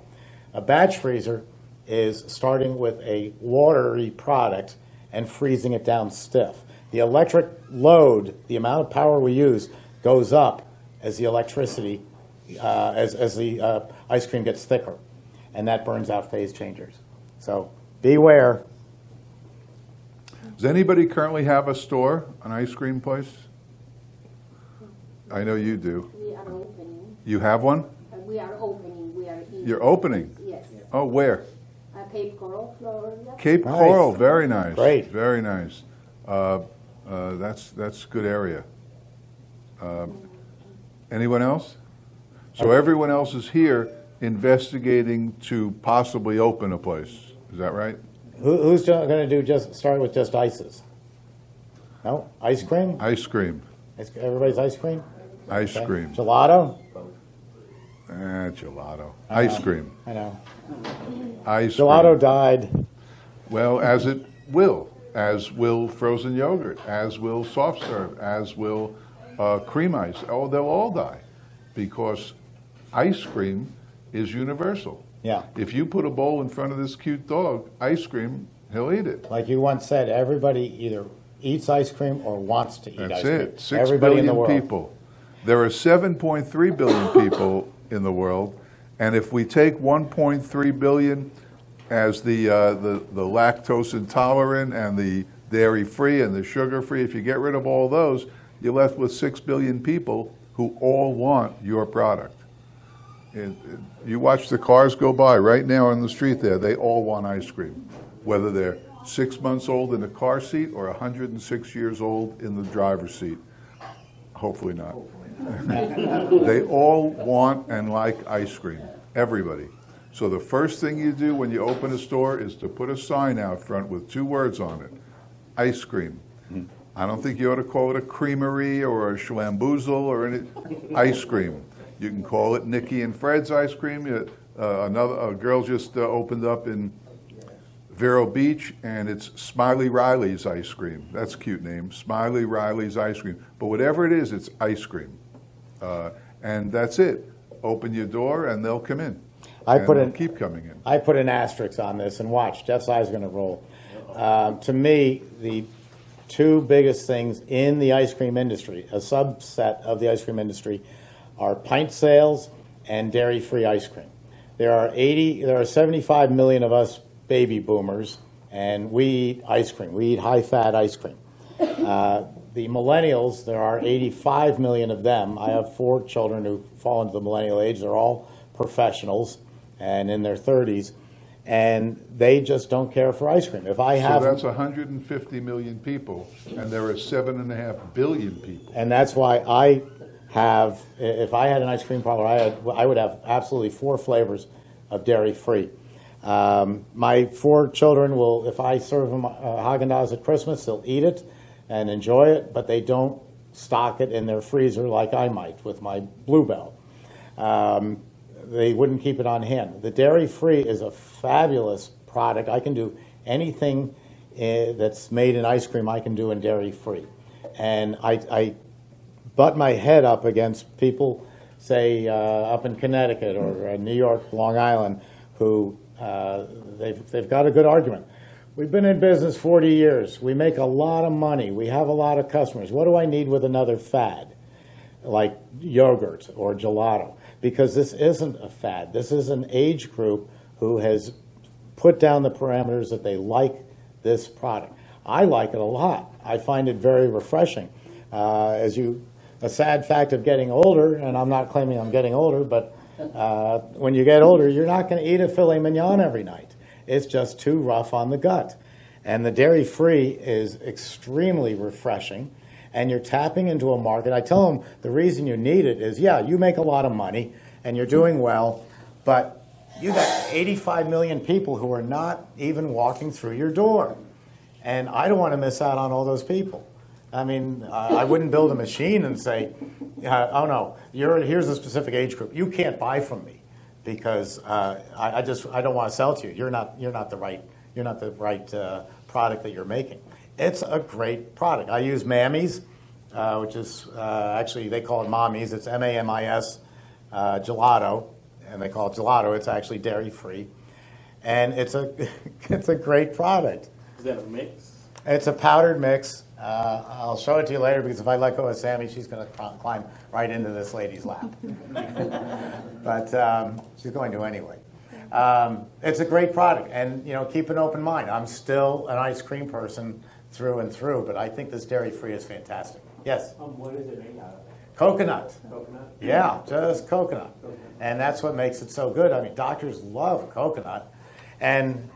A batch freezer is starting with a watery product and freezing it down stiff. The electric load, the amount of power we use, goes up as the electricity, as the ice cream gets thicker, and that burns out phase changers. So beware. Does anybody currently have a store, an ice cream place? I know you do. We are opening. You have one? We are opening. We are in. You're opening? Yes. Oh, where? Cape Coral, Florida. Cape Nice. Coral, very nice. Great. Very nice. That's a good area. Anyone else? So everyone else is here investigating to possibly open a place. Is that right? Who's going to do start with just ices? No? Ice cream? Ice cream. Everybody's ice cream? Ice Okay. cream. Gelato? Gelato. Ice cream. I know. Ice Gelato cream. died. Well, as it will. As will frozen yogurt. As will soft serve. As will cream ice. Oh, they'll all die. Because ice cream is universal. Yeah. If you put a bowl in front of this cute dog, ice cream, he'll eat it. Like you once said, everybody either eats ice cream or wants to eat That's ice cream. it. 6 Everybody in the billion world. people. There are 7.3 billion people in the world, and if we take 1.3 billion as the lactose intolerant and the dairy free and the sugar free, if you get rid of all those, you're left with 6 billion people who all want your product. You watch the cars go by right now on the street there, they all want ice cream, whether they're 6 months old in the car seat or 106 years old in the driver's seat. Hopefully not. They all want and like ice cream, everybody. So the first thing you do when you open a store is to put a sign out front with 2 words on it, ice cream. I don't think you ought to call it a creamery or a schlamboozle or any ice cream. You can call it Nikki and Fred's ice cream. A girl just opened up in Vero Beach, and it's Smiley Riley's ice cream. That's a cute name, Smiley Riley's ice cream. But whatever it is, it's ice cream. And that's it. Open your door, and they'll come in. They'll keep coming in. I put an asterisk on this, and watch, Jeff's eyes are going to roll. To me, the two biggest things in the ice cream industry, a subset of the ice cream industry, are pint sales and dairy-free ice cream. There are 75 million of us baby boomers, and we eat ice cream. We eat high-fat ice cream. The millennials, there are 85 million of them. I have 4 children who fall into the millennial age. They're all professionals and in their 30s, and they just don't care for ice cream. If I have, So that's 150 million people, and there are 7.5 billion people. and that's why I have, if I had an ice cream parlor, I would have absolutely 4 flavors of dairy-free. My 4 children will, if I serve them Haagen-Dazs at Christmas, they'll eat it and enjoy it, but they don't stock it in their freezer like I might with my Bluebell. They wouldn't keep it on hand. The dairy-free is a fabulous product. I can do anything that's made in ice cream I can do in dairy-free. And I butt my head up against people, say, up in Connecticut or New York, Long Island, who they've got a good argument. We've been in business 40 years. We make a lot of money. We have a lot of customers. What do I need with another fad like yogurt or gelato? Because this isn't a fad. This is an age group who has put down the parameters that they like this product. I like it a lot. I find it very refreshing. A sad fact of getting older, and I'm not claiming I'm getting older, but when you get older, you're not going to eat a filet mignon every night. It's just too rough on the gut. And the dairy-free is extremely refreshing, and you're tapping into a market. I tell them the reason you need it is, yeah, you make a lot of money, and you're doing well, but you got 85 million people who are not even walking through your door. And I don't want to miss out on all those people. I mean, I wouldn't build a machine and say, oh no, here's a specific age group. You can't buy from me because I don't want to sell to you. You're not the right product that you're making. It's a great product. I use Mammy's, which is actually they call it Mommy's. It's MAMIS gelato, and they call it gelato. It's actually dairy free, and it's a great product. Is that a mix? It's a powdered mix. I'll show it to you later because if I let go of Sammy, she's going to climb right into this lady's lap. But she's going to anyway. It's a great product, and keep an open mind. I'm still an ice cream person through and through, but I think this dairy-free is fantastic. Yes? What is it made out of? Coconut. Coconut? Yeah, just coconut. And that's what makes it so good. I mean, doctors love coconut. And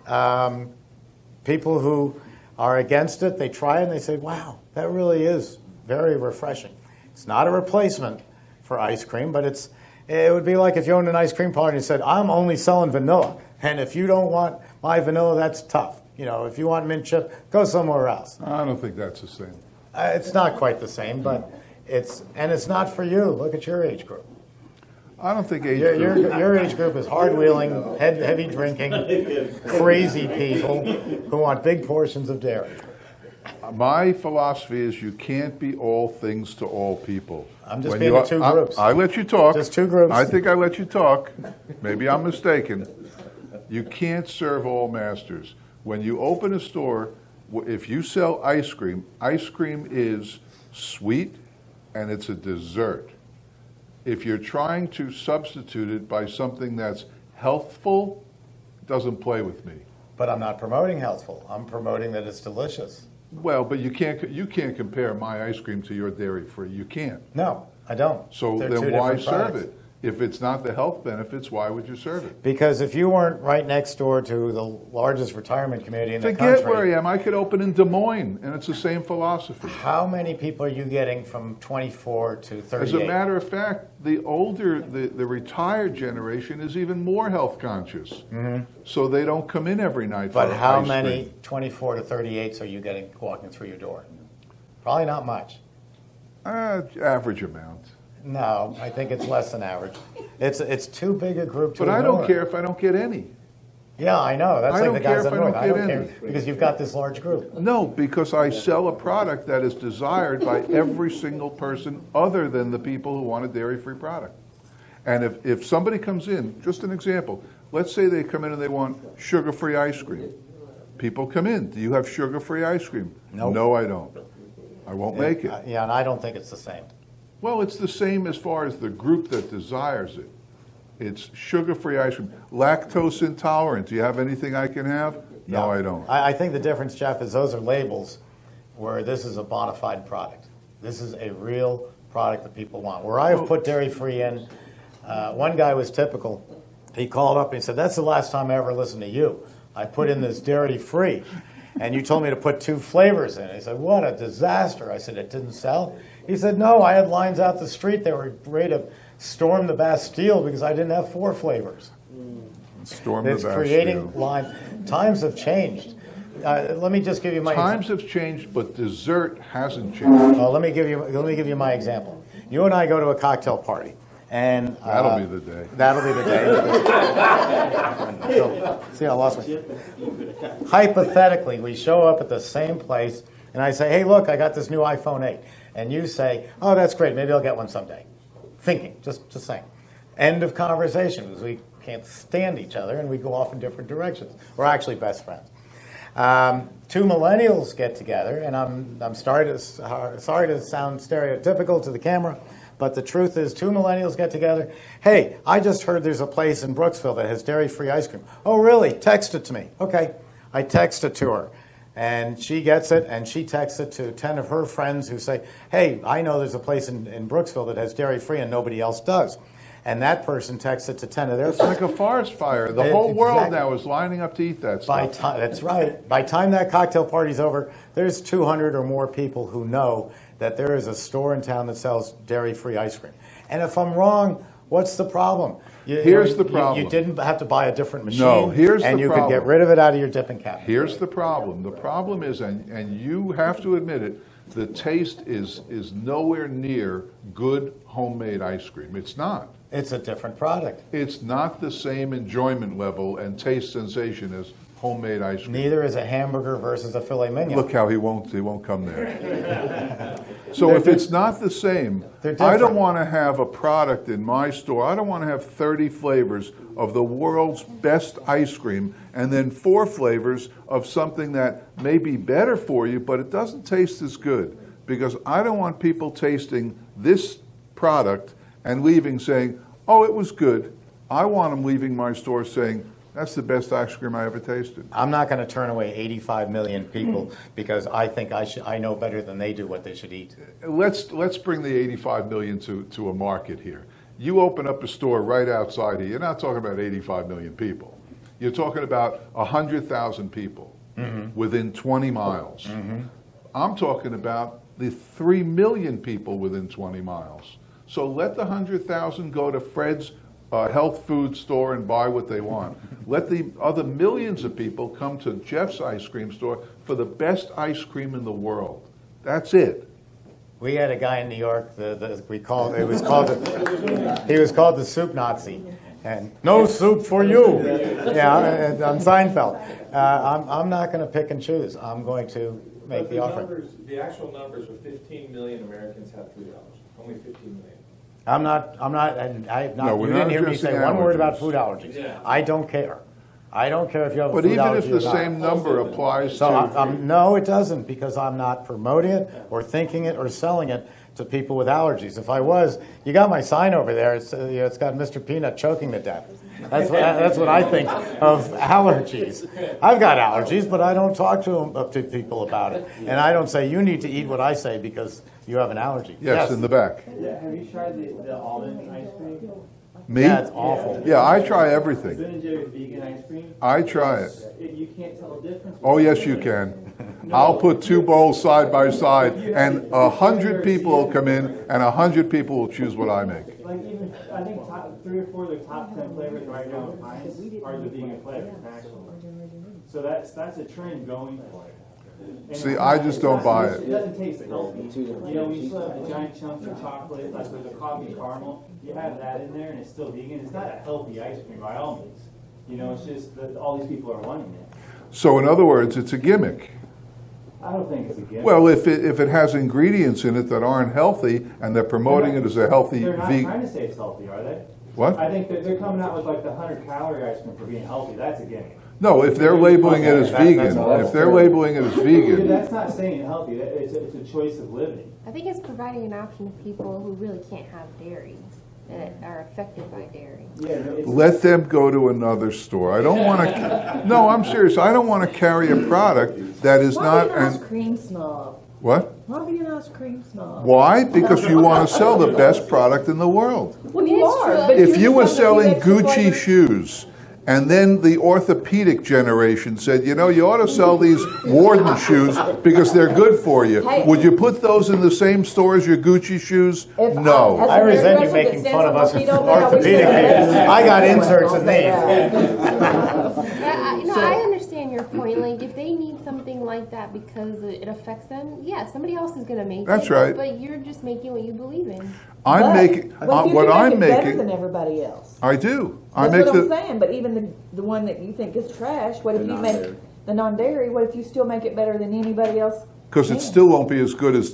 people who are against it, they try it and they say, wow, that really is very refreshing. It's not a replacement for ice cream, but it would be like if you owned an ice cream parlor and you said, I'm only selling vanilla. And if you don't want my vanilla, that's tough. If you want mint chip, go somewhere else. I don't think that's the same. It's not quite the same, but it's not for you. Look at your age group. I don't think age Your group. your age group is hard-wheeling, heavy drinking, crazy people who want big portions of dairy. My philosophy is you can't be all things to all people. I'm just being in 2 groups. I let you talk. Just 2 groups. I think I let you talk. Maybe I'm mistaken. You can't serve all masters. When you open a store, if you sell ice cream is sweet and it's a dessert. If you're trying to substitute it by something that's healthful, it doesn't play with me. But I'm not promoting healthful. I'm promoting that it's delicious. Well, but you can't compare my ice cream to your dairy-free. You can't. No, I don't. So They're 2 then why different serve products. it? If it's not the health benefits, why would you serve it? Because if you weren't right next door to the largest retirement community in the Forget country, where I am. I could open in Des Moines, and it's the same philosophy. how many people are you getting from 24 to 38? As a matter of fact, the retired generation is even more health conscious. Mm-hmm. So they don't come in every night But for how ice many cream. 24 to 38s are you getting walking through your door? Probably not much. Average amount. No, I think it's less than average. It's too big a group to But I don't ignore. care if I don't get any. Yeah, I know. That's I like don't the care guys if up I north. don't I get don't care any. because you've got this large group. No, because I sell a product that is desired by every single person other than the people who want a dairy-free product. And if somebody comes in, just an example, let's say they come in and they want sugar-free ice cream. People come in, do you have sugar-free ice cream? Nope. No, I don't. I won't make it. Yeah, and I don't think it's the same. Well, it's the same as far as the group that desires it. It's sugar-free ice cream. Lactose intolerant, do you have anything I can have? No, Yeah. I don't. I think the difference, Jeff, is those are labels where this is a bona fide product. This is a real product that people want. Where I have put dairy-free in, one guy was typical. He called up and he said, that's the last time I ever listened to you. I put in this dairy-free, and you told me to put 2 flavors in. He said, what a disaster. I said, it didn't sell? He said, no, I had lines out the street. They were ready to storm the Bastille because I didn't have 4 flavors. Storm the It's Bastille. creating line. Times have changed. Let me just give you my Times have changed, but dessert hasn't changed. let me give you my example. You and I go to a cocktail party, and That'll be the day. That'll be the day. So, see, I lost my. Hypothetically, we show up at the same place, and I say, "Hey, look, I got this new iPhone 8," and you say, "Oh, that's great. Maybe I'll get one someday." Thinking, just saying. End of conversation, because we can't stand each other, and we go off in different directions. We're actually best friends. 2 millennials get together, and I'm sorry to sound stereotypical to the camera, but the truth is 2 millennials get together. Hey, I just heard there's a place in Brooksville that has dairy-free ice cream. Oh, really? Text it to me. Okay. I text it to her, and she gets it, and she texts it to 10 of her friends who say, hey, I know there's a place in Brooksville that has dairy-free and nobody else does. And that person texts it to 10 of their It's friends. like a forest fire. The whole world Exactly. now is lining up to eat that By stuff. that's right. By time that cocktail party's over, there's 200 or more people who know that there is a store in town that sells dairy-free ice cream. And if I'm wrong, what's the problem? Here's the problem. You didn't have to buy a different machine. No, here's the and you could problem. get rid of it out of your dipping cabinet. Here's the problem. The problem is, and you have to admit it, the taste is nowhere near good homemade ice cream. It's not. It's a different product. It's not the same enjoyment level and taste sensation as homemade ice cream. Neither is a hamburger versus a filet mignon. Look how he won't come there. So if it's not the same, They're I don't different. want to have a product in my store. I don't want to have 30 flavors of the world's best ice cream and then 4 flavors of something that may be better for you, but it doesn't taste as good. Because I don't want people tasting this product and leaving saying, oh, it was good. I want them leaving my store saying, that's the best ice cream I ever tasted. I'm not going to turn away 85 million people because I think I know better than they do what they should eat. Let's bring the 85 million to a market here. You open up a store right outside here. You're not talking about 85 million people. You're talking about 100,000 people within 20 miles. I'm talking about the 3 million people within 20 miles. So let the 100,000 go to Fred's health food store and buy what they want. Let the other millions of people come to Jeff's ice cream store for the best ice cream in the world. That's it. We had a guy in New York. He was called the soup Nazi, and no soup for you. Yeah, on Seinfeld. I'm not going to pick and choose. I'm going to make the offering. The actual numbers are 15 million Americans have food allergies. Only 15 million. I'm not, and No, we're you not didn't hear me addressing say one word allergies. about food allergies. Yeah. I don't care. I don't care if you have a But food even allergy if the or not. same number applies So to... no, it doesn't, because I'm not promoting it or thinking it or selling it to people with allergies. If I was, you got my sign over there. It's it's got Mr. Peanut choking to death. That's what I think of allergies. I've got allergies, but I don't talk to people about it, and I don't say you need to eat what I say because you have an allergy. Yes, in the back. Yeah, have you tried the almond ice cream? Me? Yeah, it's awful. Yeah, I try everything. Ben and Jerry's vegan ice cream? I try it. You can't tell the difference. Oh, yes, you can. I'll put 2 bowls side by side, and 100 people will come in, and 100 people will choose what I make. Like even, I think 3 or 4 of the top 10 flavors right now in Heinz are the vegan flavors, actually. So that's a trend going for it. And See, I just don't buy It it. doesn't taste healthy. You know, when you still have the giant chunks of chocolate, like with the coffee caramel, you have that in there and it's still vegan. It's not a healthy ice cream by all means. You know, it's just that all these people are wanting it. So in other words, it's a gimmick. I don't think it's a gift. Well, if it has ingredients in it that aren't healthy, and they're promoting it as a healthy They're not vegan... trying to say it's healthy, are they? What? I think that they're coming out with like the 100-calorie ice cream for being healthy. That's a gimmick. No, if they're labeling it as vegan, if they're labeling it as vegan, That's not saying healthy. It's a choice of living. I think it's providing an option to people who really can't have dairy, that are affected by dairy. Yeah, let them go to another store. I don't want to, no, I'm serious. I don't want to carry a product that is Why not, be an ice and, cream snob? what? Why be an ice cream snob? Why? Because you want to sell the best product in the world. Well, you It's are. true. But If you're you were just gonna selling give extra Gucci flavor. shoes, and then the orthopedic generation said, you know, you ought to sell these Warden shoes because they're good for you. Hey. Would you put those in the same store as your Gucci shoes? If No. as I a resent you hairdresser making that fun of us stands in on my feet all day, I wish orthopedic they would cases. have I got that. inserts I'll in say these. that. I understand your point. Like, if they need something like that because it affects them, yeah, somebody else is going to make That's it. right. But you're just making what you believe in. I'm But- making, but you what can I'm make it better than making, everybody else. I do. I That's make what I'm the, saying. But even the one that you think is trash, what if you make the non-dairy? What if you still make it better than anybody else? because it still won't be as good as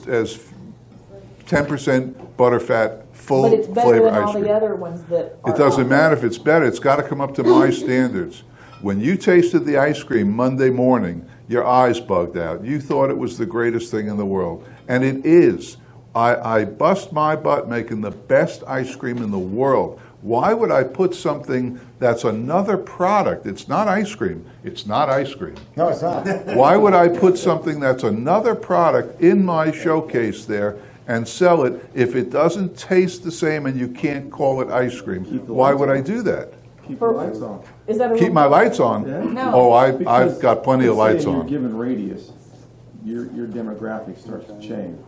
10% butterfat, full But it's better flavor than ice all cream. the other ones that are It doesn't out matter if it's better. It's got to come up to my standards. When you tasted the ice cream Monday morning, your eyes bugged out. You thought it was the greatest thing in the world. And it is. I bust my butt making the best ice cream in the world. Why would I put something that's another product? It's not ice cream. It's not ice cream. No, it's not. Why would I put something that's another product in my showcase there and sell it if it doesn't taste the same and you can't call it ice cream? Why would I do that? Keep the lights on. Is that a Keep my lights on? Yeah. No. Oh, I've Because got plenty of let's say lights in your on. given radius, your demographic starts to change,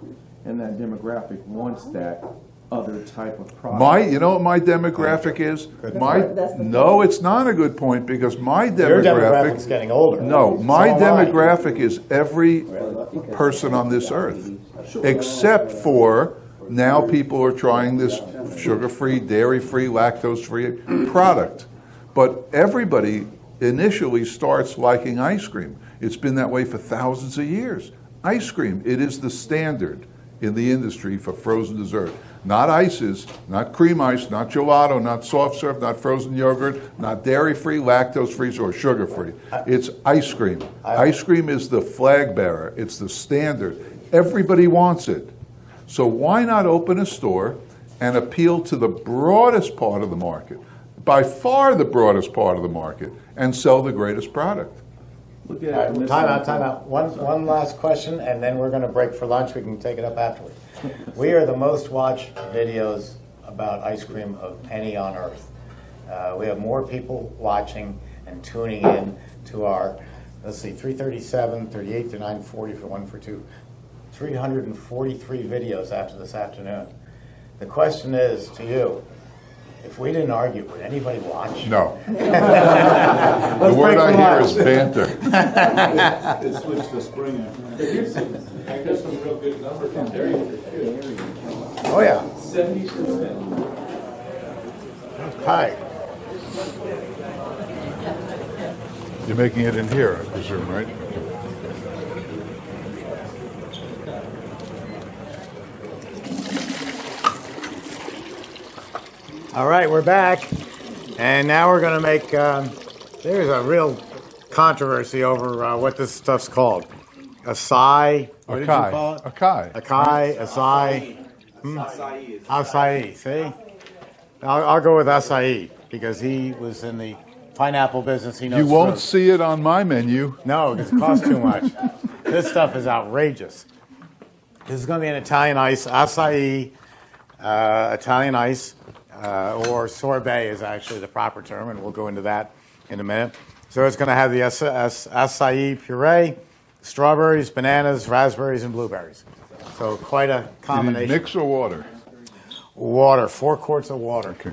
and that demographic wants that other type of product. You know what my demographic is? No, it's not a good point because my Your demographic's getting older. No, my So am I. demographic is every person on this earth, except for now people are trying this sugar-free, dairy-free, lactose-free product. But everybody initially starts liking ice cream. It's been that way for thousands of years. Ice cream, it is the standard in the industry for frozen dessert. Not ices, not cream ice, not gelato, not soft serve, not frozen yogurt, not dairy-free, lactose-free, or sugar-free. It's ice cream. Ice cream is the flag bearer. It's the standard. Everybody wants it. So why not open a store and appeal to the broadest part of the market, by far the broadest part of the market, and sell the greatest product? Look All at right, it from this time side. out, time out. One last question, and then we're going to break for lunch. We can take it up afterwards. We are the most watched videos about ice cream of any on earth. We have more people watching and tuning in to our, let's see, 337, 38 to 940 for 1 for 2. 343 videos after this afternoon. The question is to you, if we didn't argue, would anybody watch? No. Let's The word break I for hear lunch. is banter. It switched to spring. I got some real good numbers on dairy too. Oh, yeah. 70%. Hi. You're making it in here, I presume, right? All right, we're back. And now we're going to make, there's a real controversy over what this stuff's called. Acai. What did you call it? Acai. Acai, acai. Acai, see? I'll go with acai because he was in the pineapple business. He knows You won't fruit. see it on my menu. No, because it costs too much. This stuff is outrageous. This is going to be an Italian ice, acai, Italian ice, or sorbet is actually the proper term, and we'll go into that in a minute. So it's going to have the acai puree, strawberries, bananas, raspberries, and blueberries. So quite a You need combination. mix or water? Water, 4 quarts of water. Okay.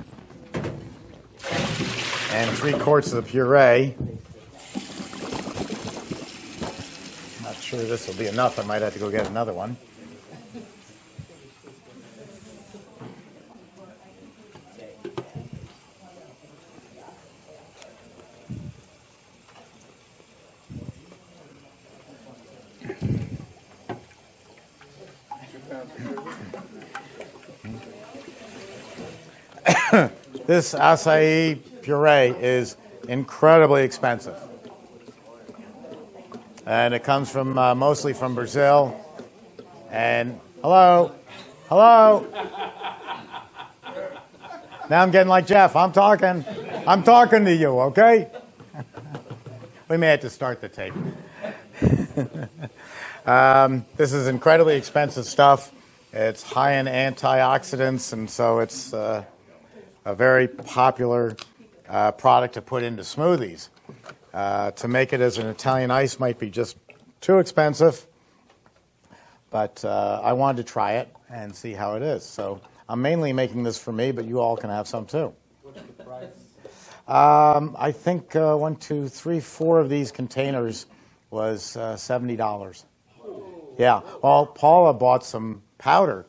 And 3 quarts of the puree. Not sure this will be enough. I might have to go get another one. This acai puree is incredibly expensive. And it comes from mostly from Brazil. And hello. Now I'm getting like Jeff. I'm talking to you, okay? We may have to start the tape. This is incredibly expensive stuff. It's high in antioxidants, and so it's a very popular product to put into smoothies. To make it as an Italian ice might be just too expensive, but I wanted to try it and see how it is. So I'm mainly making this for me, but you all can have some too. What's the price? I think 1, 2, 3, 4 of these containers was $70. Yeah. Well, Paula bought some powder.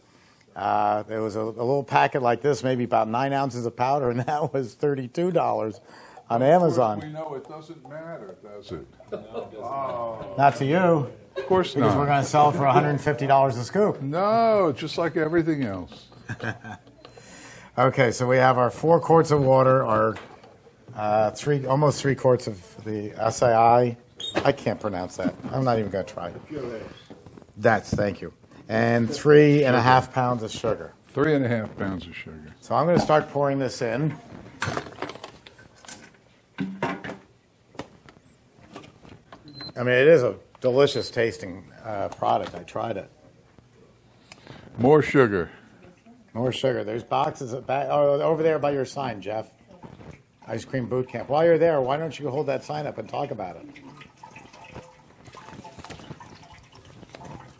There was a little packet like this, maybe about 9 ounces of powder, and that was $32 on Amazon. We know it doesn't matter, does it? Not to you. Of course Because we're not. going to sell it for $150 a scoop. No, just like everything else. Okay, so we have our 4 quarts of water, our almost 3 quarts of the acai. I can't pronounce that. I'm not even going to try. Thank you. And 3.5 pounds of sugar. 3.5 pounds of sugar. So I'm going to start pouring this in. I mean, it is a delicious tasting product. I tried it. More sugar. More sugar. There's boxes over there by your sign, Jeff. Ice Cream Boot Camp. While you're there, why don't you hold that sign up and talk about it?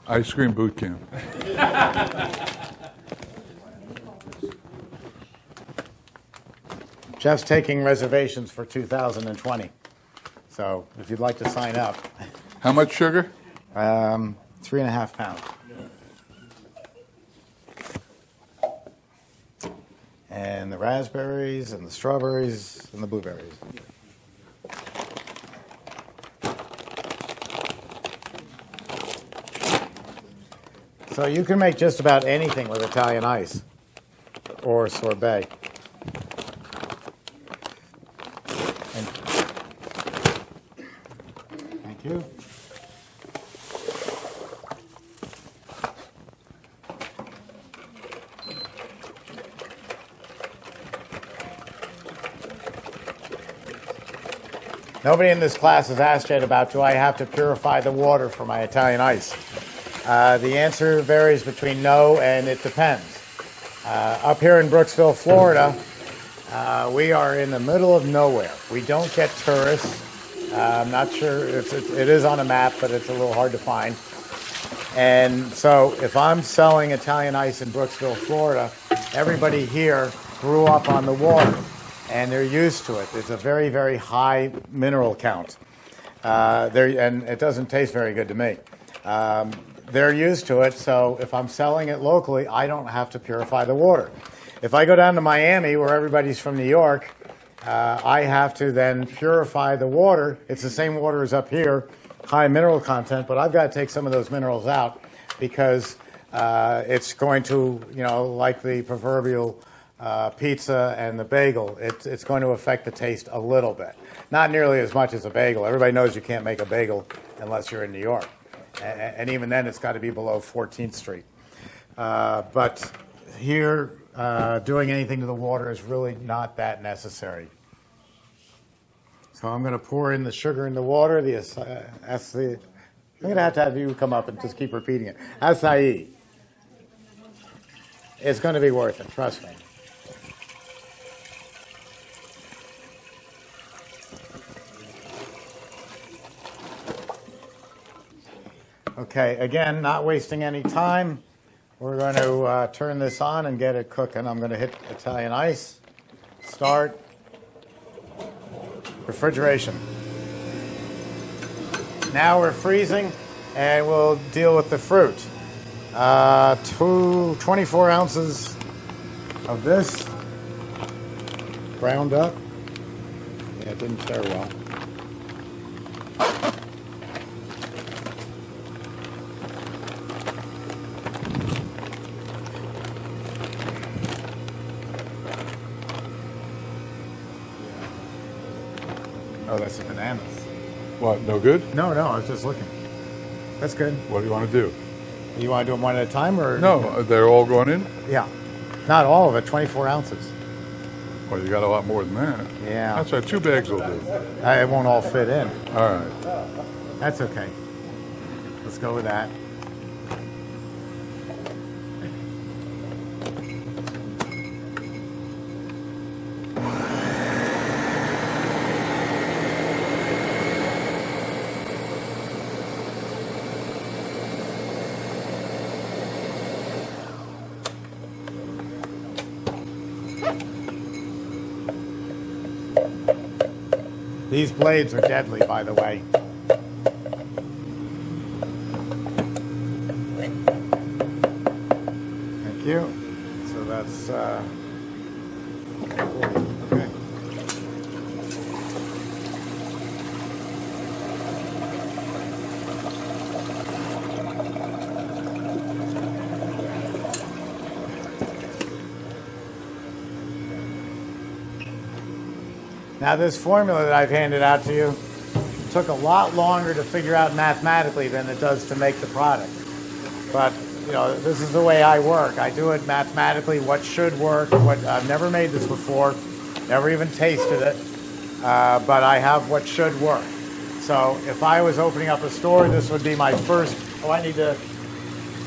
Ice cream boot camp. Jeff's taking reservations for 2020. So if you'd like to sign up. How much sugar? 3.5 pounds. And the raspberries and the strawberries and the blueberries. So you can make just about anything with Italian ice or sorbet. Thank you. Nobody in this class has asked yet about, do I have to purify the water for my Italian ice? The answer varies between no and it depends. Up here in Brooksville, Florida, we are in the middle of nowhere. We don't get tourists. I'm not sure, it is on a map, but it's a little hard to find. And so if I'm selling Italian ice in Brooksville, Florida, everybody here grew up on the water, and they're used to it. It's a very, very high mineral count. And it doesn't taste very good to me. They're used to it, so if I'm selling it locally, I don't have to purify the water. If I go down to Miami, where everybody's from New York, I have to then purify the water. It's the same water as up here, high mineral content, but I've got to take some of those minerals out because it's going to, like the proverbial pizza and the bagel, it's going to affect the taste a little bit. Not nearly as much as a bagel. Everybody knows you can't make a bagel unless you're in New York. And even then, it's got to be below 14th Street. But here, doing anything to the water is really not that necessary. So I'm going to pour in the sugar in the water. I'm going to have you come up and just keep repeating it. Acai. It's going to be worth it, trust me. Okay, again, not wasting any time. We're going to turn this on and get it cooking. I'm going to hit Italian ice. Start. Refrigeration. Now we're freezing, and we'll deal with the fruit. 24 ounces of this ground up. Yeah, it didn't stir well. Oh, that's the bananas. What, no good? No, I was just looking. That's good. What do you want to do? You want to do them one at a time, or? No, they're all going in? Yeah. Not all of it, 24 ounces. Well, you got a lot more than that. Yeah. That's right, 2 bags will do. It won't all fit in. All right. That's okay. Let's go with that. These blades are deadly, by the way. Thank you. So that's, okay. Now this formula that I've handed out to you took a lot longer to figure out mathematically than it does to make the product. But you know, this is the way I work. I do it mathematically, what should work, what I've never made this before, never even tasted it, but I have what should work. So if I was opening up a store, this would be my first, oh, I need to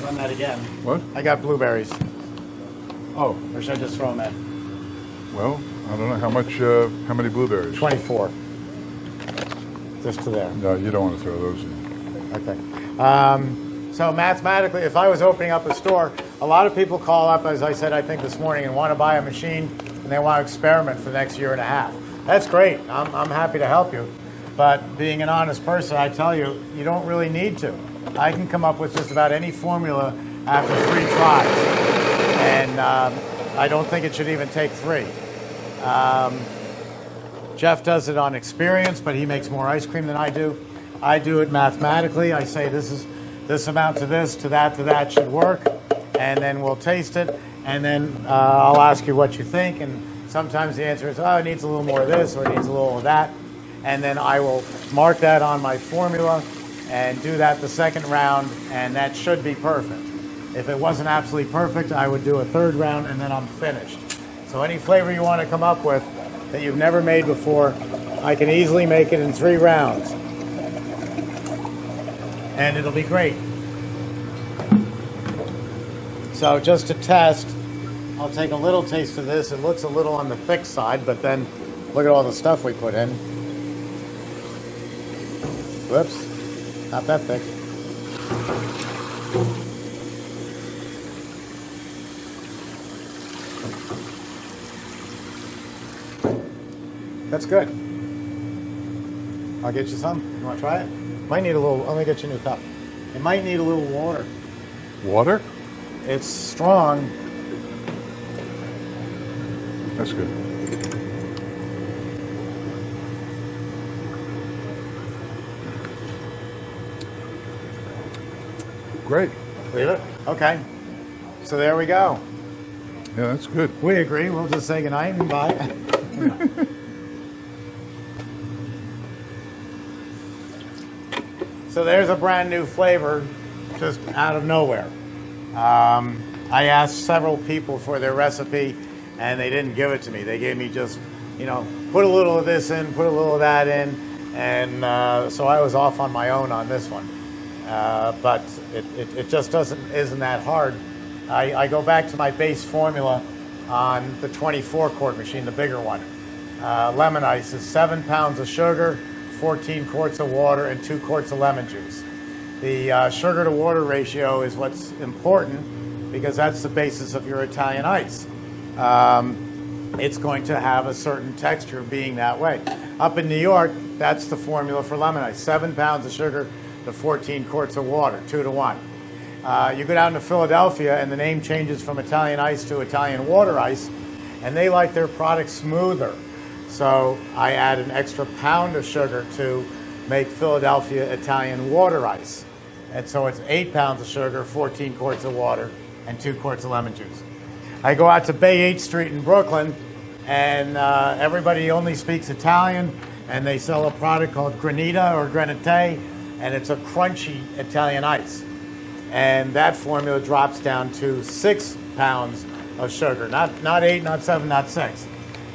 run that again. What? I got blueberries. Oh. Or should I just throw them in? Well, I don't know how many blueberries? 24. Just to there. No, you don't want to throw those in. Okay. So mathematically, if I was opening up a store, a lot of people call up, as I said, I think this morning, and want to buy a machine, and they want to experiment for the next year and a half. That's great. I'm happy to help you. But being an honest person, I tell you, you don't really need to. I can come up with just about any formula after 3 tries. And I don't think it should even take 3. Jeff does it on experience, but he makes more ice cream than I do. I do it mathematically. I say this amount to this, to that should work, and then we'll taste it, and then I'll ask you what you think, and sometimes the answer is, oh, it needs a little more of this, or it needs a little of that, and then I will mark that on my formula and do that the second round, and that should be perfect. If it wasn't absolutely perfect, I would do a 3rd round, and then I'm finished. So any flavor you want to come up with that you've never made before, I can easily make it in 3 rounds. And it'll be great. So just to test, I'll take a little taste of this. It looks a little on the thick side, but then look at all the stuff we put in. Whoops, not that thick. That's good. I'll get you some. You want to try it? Might need a little, let me get you a new cup. It might need a little water. Water? It's strong. That's good. Great. Leave it? Okay. So there we go. Yeah, that's good. We agree. We'll just say goodnight and bye. So there's a brand new flavor just out of nowhere. I asked several people for their recipe and they didn't give it to me. They gave me just, you know, put a little of this in, put a little of that in, and so I was off on my own on this one. But it just isn't that hard. I go back to my base formula on the 24-quart machine, the bigger one. Lemon ice is 7 pounds of sugar, 14 quarts of water, and 2 quarts of lemon juice. The sugar to water ratio is what's important because that's the basis of your Italian ice. It's going to have a certain texture being that way. Up in New York, that's the formula for lemon ice. 7 pounds of sugar to 14 quarts of water, 2 to 1. You go down to Philadelphia and the name changes from Italian ice to Italian water ice, and they like their product smoother. So I add an extra pound of sugar to make Philadelphia Italian water ice. And so it's 8 pounds of sugar, 14 quarts of water, and 2 quarts of lemon juice. I go out to Bay 8th Street in Brooklyn, and everybody only speaks Italian, and they sell a product called Granita or Granite, and it's a crunchy Italian ice. And that formula drops down to 6 pounds of sugar, not 8, not 7, not 6.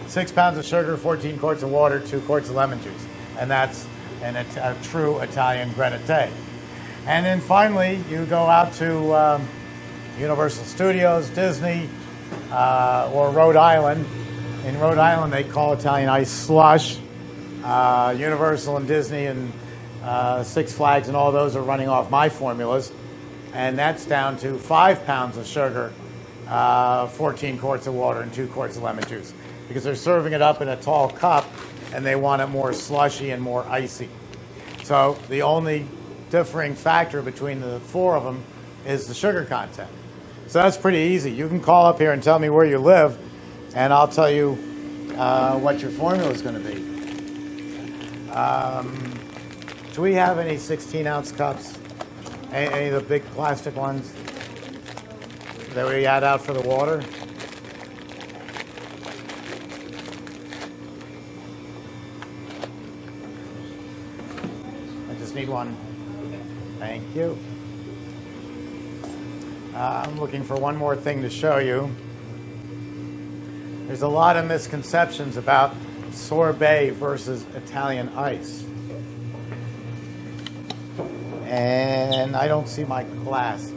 6 pounds of sugar, 14 quarts of water, 2 quarts of lemon juice. And that's a true Italian Granite. And then finally, you go out to Universal Studios, Disney, or Rhode Island. In Rhode Island, they call Italian ice slush. Universal and Disney and Six Flags and all those are running off my formulas. And that's down to 5 pounds of sugar, 14 quarts of water, and 2 quarts of lemon juice. Because they're serving it up in a tall cup, and they want it more slushy and more icy. So the only differing factor between the 4 of them is the sugar content. So that's pretty easy. You can call up here and tell me where you live, and I'll tell you what your formula is going to be. Do we have any 16-ounce cups? Any of the big plastic ones that we add out for the water? I just need one. Thank you. I'm looking for one more thing to show you. There's a lot of misconceptions about sorbet versus Italian ice. And I don't see my glass.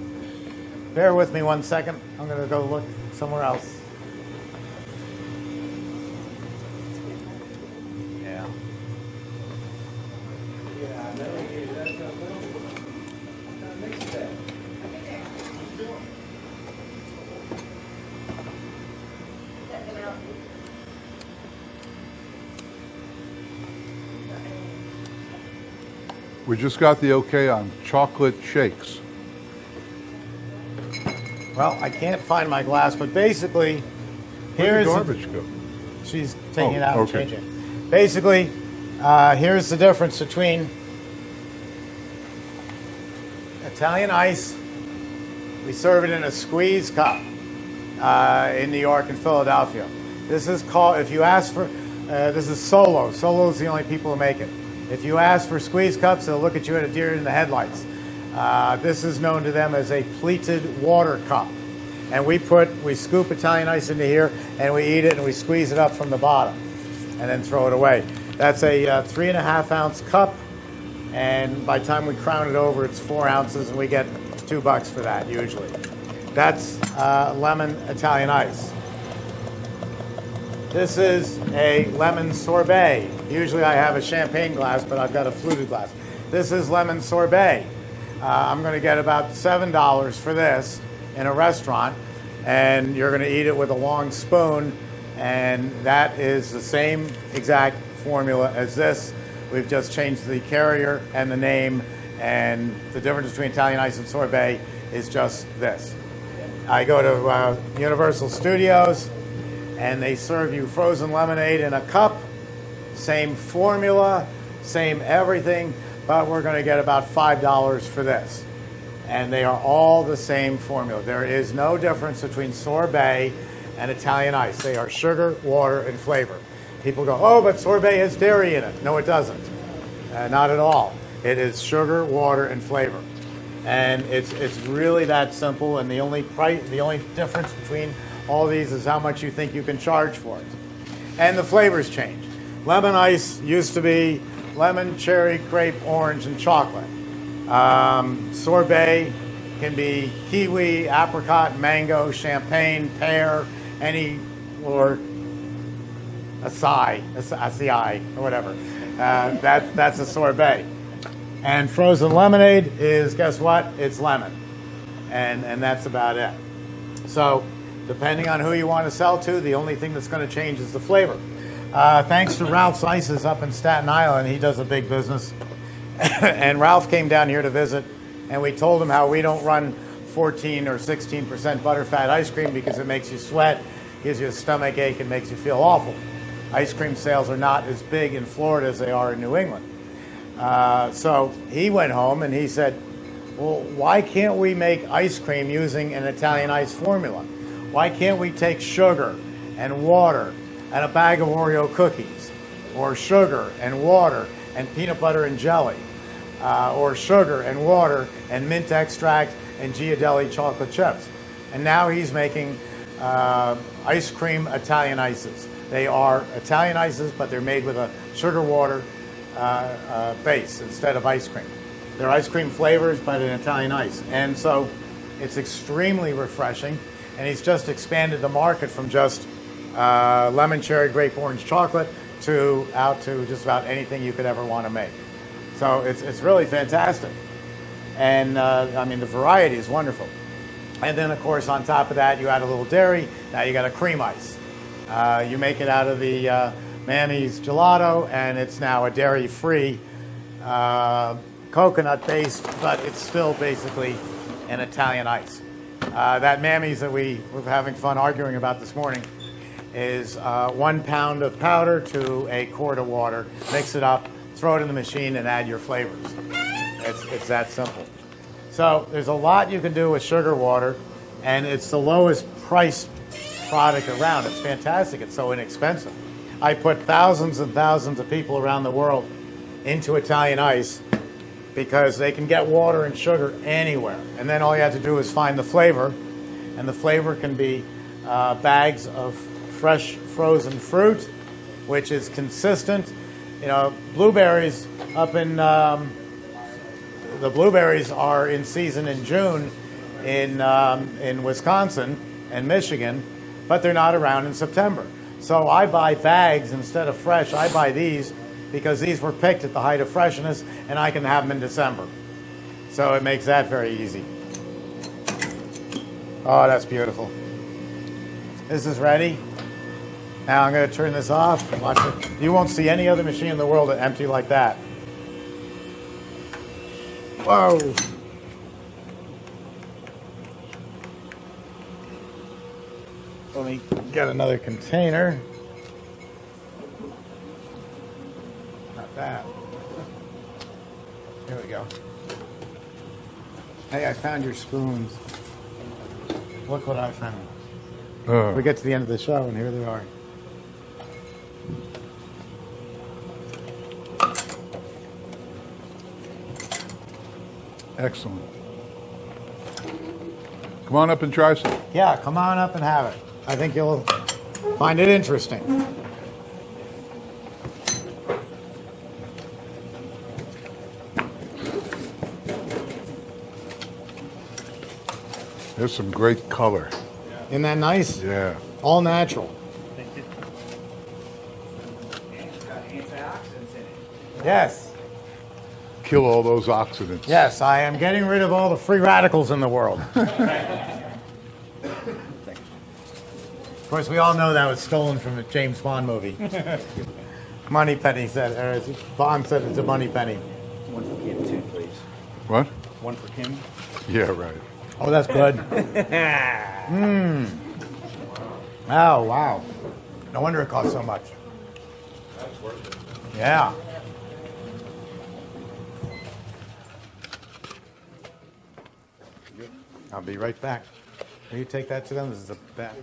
Bear with me 1 second. I'm going to go look somewhere else. Yeah. We just got the okay on chocolate shakes. Well, I can't find my glass, but basically, Where'd here's the garbage go? She's taking it out okay. and changing it. Basically, here's the difference between Italian ice. We serve it in a squeeze cup in New York and Philadelphia. This is called, if you ask for, this is Solo. Solo's the only people who make it. If you ask for squeeze cups, they'll look at you at a deer in the headlights. This is known to them as a pleated water cup. And we scoop Italian ice into here, and we eat it, and we squeeze it up from the bottom, and then throw it away. That's a 3.5 ounce cup, and by the time we crown it over, it's 4 ounces, and we get $2 for that, usually. That's lemon Italian ice. This is a lemon sorbet. Usually I have a champagne glass, but I've got a fluted glass. This is lemon sorbet. I'm going to get about $7 for this in a restaurant, and you're going to eat it with a long spoon, and that is the same exact formula as this. We've just changed the carrier and the name, and the difference between Italian ice and sorbet is just this. I go to Universal Studios, and they serve you frozen lemonade in a cup, same formula, same everything, but we're going to get about $5 for this. And they are all the same formula. There is no difference between sorbet and Italian ice. They are sugar, water, and flavor. People go, oh, but sorbet has dairy in it. No, it doesn't. Not at all. It is sugar, water, and flavor. And it's really that simple, and the only difference between all these is how much you think you can charge for it. And the flavors change. Lemon ice used to be lemon, cherry, grape, orange, and chocolate. Sorbet can be kiwi, apricot, mango, champagne, pear, or acai, or whatever. That's a sorbet. And frozen lemonade is, guess what? It's lemon. And that's about it. So, depending on who you want to sell to, the only thing that's going to change is the flavor. Thanks to Ralph's Ices up in Staten Island, he does a big business. And Ralph came down here to visit, and we told him how we don't run 14 or 16% butterfat ice cream because it makes you sweat, gives you a stomach ache, and makes you feel awful. Ice cream sales are not as big in Florida as they are in New England. So he went home and he said, well, why can't we make ice cream using an Italian ice formula? Why can't we take sugar and water and a bag of Oreo cookies or sugar and water and peanut butter and jelly, or sugar and water and mint extract and Ghirardelli chocolate chips. And now he's making ice cream Italian ices. They are Italian ices, but they're made with a sugar water base instead of ice cream. They're ice cream flavors, but an Italian ice. And so it's extremely refreshing. And he's just expanded the market from just lemon, cherry, grape, orange, chocolate out to just about anything you could ever want to make. So it's really fantastic. And I mean, the variety is wonderful. And then, of course, on top of that, you add a little dairy. Now you got a cream ice. You make it out of the Mammy's gelato, and it's now a dairy-free, coconut-based, but it's still basically an Italian ice. That Mammy's that we were having fun arguing about this morning is 1 pound of powder to a quart of water. Mix it up, throw it in the machine, and add your flavors. It's that simple. So there's a lot you can do with sugar water, and it's the lowest price product around. It's fantastic. It's so inexpensive. I put thousands and thousands of people around the world into Italian ice because they can get water and sugar anywhere. And then all you have to do is find the flavor, and the flavor can be bags of fresh frozen fruit, which is consistent. You know, blueberries up in the blueberries are in season in June in Wisconsin and Michigan, but they're not around in September. So I buy bags instead of fresh. I buy these because these were picked at the height of freshness, and I can have them in December. So it makes that very easy. Oh, that's beautiful. This is ready. Now I'm going to turn this off. Watch it. You won't see any other machine in the world empty like that. Whoa. Let me get another container. Not that. Here we go. Hey, I found your spoons. Look what I found. We get to the end of the show, and here they are. Excellent. Come on up and try some. Yeah, come on up and have it. I think you'll find it interesting. There's some great color. Isn't that nice? Yeah. All natural. It's got antioxidants in it. Yes. Kill all those oxidants. Yes, I am getting rid of all the free radicals in the world. Of course, we all know that was stolen from a James Bond movie. Money Penny said, or Bond said it's a money penny. One for Kim, too, please. What? One for Kim. Yeah, right. Oh, that's good. Oh, wow. No wonder it costs so much. That's worth it. Yeah. I'll be right back. Will you take that to them? This is a bag.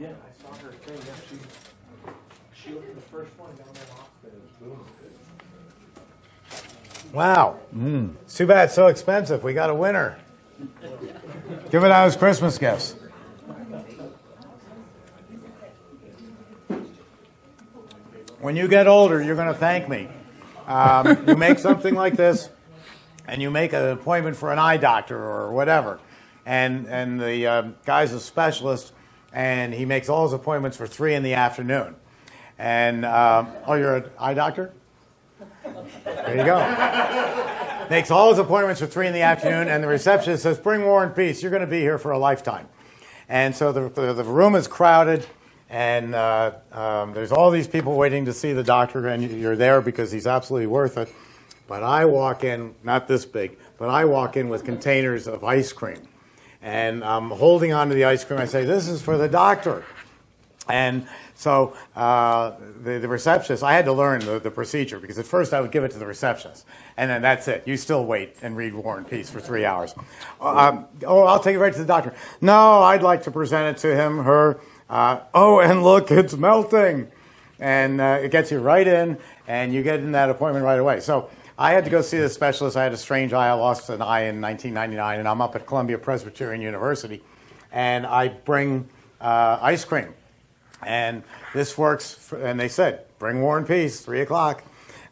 Yeah, I saw her thing. Yeah, she looked at the first one down that hospital. It was boom. Wow. It's too bad it's so expensive. We got a winner. Give it out as Christmas gifts. When you get older, you're going to thank me. You make something like this, and you make an appointment for an eye doctor or whatever, and the guy's a specialist, and he makes all his appointments for 3 in the afternoon. And oh, you're an eye doctor? There you go. Makes all his appointments for 3 in the afternoon, and the receptionist says, "Bring War and Peace. You're going to be here for a lifetime." And so the room is crowded. And there's all these people waiting to see the doctor, and you're there because he's absolutely worth it. But I walk in, not this big, but I walk in with containers of ice cream. And I'm holding on to the ice cream. I say, "This is for the doctor." And so the receptionist, I had to learn the procedure, because at first I would give it to the receptionist, and then that's it. You still wait and read War and Peace for 3 hours. I'll take it right to the doctor. No, I'd like to present it to him, her. Oh, and look, it's melting. And it gets you right in, and you get in that appointment right away. So I had to go see the specialist. I had a strange eye. I lost an eye in 1999, and I'm up at Columbia Presbyterian University, and I bring ice cream. And this works, and they said, bring War and Peace, 3 o'clock.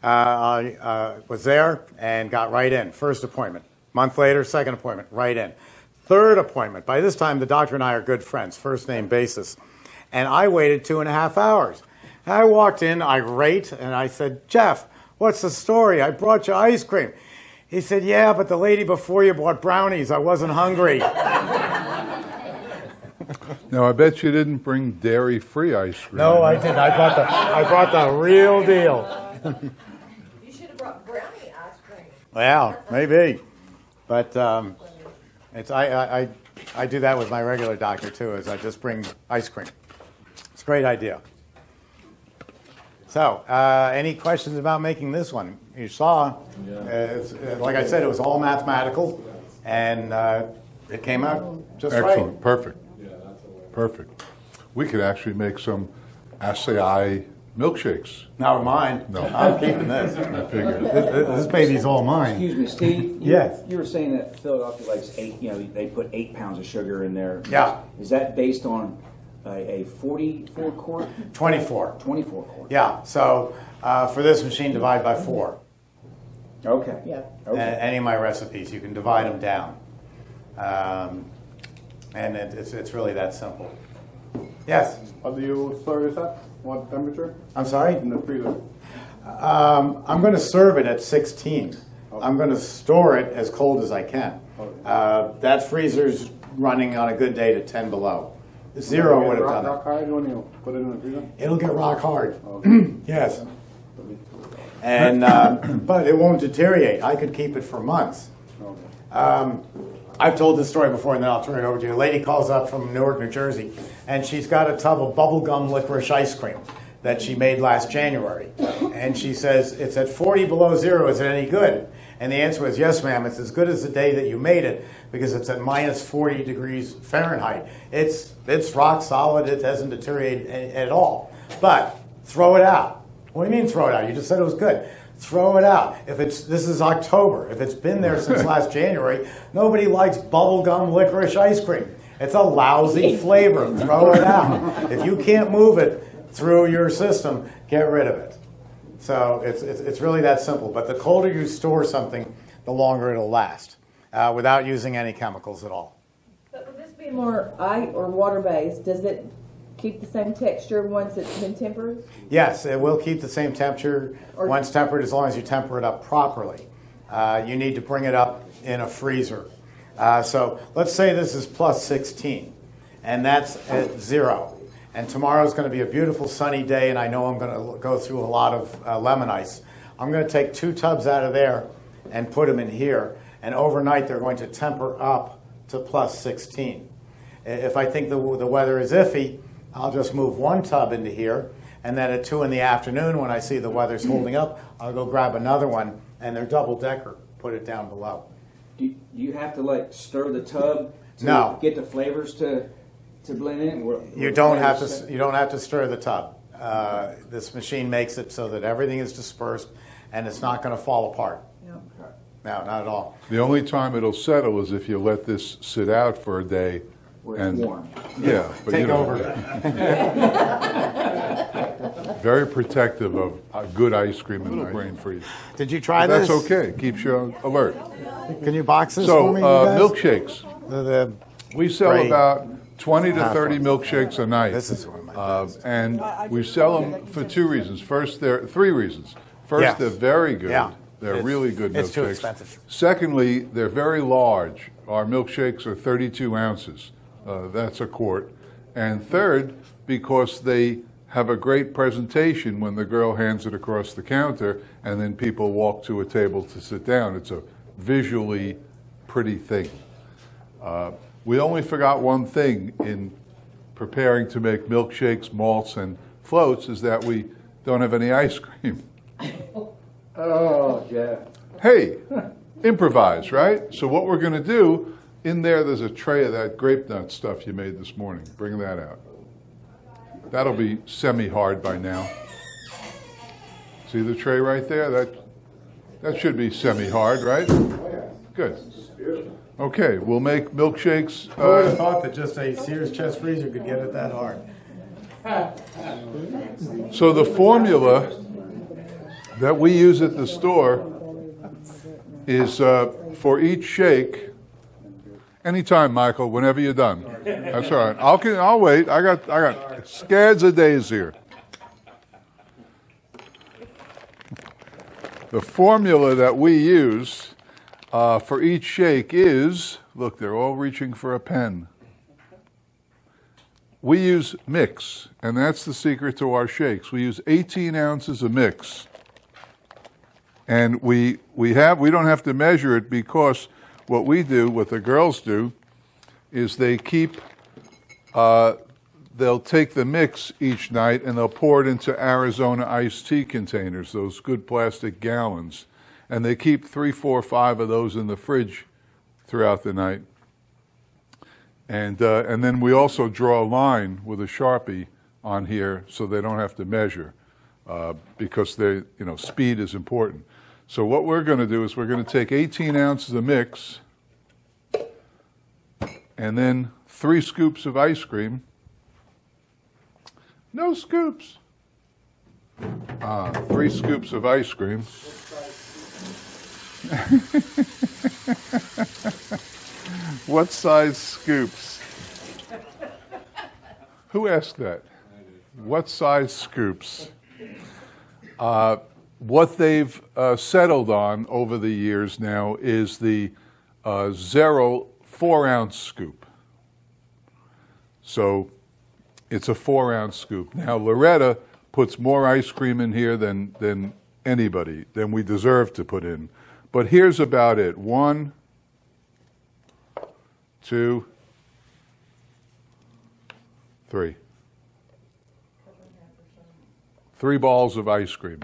I was there and got right in. First appointment. Month later, second appointment, right in. Third appointment. By this time, the doctor and I are good friends, first name basis. And I waited 2.5 hours. I walked in irate, and I said, Jeff, what's the story? I brought you ice cream. He said, yeah, but the lady before you bought brownies. I wasn't hungry. Now, I bet you didn't bring dairy-free ice cream. No, I didn't. I brought the real deal. You should have brought brownie ice cream. Well, maybe. But I do that with my regular doctor, too, is I just bring ice cream. It's a great idea. So, any questions about making this one? You saw, like I said, it was all mathematical, and it came out just Excellent. right. Perfect. Perfect. We could actually make some Acai milkshakes. Not mine. No. I'm keeping this. I figured. This baby's all mine. Excuse me, Steve. Yes. You were saying that Philadelphia likes 8. You know, they put 8 pounds of sugar in there. Yeah. Is that based on a 44 quart? 24. 24 quart. Yeah. So for this machine, divide by 4. Okay. Yeah. Okay. Any of my recipes, you can divide them down. And it's really that simple. Yes? How do you store this at? What temperature? I'm sorry? In the freezer. I'm going to serve it at 16. Okay. I'm going to store it as cold as I can. Okay. That freezer's running on a good day to 10 below. 0 would have done rock it. hard when you put it in the freezer? It'll get rock hard. Okay. Yes. And but it won't deteriorate. I could keep it for months. Okay. I've told this story before, and then I'll turn it over to you. A lady calls up from Newark, New Jersey, and she's got a tub of bubblegum licorice ice cream that she made last January. And she says, it's at 40 below 0. Is it any good? And the answer was, yes, ma'am. It's as good as the day that you made it, because it's at minus 40 degrees Fahrenheit. It's rock solid. It hasn't deteriorated at all. But throw it out. What do you mean throw it out? You just said it was good. Throw it out. This is October. If it's been there since last January, nobody likes bubblegum licorice ice cream. It's a lousy flavor. Throw it out. If you can't move it through your system, get rid of it. So it's really that simple. But the colder you store something, the longer it'll last, without using any chemicals at all. But would this be more ice or water-based? Does it keep the same texture once it's been tempered? Yes, it will keep the same temperature once tempered, as long as you temper it up properly. You need to bring it up in a freezer. So let's say this is plus 16, and that's at 0. And tomorrow's going to be a beautiful sunny day, and I know I'm going to go through a lot of lemon ice. I'm going to take 2 tubs out of there and put them in here, and overnight they're going to temper up to plus 16. If I think the weather is iffy, I'll just move 1 tub into here, and then at 2 in the afternoon, when I see the weather's holding up, I'll go grab another one, and they're double-decker. Put it down below. Do you have to like stir the tub to No. get the flavors to blend in? You don't have to stir the tub. This machine makes it so that everything is dispersed, and it's not going to fall apart. No. No, not at all. The only time it'll settle is if you let this sit out for a day. Where it's warm. Yeah. But Take you know, over. Very protective of good ice cream in the brain freeze. Did you try But this? that's okay. Keeps you alert. Can you box this So for me, you guys? milkshakes. We sell Great. about 20 to Have 30 fun. milkshakes a night. This is one of my favorites. And we sell them for 2 reasons. First, there are 3 reasons. First, Yes. they're very good. Yeah. They're It's- really good milkshakes. it's too expensive. Secondly, they're very large. Our milkshakes are 32 ounces. That's a quart. And third, because they have a great presentation when the girl hands it across the counter and then people walk to a table to sit down. It's a visually pretty thing. We only forgot one thing in preparing to make milkshakes, malts, and floats is that we don't have any ice cream. Oh, Jeff. Hey, improvise, right? So what we're going to do, in there's a tray of that grape nut stuff you made this morning. Bring that out. That'll be semi-hard by now. See the tray right there? That should be semi-hard, right? Good. Okay, we'll make milkshakes. Who would have thought that just a Sears chest freezer could get it that hard? So the formula that we use at the store is for each shake. Anytime, Michael, whenever you're done. That's all right. I'll wait. I got scads of days here. The formula that we use for each shake is, look, they're all reaching for a pen. We use mix, and that's the secret to our shakes. We use 18 ounces of mix. And we don't have to measure it because what we do, what the girls do, is they they'll take the mix each night and they'll pour it into Arizona iced tea containers, those good plastic gallons. And they keep 3, 4, 5 of those in the fridge throughout the night. And then we also draw a line with a Sharpie on here so they don't have to measure because speed is important. So what we're going to do is we're going to take 18 ounces of mix and then 3 scoops of ice cream. No scoops. 3 scoops of ice cream. What size scoops? Who asked that? What size scoops? What they've settled on over the years now is the Zero 4-ounce scoop. So it's a 4-ounce scoop. Now Loretta puts more ice cream in here than anybody, than we deserve to put in. But here's about it. 1, 2, 3. 3 balls of ice cream.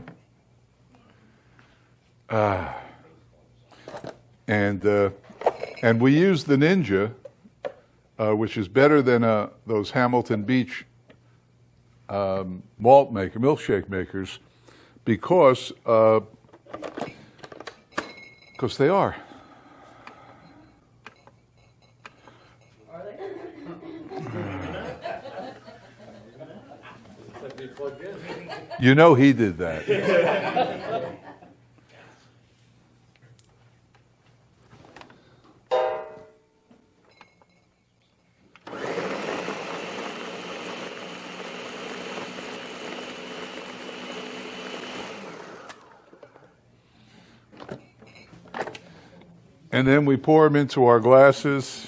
And we use the Ninja, which is better than those Hamilton Beach milkshake makers, because they are. You know he did that. And then we pour them into our glasses.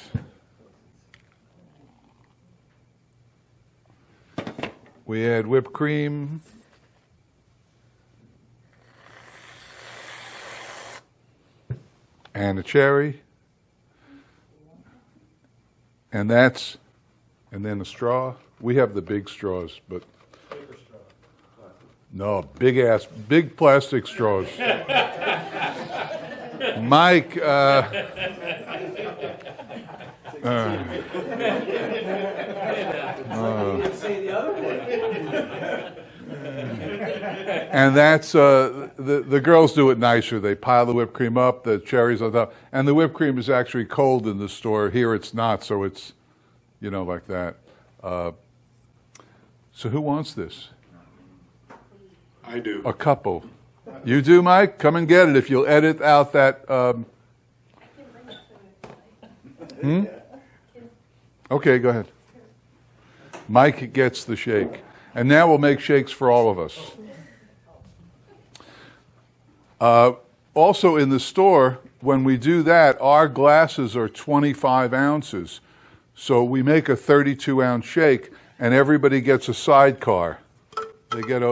We add whipped cream. And a cherry. And then a straw. We have the big straws, but no, big plastic straws. Mike, and that's the girls do it nicer. They pile the whipped cream up, the cherries on top, and the whipped cream is actually cold in the store. Here it's not, so it's like that. So who wants this? I do. A couple. You do, Mike? Come and get it if you'll edit out that. Okay, go ahead. Mike gets the shake. And now we'll make shakes for all of us. Also in the store, when we do that, our glasses are 25 ounces. So we make a 32-ounce shake, and everybody gets a sidecar. They get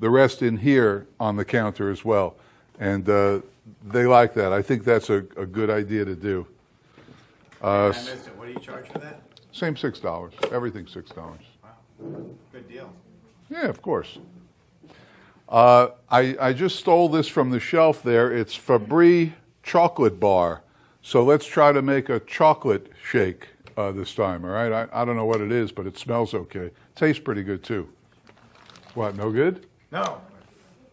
the rest in here on the counter as well. And they like that. I think that's a good idea to do. I missed it. What do you charge for that? Same $6. Everything's $6. Good deal. Yeah, of course. I just stole this from the shelf there. It's Fabry chocolate bar. So let's try to make a chocolate shake this time, all right? I don't know what it is, but it smells okay. Tastes pretty good, too. What, no good? No.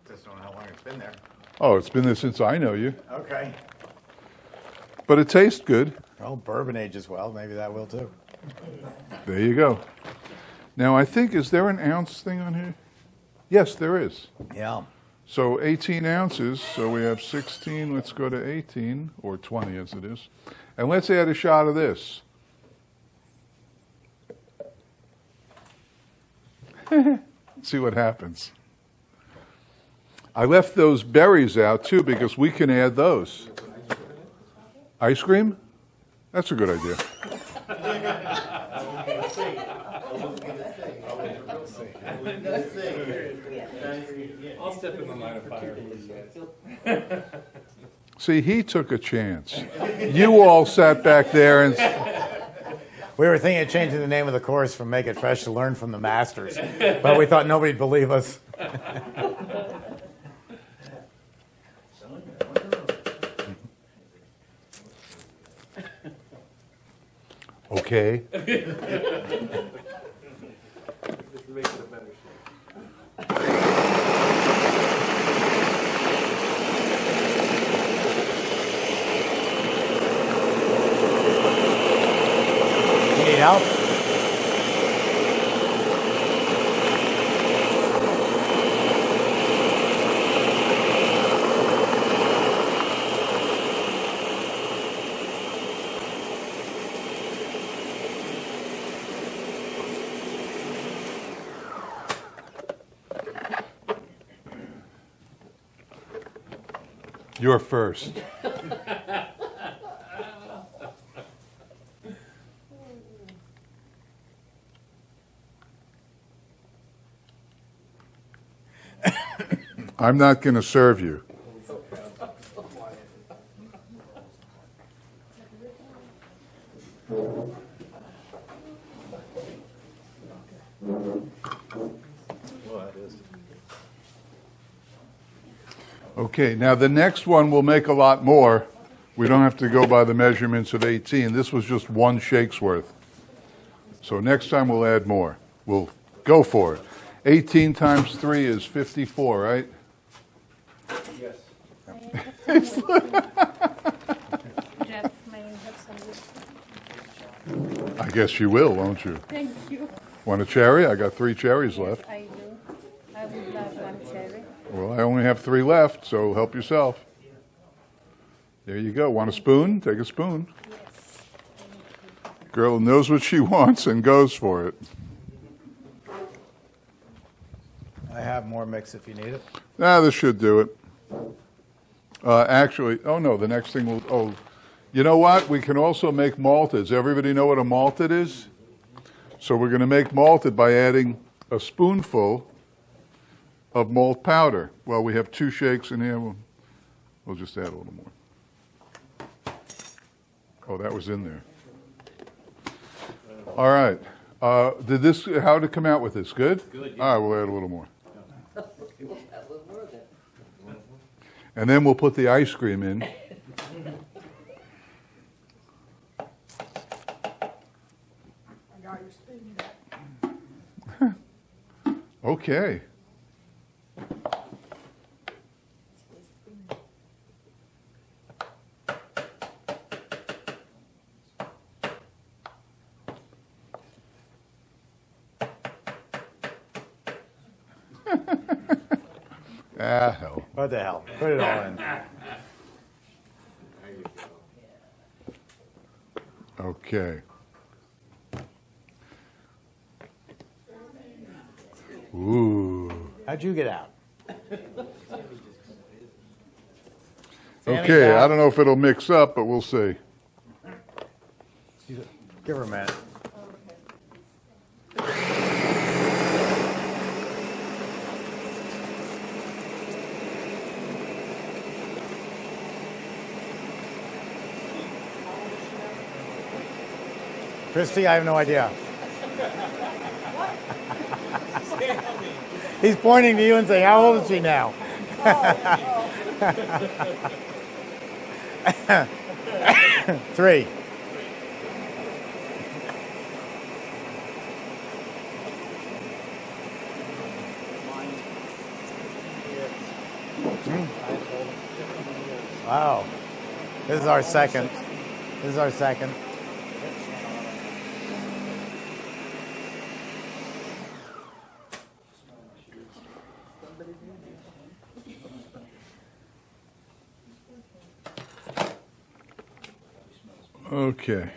Just don't know how long it's been there. Oh, it's been there since I know you. Okay. But it tastes good. Well, bourbon ages well. Maybe that will, too. There you go. Now, I think, is there an ounce thing on here? Yes, there is. Yeah. So 18 ounces, so we have 16, let's go to 18, or 20 as it is. And let's add a shot of this. See what happens. I left those berries out too because we can add those. Ice cream? That's a good idea. I'll step in the line of fire. See, he took a chance. You all sat back there and... We were thinking of changing the name of the course from Make It Fresh to Learn from the Masters, but we thought nobody'd believe us. Okay. Just makes it a better shape. Need help? You're first. I'm not going to serve you. Okay, now the next one will make a lot more. We don't have to go by the measurements of 18. This was just one shake's worth. So next time we'll add more. We'll go for it. 18 times 3 is 54, right? Yes. Jeff, may I have some? I guess you will, won't you? Thank you. Want a cherry? I got 3 cherries left. I do. I would love one cherry. Well, I only have 3 left, so help yourself. There you go. Want a spoon? Take a spoon. Yes. Girl knows what she wants and goes for it. I have more mix if you need it. This should do it. Actually, oh no, the next thing will, you know what? We can also make malted. Does everybody know what a malted is? So we're going to make malted by adding a spoonful of malt powder. Well, we have 2 shakes in here. We'll just add a little more. Oh, that was in there. All right. How did it come out with this? Good? Good, yeah. All right, we'll add a little more. And then we'll put the ice cream in. I got your spoon. Okay. Hell. What the hell? Put it all in. Okay. Ooh. How'd you get out? Okay, I don't know if it'll mix up, but we'll see. Give her a minute. Christy, I have no idea. He's pointing to you and saying, how old is she now? Three. Wow. This is our second. This is our second. Okay.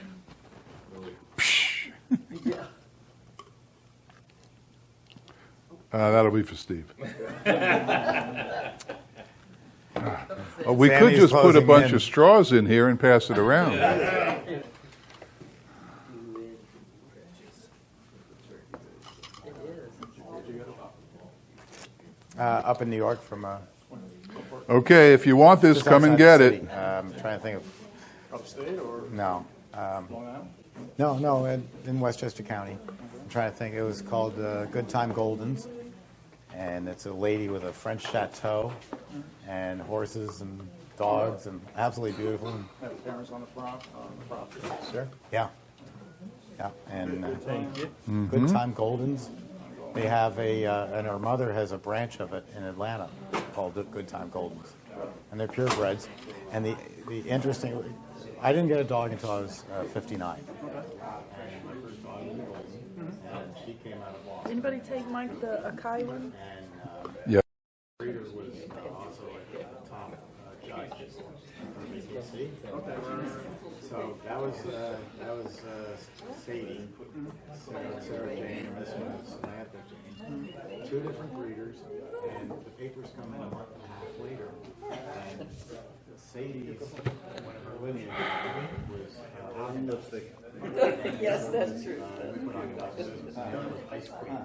That'll be for Steve. We could Sammy's just put a closing bunch in. of straws in here and pass it around. Up in New York from Okay, if you want this, just come and outside get the it. city. I'm trying to think of. Upstate or No. Long Island? No, in Westchester County. I'm trying to think. It was called Good Time Goldens. And it's a lady with a French chateau and horses and dogs and absolutely beautiful. Have parents on the property. Sure. Yeah. Yeah. And Good Time Goldens. They have and her mother has a branch of it in Atlanta called Good Time Goldens. And they're purebreds. And the interesting, I didn't get a dog until I was 59. Anybody take Mike the Acai one? Yeah. Breeder was also a top judge for BCC. So that was Sadie, Sarah Jane, and this one is Samantha Jane. Two different breeders, and the papers come in a month and a half later. And Sadie's one of her lineage was Yes, that's true. put on buses, the other was ice cream.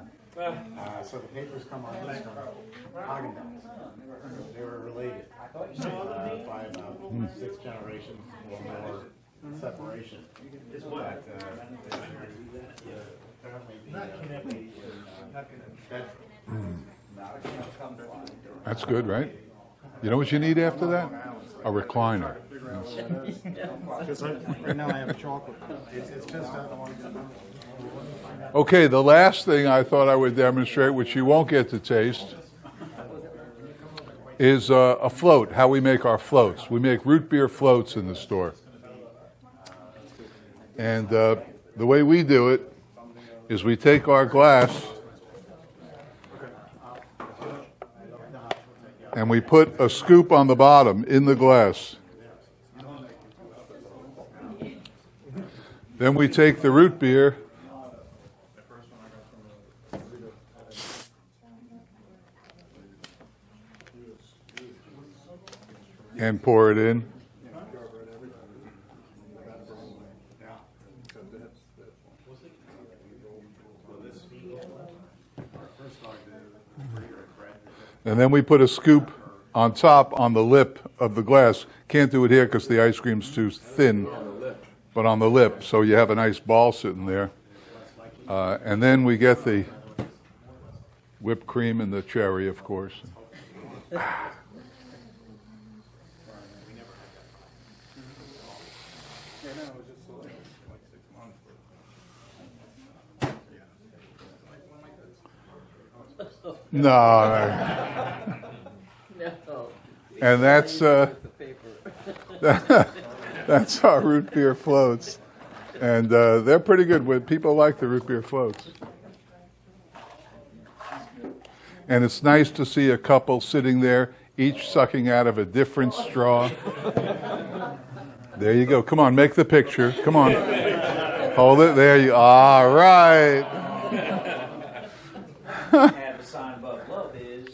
So the papers come on this one, Haagen-Dazs. They were related by about 6 generations or more separation. But apparently That's good, right? You know what you need after that? A recliner. Right now I have a chocolate. It's just Okay, the last thing I thought I would demonstrate, which you won't get to taste, is a float, how we make our floats. We make root beer floats in the store. And the way we do it is we take our glass and we put a scoop on the bottom in the glass. Then we take the root beer and pour it in. And then we put a scoop on top on the lip of the glass. Can't do it here because the ice cream's too thin, but on the lip, so you have a nice ball sitting there. And then we get the whipped cream and the cherry, of course. No. And that's that's our root beer floats, and they're pretty good. People like the root beer floats, and it's nice to see a couple sitting there, each sucking out of a different straw. There you go. Come on, make the picture. Come on, hold it. There you. All right. And the sign above love is.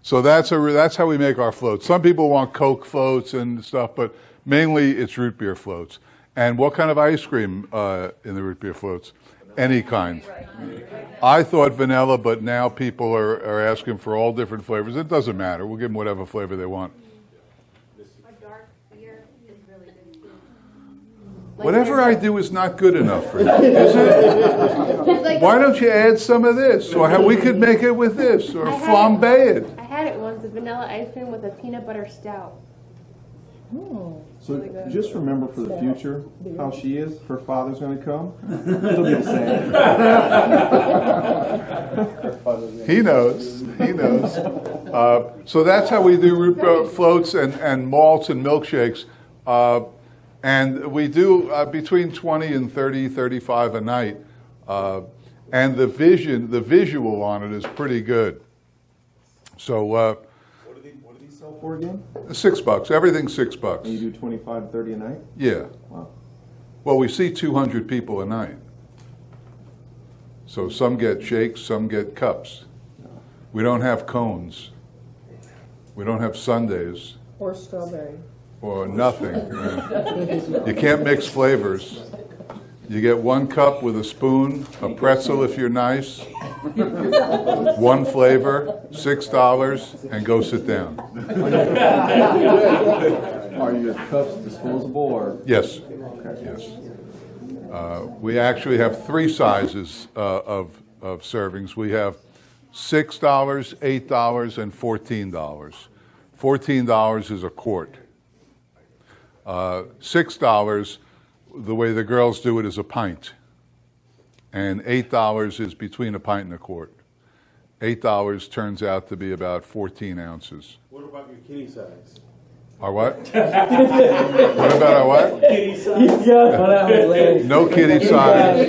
So that's how we make our floats. Some people want Coke floats and stuff, but mainly it's root beer floats. And what kind of ice cream in the root beer floats? Any kind. I thought vanilla, but now people are asking for all different flavors. It doesn't matter. We'll give them whatever flavor they want. A dark beer is really good too. Whatever I do is not good enough for you, is it? Why don't you add some of this? Or we could make it with this, or flambe it. I had it once, a vanilla ice cream with a peanut butter stout. So just remember for the future how she is. Her father's going to come. It'll be the same. He knows. He knows. So that's how we do root beer floats and malts and milkshakes. And we do between 20 and 30, 35 a night. And the visual on it is pretty good. So What do these sell for again? $6. Everything's $6. And you do 25, 30 a night? Yeah. Wow. Well, we see 200 people a night. So some get shakes, some get cups. We don't have cones. We don't have sundaes. Or strawberry. Or nothing. You can't mix flavors. You get one cup with a spoon, a pretzel if you're nice, one flavor, $6, and go sit down. Are your cups disposable or? Yes. Okay. Yes. We actually have 3 sizes of servings. We have $6, $8, and $14. $14 is a quart. $6, the way the girls do it, is a pint. And $8 is between a pint and a quart. $8 turns out to be about 14 ounces. What about your kitty size? Our what? What about our what? No kitty size.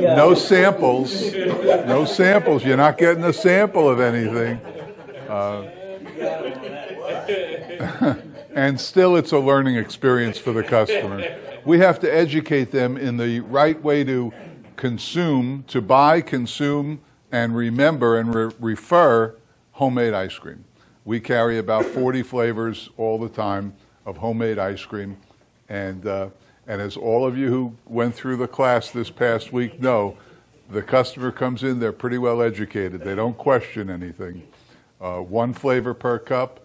No samples. No samples. You're not getting a sample of anything. And still, it's a learning experience for the customer. We have to educate them in the right way to consume, to buy, consume, and remember and refer homemade ice cream. We carry about 40 flavors all the time of homemade ice cream. And as all of you who went through the class this past week know, the customer comes in, they're pretty well educated. They don't question anything. One flavor per cup,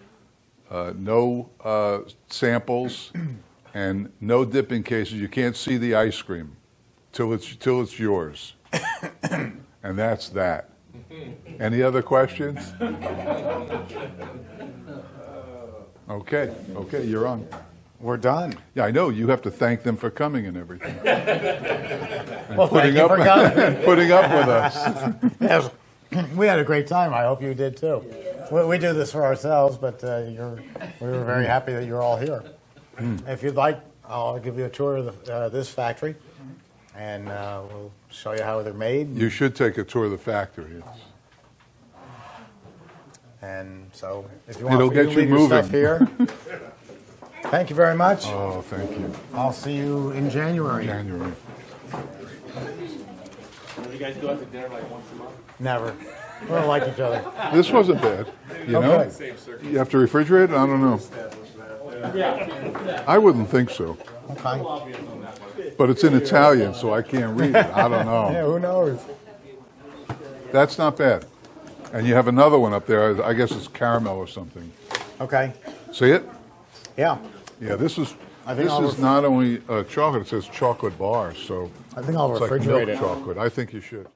no samples, and no dipping cases. You can't see the ice cream till it's yours. And that's that. Any other questions? Okay, you're on. We're done. Yeah, I know. You have to thank them for coming and everything. And Well, thank you for coming. and putting up with us. Yes, we had a great time. I hope you did too. We do this for ourselves, but we were very happy that you're all here. If you'd like, I'll give you a tour of this factory, and we'll show you how they're made. You should take a tour of the factory. And so, if you want, It'll get you leave your stuff moving. here. Thank you very much. Oh, thank you. I'll see you in January. January. Do you guys go out to dinner like once a month? Never. We don't like each other. This wasn't bad. You know? Okay. You have to refrigerate it? I don't know. I wouldn't think so. Okay. But it's in Italian, so I can't read it. I don't know. Yeah, who knows? That's not bad. And you have another one up there. I guess it's caramel or something. Okay. See it? Yeah. Yeah, this is I'll not only chocolate, it says chocolate bar, so I think I'll it's like refrigerate milk it. chocolate. I think you should.